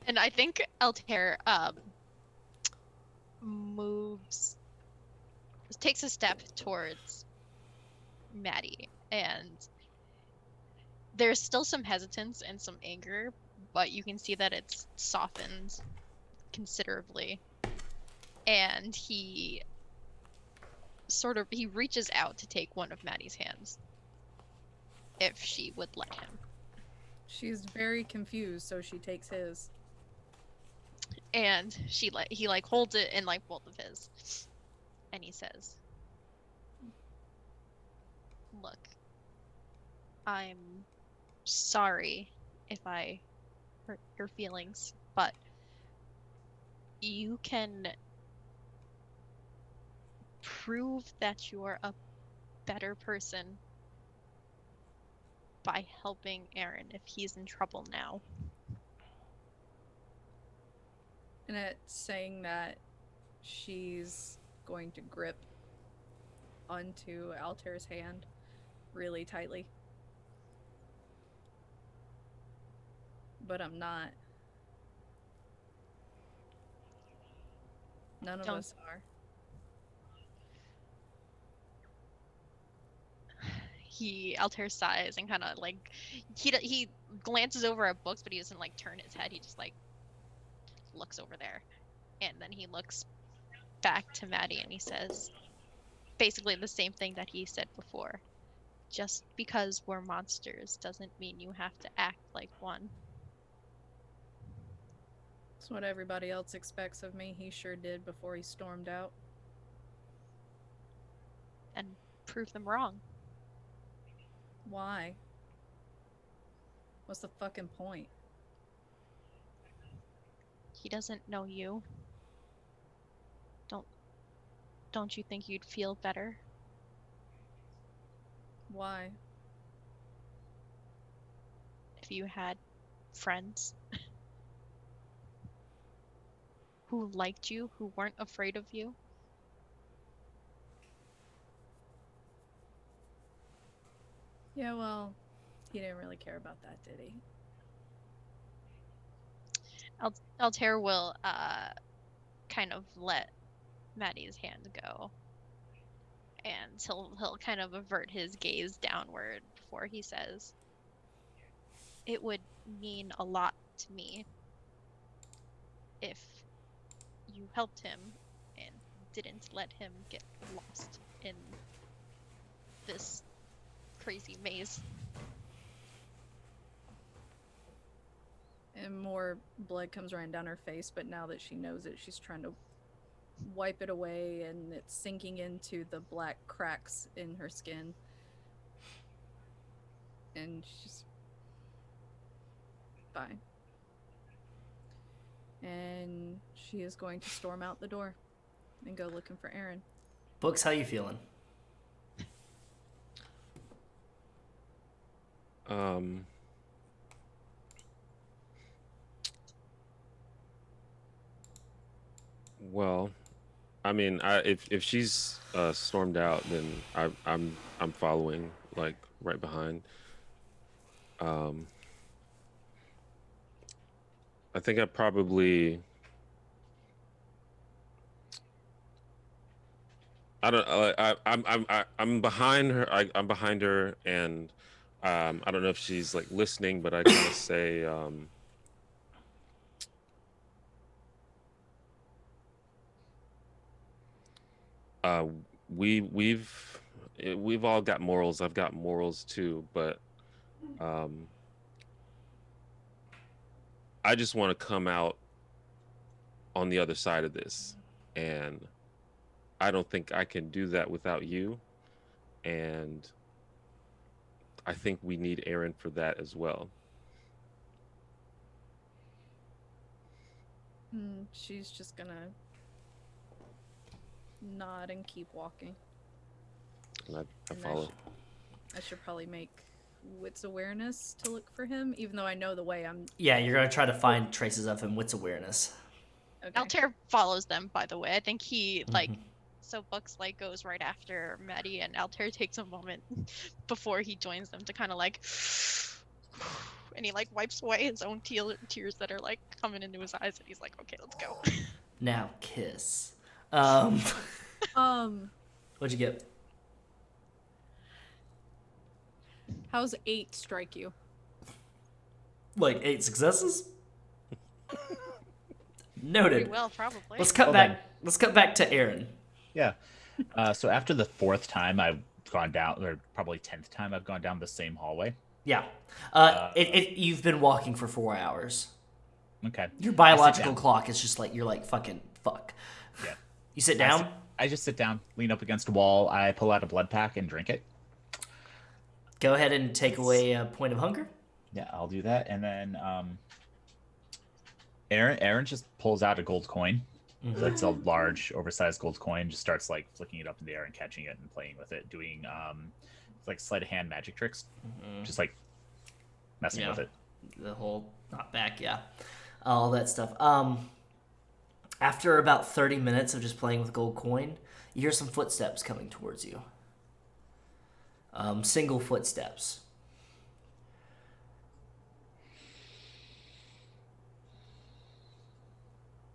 And I think Altair takes a step towards Maddie, and there's still some hesitance and some anger, but you can see that it's softened considerably. And he reaches out to take one of Maddie's hands, if she would let him. She's very confused, so she takes his. And he holds it in like both of his, and he says, "Look, I'm sorry if I hurt your feelings, but you can prove that you're a better person by helping Aaron if he's in trouble now." And it's saying that she's going to grip onto Altair's hand really tightly. But I'm not. None of us are. Altair sighs and kind of like he glances over at books, but he doesn't like turn his head. He just like looks over there, and then he looks back to Maddie and he says basically the same thing that he said before. Just because we're monsters doesn't mean you have to act like one. It's what everybody else expects of me. He sure did before he stormed out. And prove them wrong. Why? What's the fucking point? He doesn't know you. Don't you think you'd feel better? Why? If you had friends who liked you, who weren't afraid of you? Yeah, well, he didn't really care about that, did he? Altair will kind of let Maddie's hand go, and he'll kind of avert his gaze downward before he says, "It would mean a lot to me if you helped him and didn't let him get lost in this crazy maze." And more blood comes running down her face, but now that she knows it, she's trying to wipe it away, and it's sinking into the black cracks in her skin. And she's fine. And she is going to storm out the door and go looking for Aaron. Books, how you feeling? Well, I mean, if she's stormed out, then I'm following, like, right behind. I think I probably, I don't I'm behind her. I'm behind her, and I don't know if she's like listening, but I kind of say, we've all got morals. I've got morals too, but I just want to come out on the other side of this, and I don't think I can do that without you, and I think we need Aaron for that as well. She's just gonna nod and keep walking. And I And follow. I should probably make wits awareness to look for him, even though I know the way I'm... Yeah, you're gonna try to find traces of him. Wits awareness. Okay. Altair follows them, by the way. I think he so Bucks like goes right after Maddie, and Altair takes a moment before he joins them to kind of like, and he like wipes away his own tears that are like coming into his eyes, and he's like, "Okay, let's go." Now kiss. What'd What'd you get? How's 8 strike you? Like 8 successes. Pretty Noted. well, probably. Let's cut Well back. then. Let's cut back to Aaron. Yeah. So after the 4th time I've gone down, or probably 10th time I've gone down the same hallway. Yeah. You've been walking for 4 hours. Okay. Your biological down. clock is just like, you're like, fucking fuck. Yeah. You sit down? I just sit down, lean up against a wall. I pull out a blood pack and drink it. Go ahead and take away a point of hunger. Yeah, I'll do that. And then Aaron just pulls out a gold coin. Mhm. So it's a large, oversized gold coin. Just starts like flicking it up in the air and catching it and playing with it, doing like sleight of hand magic tricks. Mhm. Just like messing Yeah. with it. The whole knock back, yeah. All that stuff. After about 30 minutes of just playing with gold coin, you hear some footsteps coming towards you. Single footsteps.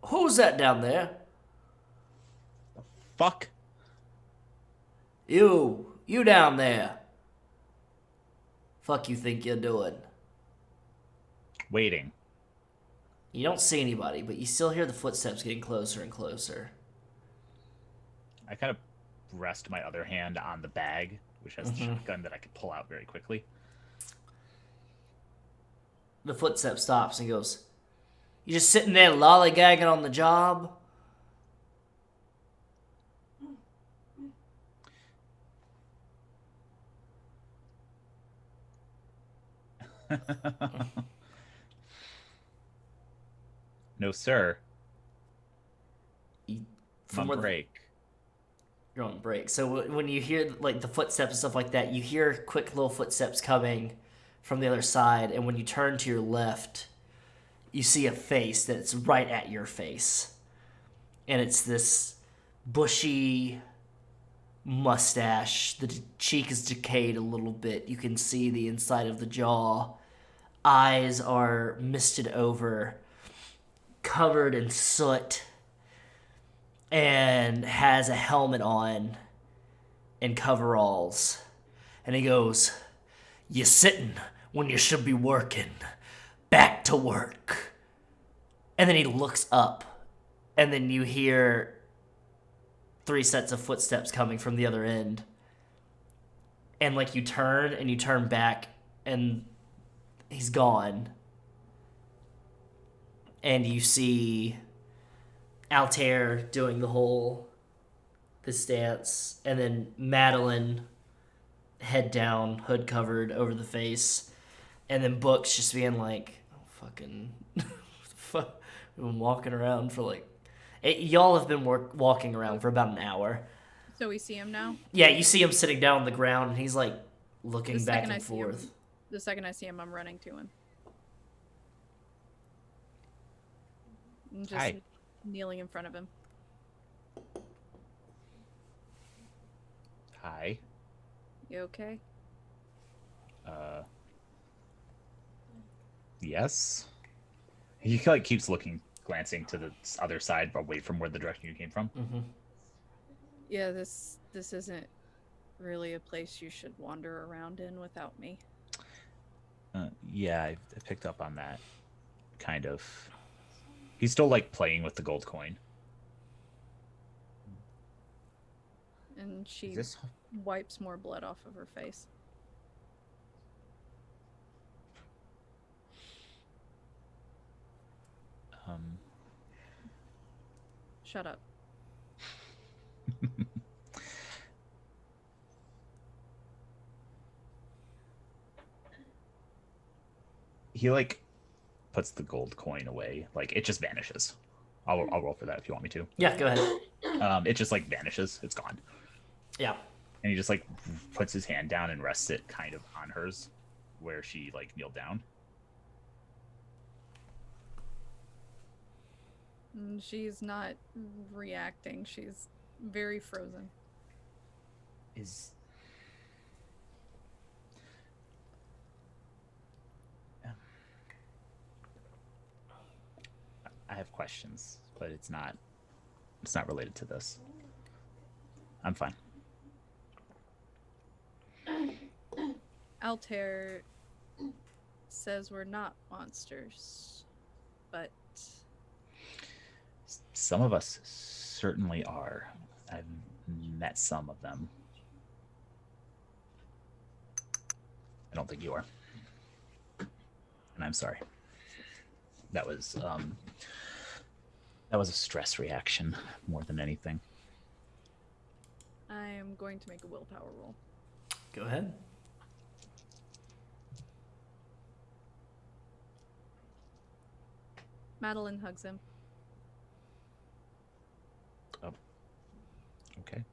Who's that down there? Fuck. You down there. Fuck you think you're doing? Waiting. You don't see anybody, but you still hear the footsteps getting closer and closer. I kind of rest my other hand on the bag, which has the Mhm. shotgun that I could pull out very quickly. The footstep stops and goes, "You just sitting there lollygagging on the job?" No, sir. You, I'm on where break. you're on break. So when you hear like the footsteps and stuff like that, you hear quick little footsteps coming from the other side, and when you turn to your left, you see a face that's right at your face. And it's this bushy mustache. The cheek is decayed a little bit. You can see the inside of the jaw. Eyes are misted over, covered in soot, and has a helmet on and coveralls. And he goes, "You're sitting when you should be working. Back to work." And then he looks up, and then you hear 3 sets of footsteps coming from the other end. And like you turn back, and he's gone. And you see Altair doing this dance, and then Madelyn, head down, hood covered over the face, and then Books just being like, "Oh, fucking, fuck." We've been walking around for like, y'all have been walking around for about an hour. So we see him now. Yeah, you see him sitting down on the ground, and he's like looking The back second I and see him- forth. The second I see him, I'm running to him. I'm just Hi. kneeling in front of him. Hi. You okay? Yes. He like keeps looking, glancing to the other side, away from where the direction you came from. Mm-hmm. Yeah, this isn't really a place you should wander around in without me. Yeah, I picked up on that. Kind of. He's still like playing with the gold coin. And she Is this? wipes more blood off of her face. Shut up. He like puts the gold coin away. Like it just vanishes. I'll roll for that if you want me to. Yeah, go ahead. It just like vanishes. It's gone. Yeah. And he just like puts his hand down and rests it kind of on hers, where she like kneeled down. And she's not reacting. She's very frozen. Is I have questions, but it's not related to this. I'm fine. Altair says we're not monsters, but Some of us certainly are. I've met some of them. I don't think you are. And I'm sorry. That was a stress reaction more than anything. I am going to make a willpower roll. Go ahead. Madelyn hugs him. Oh. Okay.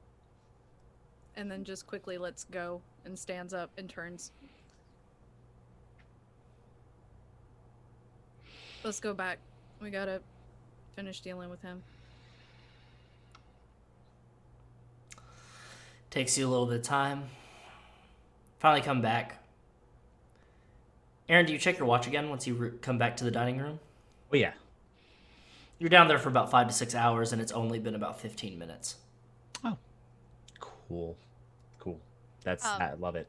And then just quickly lets go and stands up and turns. Let's go back. We gotta finish dealing with him. Takes you a little bit of time. Finally come back. Aaron, do you check your watch again once you come back to the dining room? Oh, yeah. You're down there for about 5 to 6 hours, and it's only been about 15 minutes. Oh. Cool. That's I love it.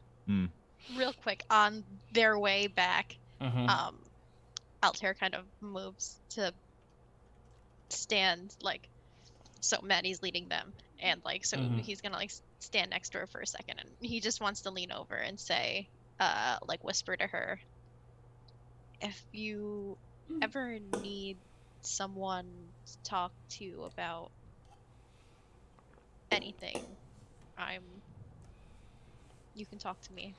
Real quick, on their way back, Mm-hmm. Altair kind of moves to stand, like, so Maddie's leading them, and, like, so he's gonna, like, stand next to her for a second, and he just wants to lean over and say, like, whisper to her, if you ever need someone to talk to about anything, you can talk to me.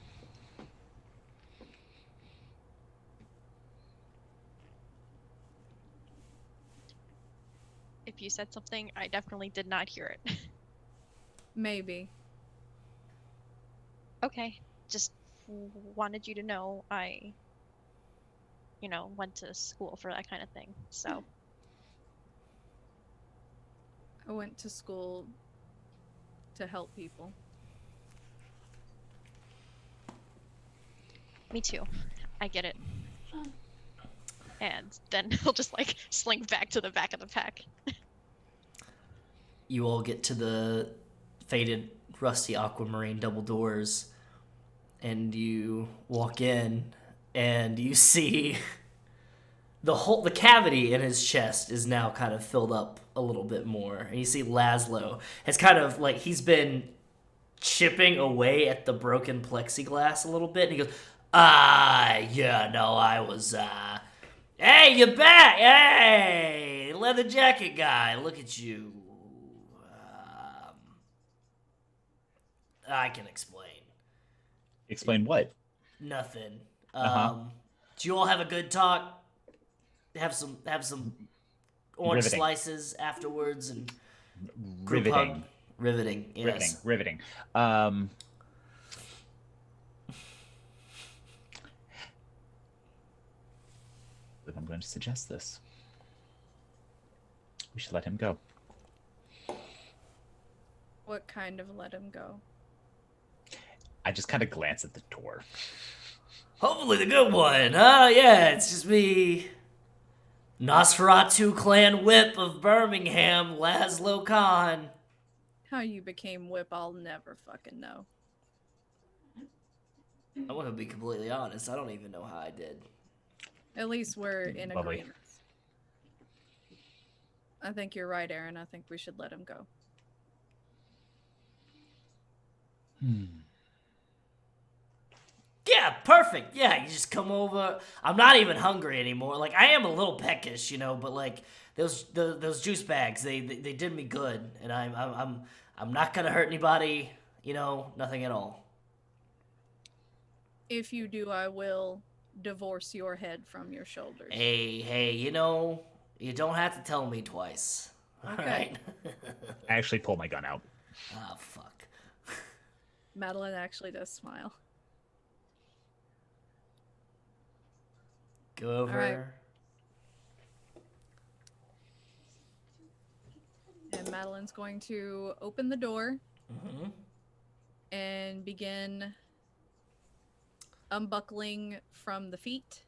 If you said something, I definitely did not hear it. Maybe. Okay, just wanted you to know I, went to school for that kind of thing, so. I went to school to help people. Me too. I get it. And then he'll just, like, slink back to the back of the pack. You all get to the faded, rusty aquamarine double doors, and you walk in, and you see the cavity in his chest is now kind of filled up a little bit more. And you see Lazlo has kind of, like, he's been chipping away at the broken plexiglass a little bit, and he goes, yeah, no, I was, hey, you're back! Hey, leather jacket guy, look at you. I can explain. Explain what? Nothing. Uh-huh. Do you all have a good talk? Have some orange Riveting. slices afterwards and group Riveting. hug? Riveting. Yes. Riveting. If I'm going to suggest this, we should let him go. What kind of let him go? I just kind of glance at the door. Hopefully the good one. Yeah, it's just me. Nosferatu clan whip of Birmingham, Lazlo Khan. How you became whip, I'll never fucking know. I want to be completely honest. I don't even know how I did. At least we're in Lovely. agreement. I think you're right, Aaron. I think we should let him go. Yeah, perfect. Yeah, you just come over. I'm not even hungry anymore. Like, I am a little peckish, but like those juice bags, they did me good, and I'm not gonna hurt anybody. Nothing at all. If you do, I will divorce your head from your shoulders. Hey, you don't have to tell me twice. All Okay. right. I actually pull my gun out. Oh, fuck. Madelyn actually does smile. Go over. All right. And Madelyn's going to open the door Mm-hmm. and begin unbuckling from the feet.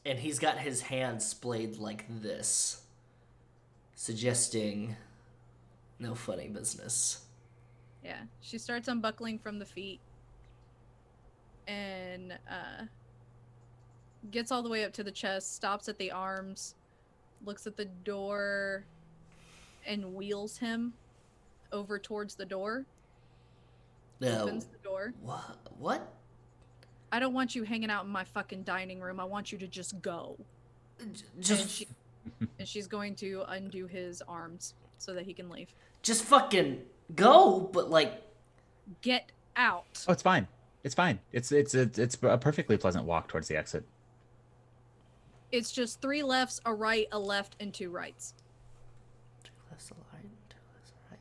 And he's got his hands splayed like this, suggesting no funny business. Yeah, she starts unbuckling from the feet and gets all the way up to the chest, stops at the arms, looks at the door, and wheels him over towards the door. No. Opens the door. What? I don't want you hanging out in my fucking dining room. I want you to just go. Just And she's going to undo his arms so that he can leave. just fucking go, but like Get out. Oh, it's fine. It's fine. It's a perfectly pleasant walk towards the exit. It's just 3 lefts, a right, a left, and 2 rights. That's the line. That's right.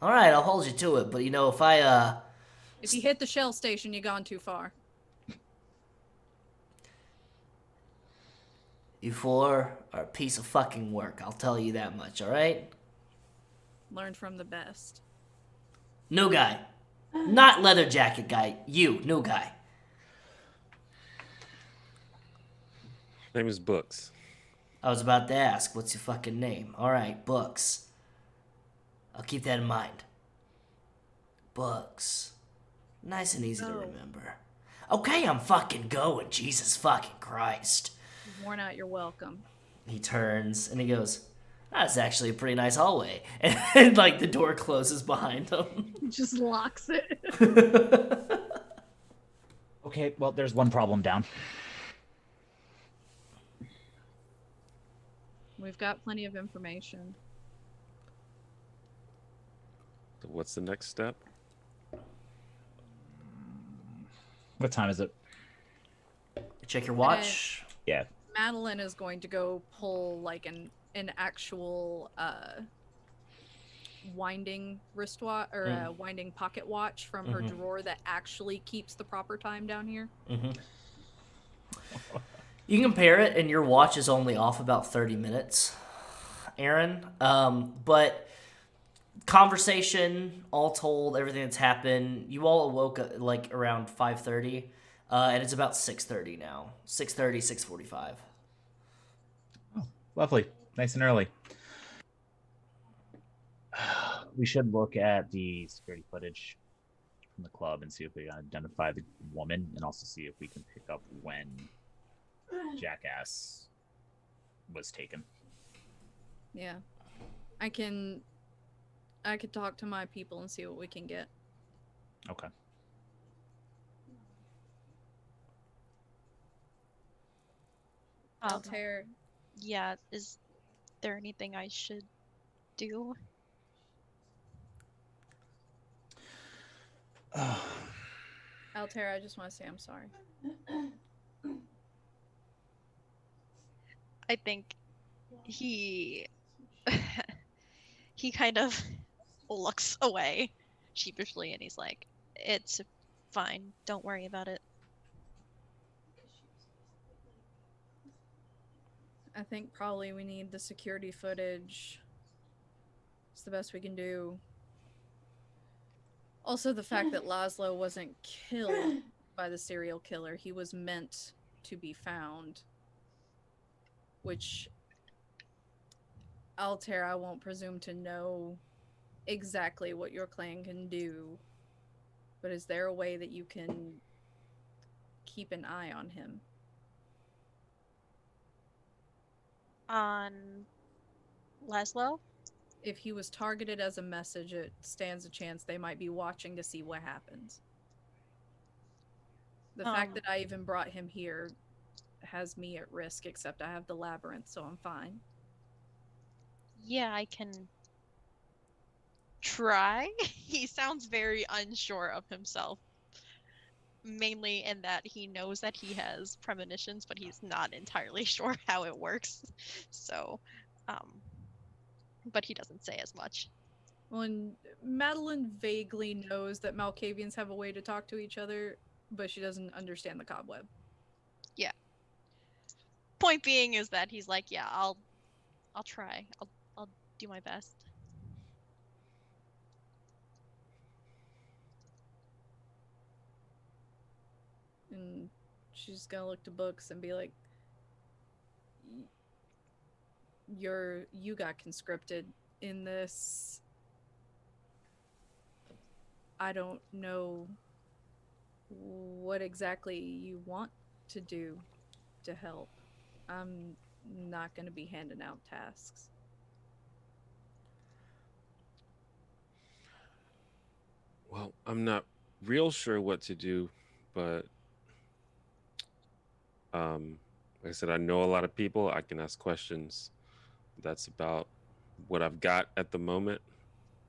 All right, I'll hold you to it. But if I If you hit the Shell station, you've gone too far. you four are a piece of fucking work. I'll tell you that much. All right. Learn from the best. New guy, not leather jacket guy. You, new guy. Name is Books. I was about to ask, what's your fucking name? All right, Books. I'll keep that in mind. Books. Nice and easy to Go. remember. Okay, I'm fucking going. Jesus fucking Christ. You've worn out your welcome. He turns and he goes, that's actually a pretty nice hallway. And like the door closes behind him. Just locks it. Okay, well, there's one problem down. We've got plenty of information. So what's the next step? What time is it? Check your watch. Yeah. Madelyn is going to go pull like an actual winding wristwatch or winding pocket watch from her drawer that actually keeps the proper time down here. Mm-hmm. You can compare it, and your watch is only off about 30 minutes, Aaron. But conversation, all told, everything that's happened, you all awoke like around 5:30, and it's about 6:30 now. 6:30, 6:45. Oh, lovely. Nice and early. We should look at the security footage from the club and see if we can identify the woman, and also see if we can pick up when Jackass was taken. Yeah. I could talk to my people and see what we can get. Okay. Altair, Yeah, is there anything I should do? Altair, I just want to say I'm sorry. I think he he kind of looks away sheepishly and he's like, "It's fine. Don't worry about it." I think probably we need the security footage. It's the best we can do. Also, the fact that Lazlo wasn't killed by the serial killer. He was meant to be found. Which, Altair, I won't presume to know exactly what your clan can do. But is there a way that you can keep an eye on him? On Lazlo? If he was targeted as a message, it stands a chance they might be watching to see what happens. The fact that I even brought him here has me at risk, except I have the labyrinth, so I'm fine. Yeah, I can try. He sounds very unsure of himself. Mainly in that he knows that he has premonitions, but he's not entirely sure how it works. So, but he doesn't say as much. Well, and Madelyn vaguely knows that Malkavians have a way to talk to each other, but she doesn't understand the cobweb. Yeah. Point being is that he's like, yeah, I'll try. I'll do my best. And she's gonna look to Books and be like, you got conscripted in this. I don't know what exactly you want to do. to help. I'm not going to be handing out tasks. Well, I'm not real sure what to do, but like I said, I know a lot of people. I can ask questions. That's about what I've got at the moment.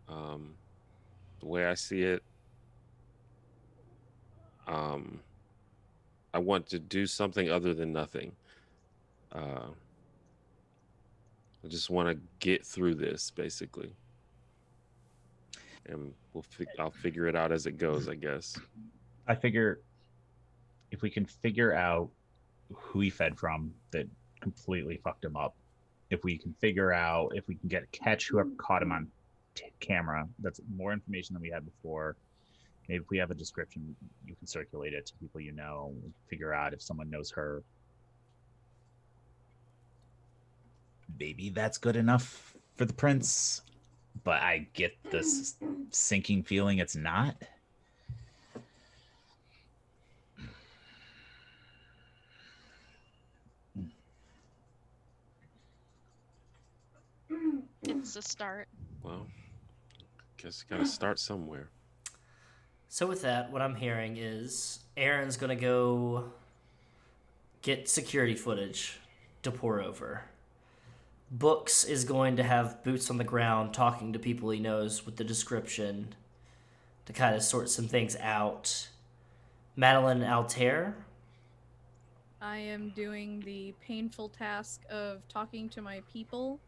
The way I see it, I want to do something other than nothing. I just want to get through this, basically, and I'll figure it out as it goes, I guess. I figure if we can figure out who he fed from that completely fucked him up, if we can catch whoever caught him on camera, that's more information than we had before. Maybe if we have a description, you can circulate it to people you know, figure out if someone knows her. Maybe that's good enough for the prince, but I get this sinking feeling it's not. It's a start. Well, guess you gotta start somewhere. So with that, what I'm hearing is Aaron's going to go get security footage to pour over. Books is going to have boots on the ground talking to people he knows with the description to kind of sort some things out. Madelyn and Altair. I am doing the painful task of talking to my people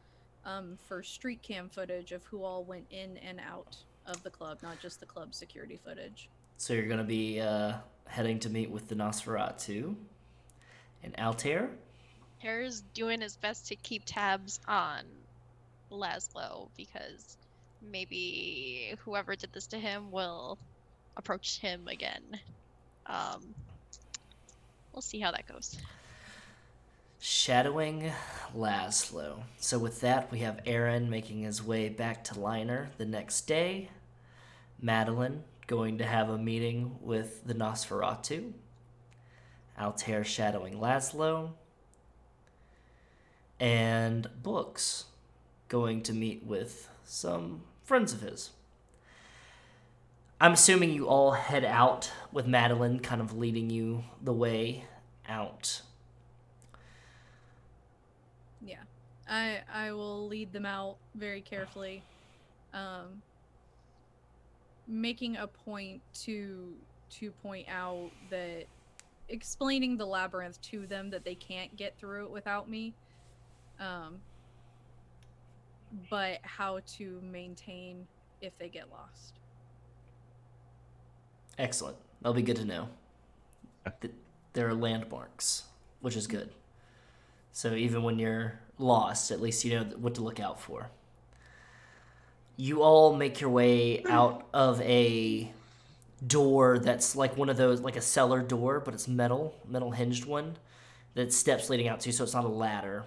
for street cam footage of who all went in and out of the club, not just the club security footage. So you're going to be heading to meet with the Nosferatu. And Altair? Hare's doing his best to keep tabs on Lazlo because maybe whoever did this to him will approach him again. We'll see how that goes. Shadowing Lazlo. So with that, we have Aaron making his way back to Liner the next day. Madelyn going to have a meeting with the Nosferatu. Altair shadowing Lazlo. And Books going to meet with some friends of his. I'm assuming you all head out with Madelyn kind of leading you the way out. Yeah, I will lead them out very carefully, making a point to point out that explaining the labyrinth to them that they can't get through it without me, but how to maintain if they get lost. Excellent. That'll be good to know. There are landmarks, which is good. So even when you're lost, at least you know what to look out for. You all make your way out of a door that's like one of those, like a cellar door, but it's metal hinged one that steps leading out to, so it's not a ladder.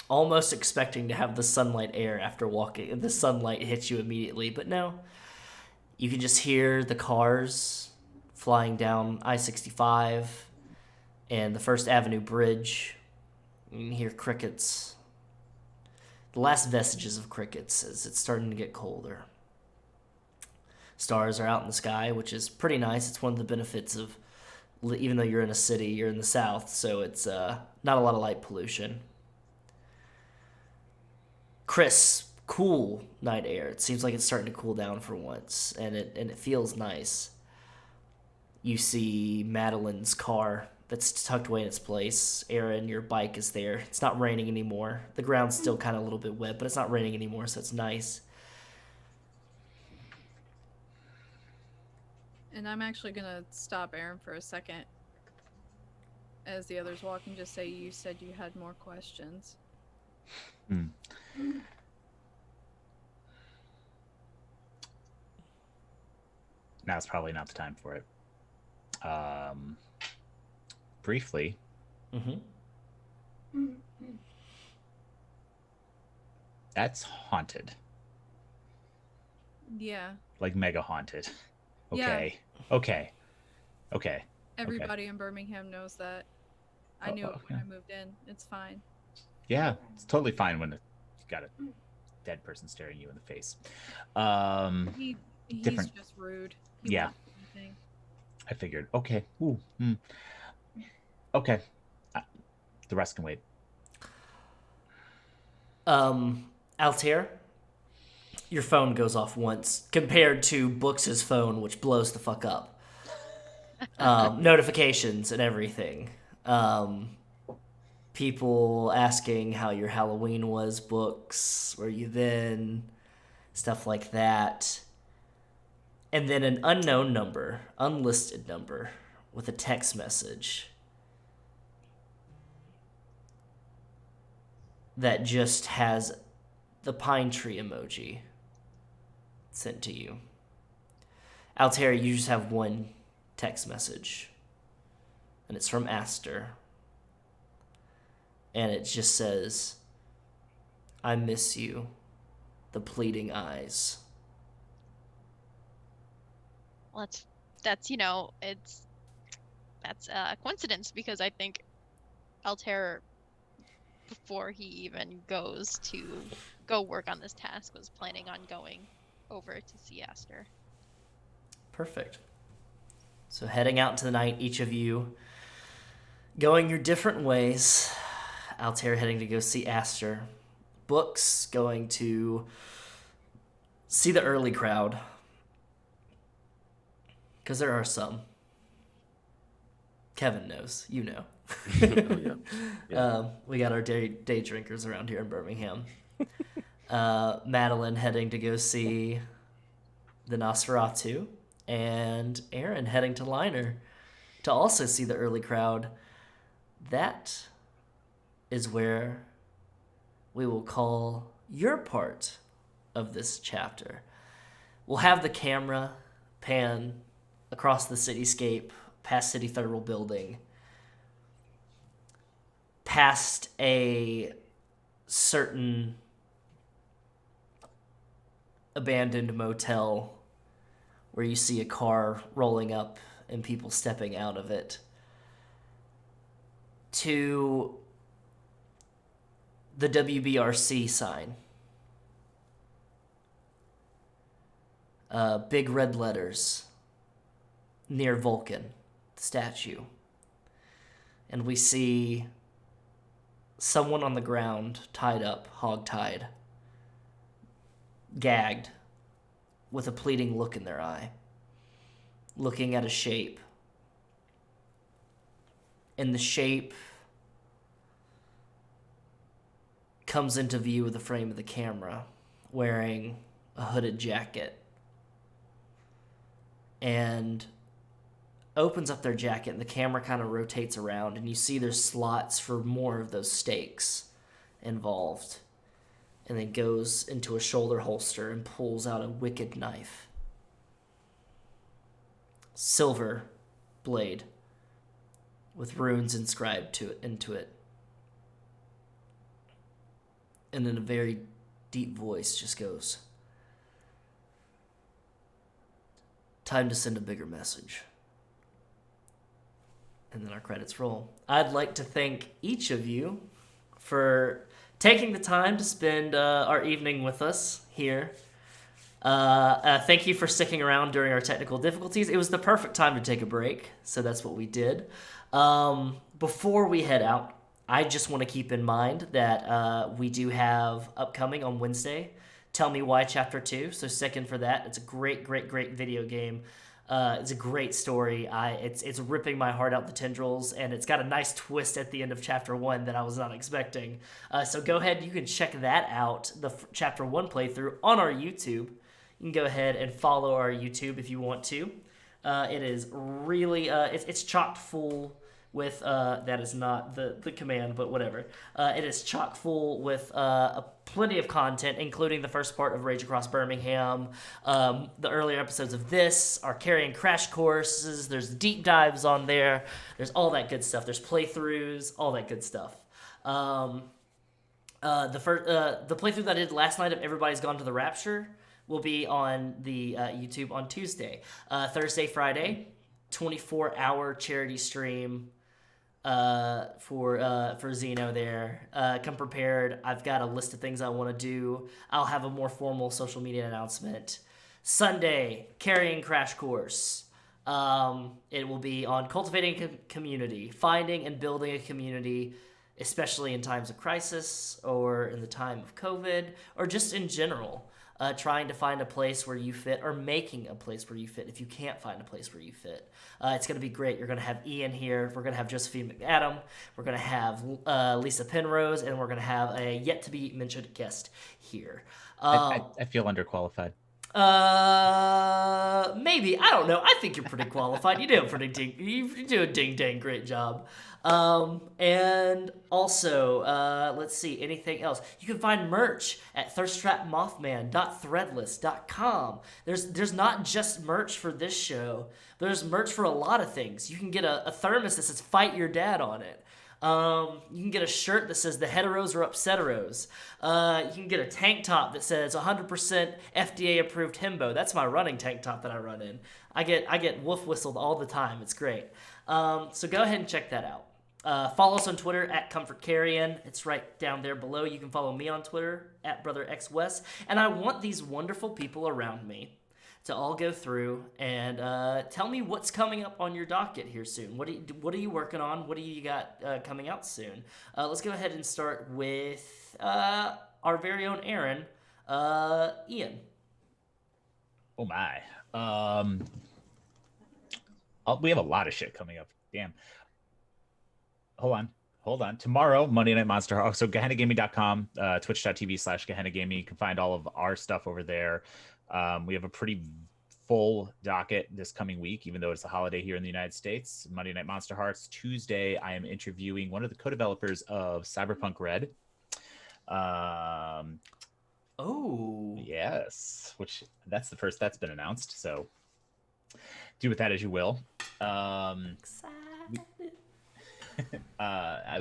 Almost expecting to have the sunlight air after walking. The sunlight hits you immediately, but no. You can just hear the cars flying down I-65 and the First Avenue Bridge. You can hear crickets. The last vestiges of crickets as it's starting to get colder. Stars are out in the sky, which is pretty nice. It's one of the benefits of, even though you're in a city, you're in the south, so it's not a lot of light pollution. Crisp, cool night air. It seems like it's starting to cool down for once, and it feels nice. You see Madelyn's car that's tucked away in its place. Aaron, your bike is there. It's not raining anymore. The ground's still kind of a little bit wet, but it's not raining anymore, so it's nice. And I'm actually gonna stop Aaron for a second as the others walk and just say, you said you had more questions. Now's probably not the time for it. Briefly. That's haunted. Yeah. Like mega haunted. Yeah. Okay. Everybody in Birmingham knows that. I knew it when okay. I moved in. It's fine. Yeah, it's totally fine when you got a dead person staring you in the face. He's Different. just rude. He Yeah. won't do anything. I figured. Okay. Ooh. Okay. The rest can wait. Altair, your phone goes off once compared to Books' phone, which blows the fuck up. Notifications and everything. People asking how your Halloween was, Books, where you been, stuff like that. And then an unknown number, unlisted number, with a text message that just has the pine tree emoji sent to you. Altair, you just have one text message, and it's from Aster. And it just says, I miss you, the pleading eyes. Well, that's that's a coincidence because I think Altair, before he even goes to go work on this task, was planning on going over to see Aster. Perfect. So heading out into the night, each of you going your different ways. Altair heading to go see Aster. Books going to see the early crowd. Because there are some. Kevin knows. You know. Oh, yeah. We got our day drinkers around here in Birmingham. Madelyn heading to go see the Nosferatu. And Aaron heading to Liner to also see the early crowd. That is where we will call your part of this chapter. We'll have the camera pan across the cityscape, past City Federal Building, past a certain abandoned motel where you see a car rolling up and people stepping out of it, to the WBRC sign. Big red letters near Vulcan, the statue. And we see someone on the ground, tied up, hog-tied, gagged, with a pleading look in their eye, looking at a shape. And the shape comes into view of the frame of the camera, wearing a hooded jacket, and opens up their jacket, and the camera kind of rotates around, and you see there's slots for more of those stakes involved, and then goes into a shoulder holster and pulls out a wicked knife. Silver blade with runes inscribed into it. And in a very deep voice just goes, time to send a bigger message. And then our credits roll. I'd like to thank each of you for taking the time to spend our evening with us here. Thank you for sticking around during our technical difficulties. It was the perfect time to take a break, so that's what we did. Before we head out, I just want to keep in mind that we do have upcoming on Wednesday, Tell Me Why Chapter 2, so stick in for that. It's a great video game. It's a great story. It's ripping my heart out the tendrils, and it's got a nice twist at the end of Chapter 1 that I was not expecting. So go ahead, you can check that out, the Chapter 1 playthrough, on our YouTube. You can go ahead and follow our YouTube if you want to. It is really, it's chock full with, that is not the command, but whatever. It is chock full with plenty of content, including the first part of Rage Across Birmingham, the earlier episodes of this, our Carrion crash courses, there's deep dives on there, there's all that good stuff, there's playthroughs, all that good stuff. The playthrough that I did last night of Everybody's Gone to the Rapture will be on the YouTube on Tuesday. Thursday, Friday, 24-hour charity stream for Xeno there. Come prepared. I've got a list of things I want to do. I'll have a more formal social media announcement. Sunday, Carrion Crash Course. It will be on cultivating a community, finding and building a community, especially in times of crisis or in the time of COVID or just in general. Trying to find a place where you fit or making a place where you fit if you can't find a place where you fit. It's going to be great. You're going to have Ian here. We're going to have Josephine McAdam. We're going to have Lisa Penrose, and we're going to have a yet-to-be-mentioned guest here. I feel underqualified. Maybe. I don't know. I think you're pretty qualified. You do a ding-dang great job. And also, let's see, anything else? You can find merch at thirsttrapmothman.threadless.com. There's not just merch for this show. There's merch for a lot of things. You can get a thermos that says "Fight Your Dad" on it. You can get a shirt that says "The Heteros are Upsetteros." You can get a tank top that says 100% FDA approved himbo. That's my running tank top that I run in. I get wolf whistled all the time. It's great. So go ahead and check that out. Follow us on Twitter at ComfortCarrion. It's right down there below. You can follow me on Twitter at BrotherXWest. And I want these wonderful people around me to all go through and tell me what's coming up on your docket here soon. What are you working on? What do you got coming out soon? Let's go ahead and start with our very own Aaron, Ian. Oh my. We have a lot of shit coming up. Damn. Hold on. Tomorrow, Monday Night Monster. So GehennaGaming.com, twitch.tv/GehennaGaming. You can find all of our stuff over there. We have a pretty full docket this coming week, even though it's a holiday here in the United States. Monday Night Monster Hearts. Tuesday, I am interviewing one of the co-developers of Cyberpunk Red. Oh. Yes, which that's the first that's been announced. So do with that as you will. Excited.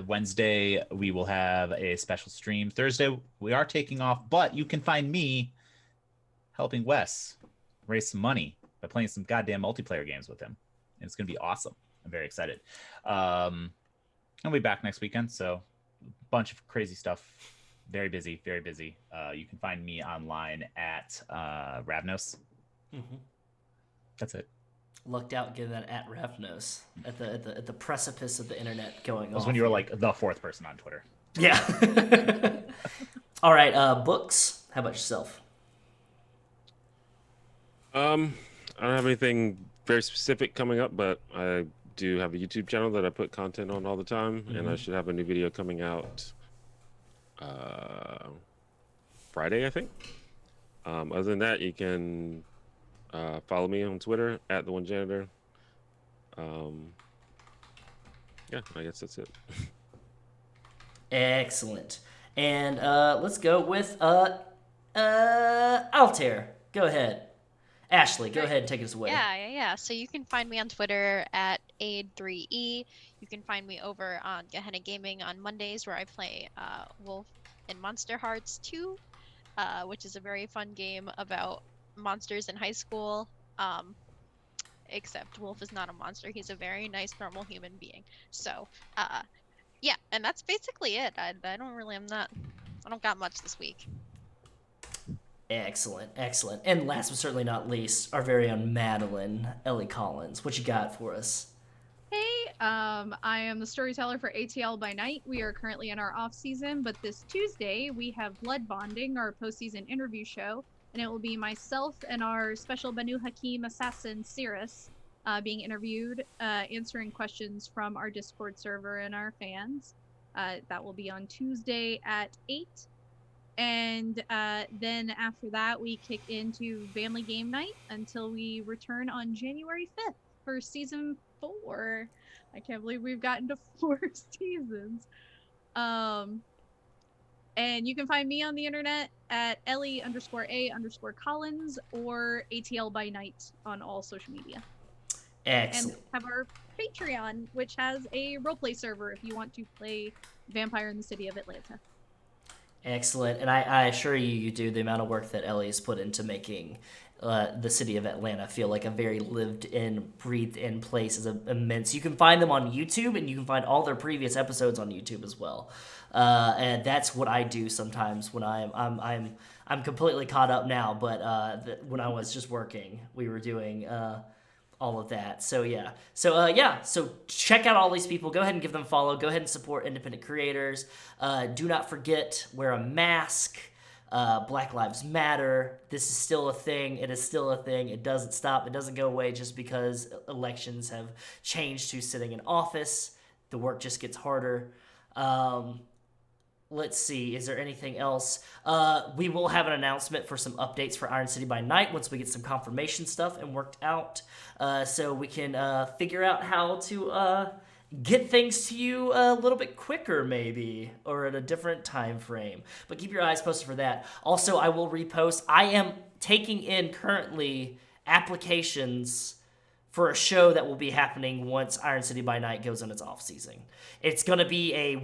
Wednesday we will have a special stream. Thursday we are taking off, but you can find me helping Wes raise some money by playing some goddamn multiplayer games with him, and it's gonna be awesome. I'm very excited. I'll be back next weekend, so a bunch of crazy stuff. Very busy. You can find me online at Ravnos. Mm-hmm. That's it. Lucked out getting that at Ravnos at the precipice of the internet going That was off. when you were like the fourth person on Twitter. Yeah. All right, books. How about yourself? I don't have anything very specific coming up, but I do have a YouTube channel that I put content on all the time, and I should have a new video coming out Friday, I think. Other than that, you can follow me on Twitter at @TheOneJanitor. Yeah, I guess that's it. Excellent. And let's go with Altair. Go ahead. Ashley, go ahead and take us away. Yeah. So you can find me on Twitter at Aid3E. You can find me over on Gehenna Gaming on Mondays, where I play Wolf in Monster Hearts 2, which is a very fun game about monsters in high school. Except Wolf is not a monster. He's a very nice, normal human being. So, yeah, and that's basically it. I don't got much this week. Excellent. And last but certainly not least, our very own Madelyn, Ellie Collins. What you got for us? Hey, I am the storyteller for ATL by Night. We are currently in our off season, but this Tuesday we have Blood Bonding, our postseason interview show, and it will be myself and our special Banu Hakim assassin, Cirrus, being interviewed, answering questions from our Discord server and our fans. That will be on Tuesday at 8. And then after that, we kick into family game night until we return on January 5th for season 4. I can't believe we've gotten to 4 seasons. And you can find me on the internet at Ellie_A_Collins or ATL by Night on all social media. Excellent. And have our Patreon, which has a roleplay server if you want to play Vampire in the City of Atlanta. Excellent. And I assure you, you do the amount of work that Ellie has put into making the city of Atlanta feel like a very lived-in, breathed-in place is immense. You can find them on YouTube, and you can find all their previous episodes on YouTube as well. And that's what I do sometimes when I'm completely caught up now. But when I was just working, we were doing all of that. So yeah. So check out all these people. Go ahead and give them a follow. Go ahead and support independent creators. Do not forget, wear a mask. Black Lives Matter. This is still a thing. It is still a thing. It doesn't stop. It doesn't go away just because elections have changed who's sitting in office. The work just gets harder. Let's see. Is there anything else? We will have an announcement for some updates for Iron City by Night once we get some confirmation stuff and worked out, so we can figure out how to get things to you a little bit quicker, maybe, or at a different time frame. But keep your eyes posted for that. Also, I will repost. I am taking in currently applications for a show that will be happening once Iron City by Night goes on its off season. It's gonna be a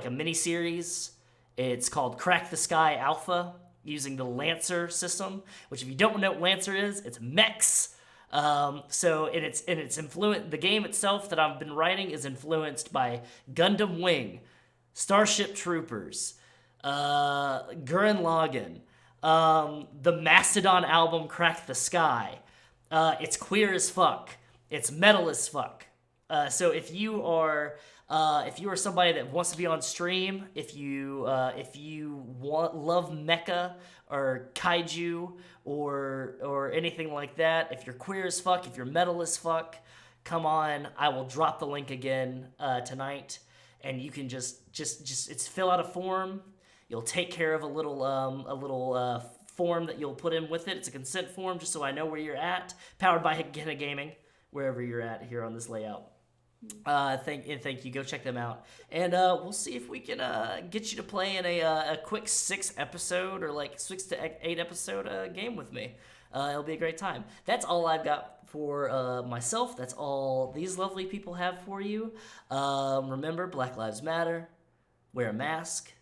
mini series. It's called Crack the Sky Alpha, using the Lancer system. Which, if you don't know what Lancer is, it's mechs. So it's the game itself that I've been writing is influenced by Gundam Wing, Starship Troopers, Gurren Lagann, the Mastodon album Crack the Sky. It's queer as fuck. It's metal as fuck. So if you are somebody that wants to be on stream, if you love mecha or kaiju or anything like that, if you're queer as fuck, if you're metal as fuck, come on. I will drop the link again tonight, and you can just it's fill out a form. You'll take care of a little form that you'll put in with it. It's a consent form, just so I know where you're at. Powered by Henna Gaming, wherever you're at here on this layout. Thank you. Go check them out, and we'll see if we can get you to play in a quick 6 episode or like 6 to 8 episode game with me. It'll be a great time. That's all I've got for myself. That's all these lovely people have for you. Remember, Black Lives Matter. Wear a mask.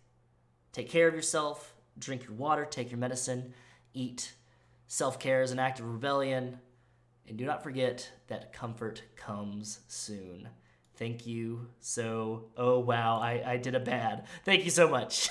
Take care of yourself. Drink your water. Take your medicine. Eat. Self-care is an act of rebellion. And do not forget that comfort comes soon. Thank you. Oh wow, I did a bad. Thank you so much.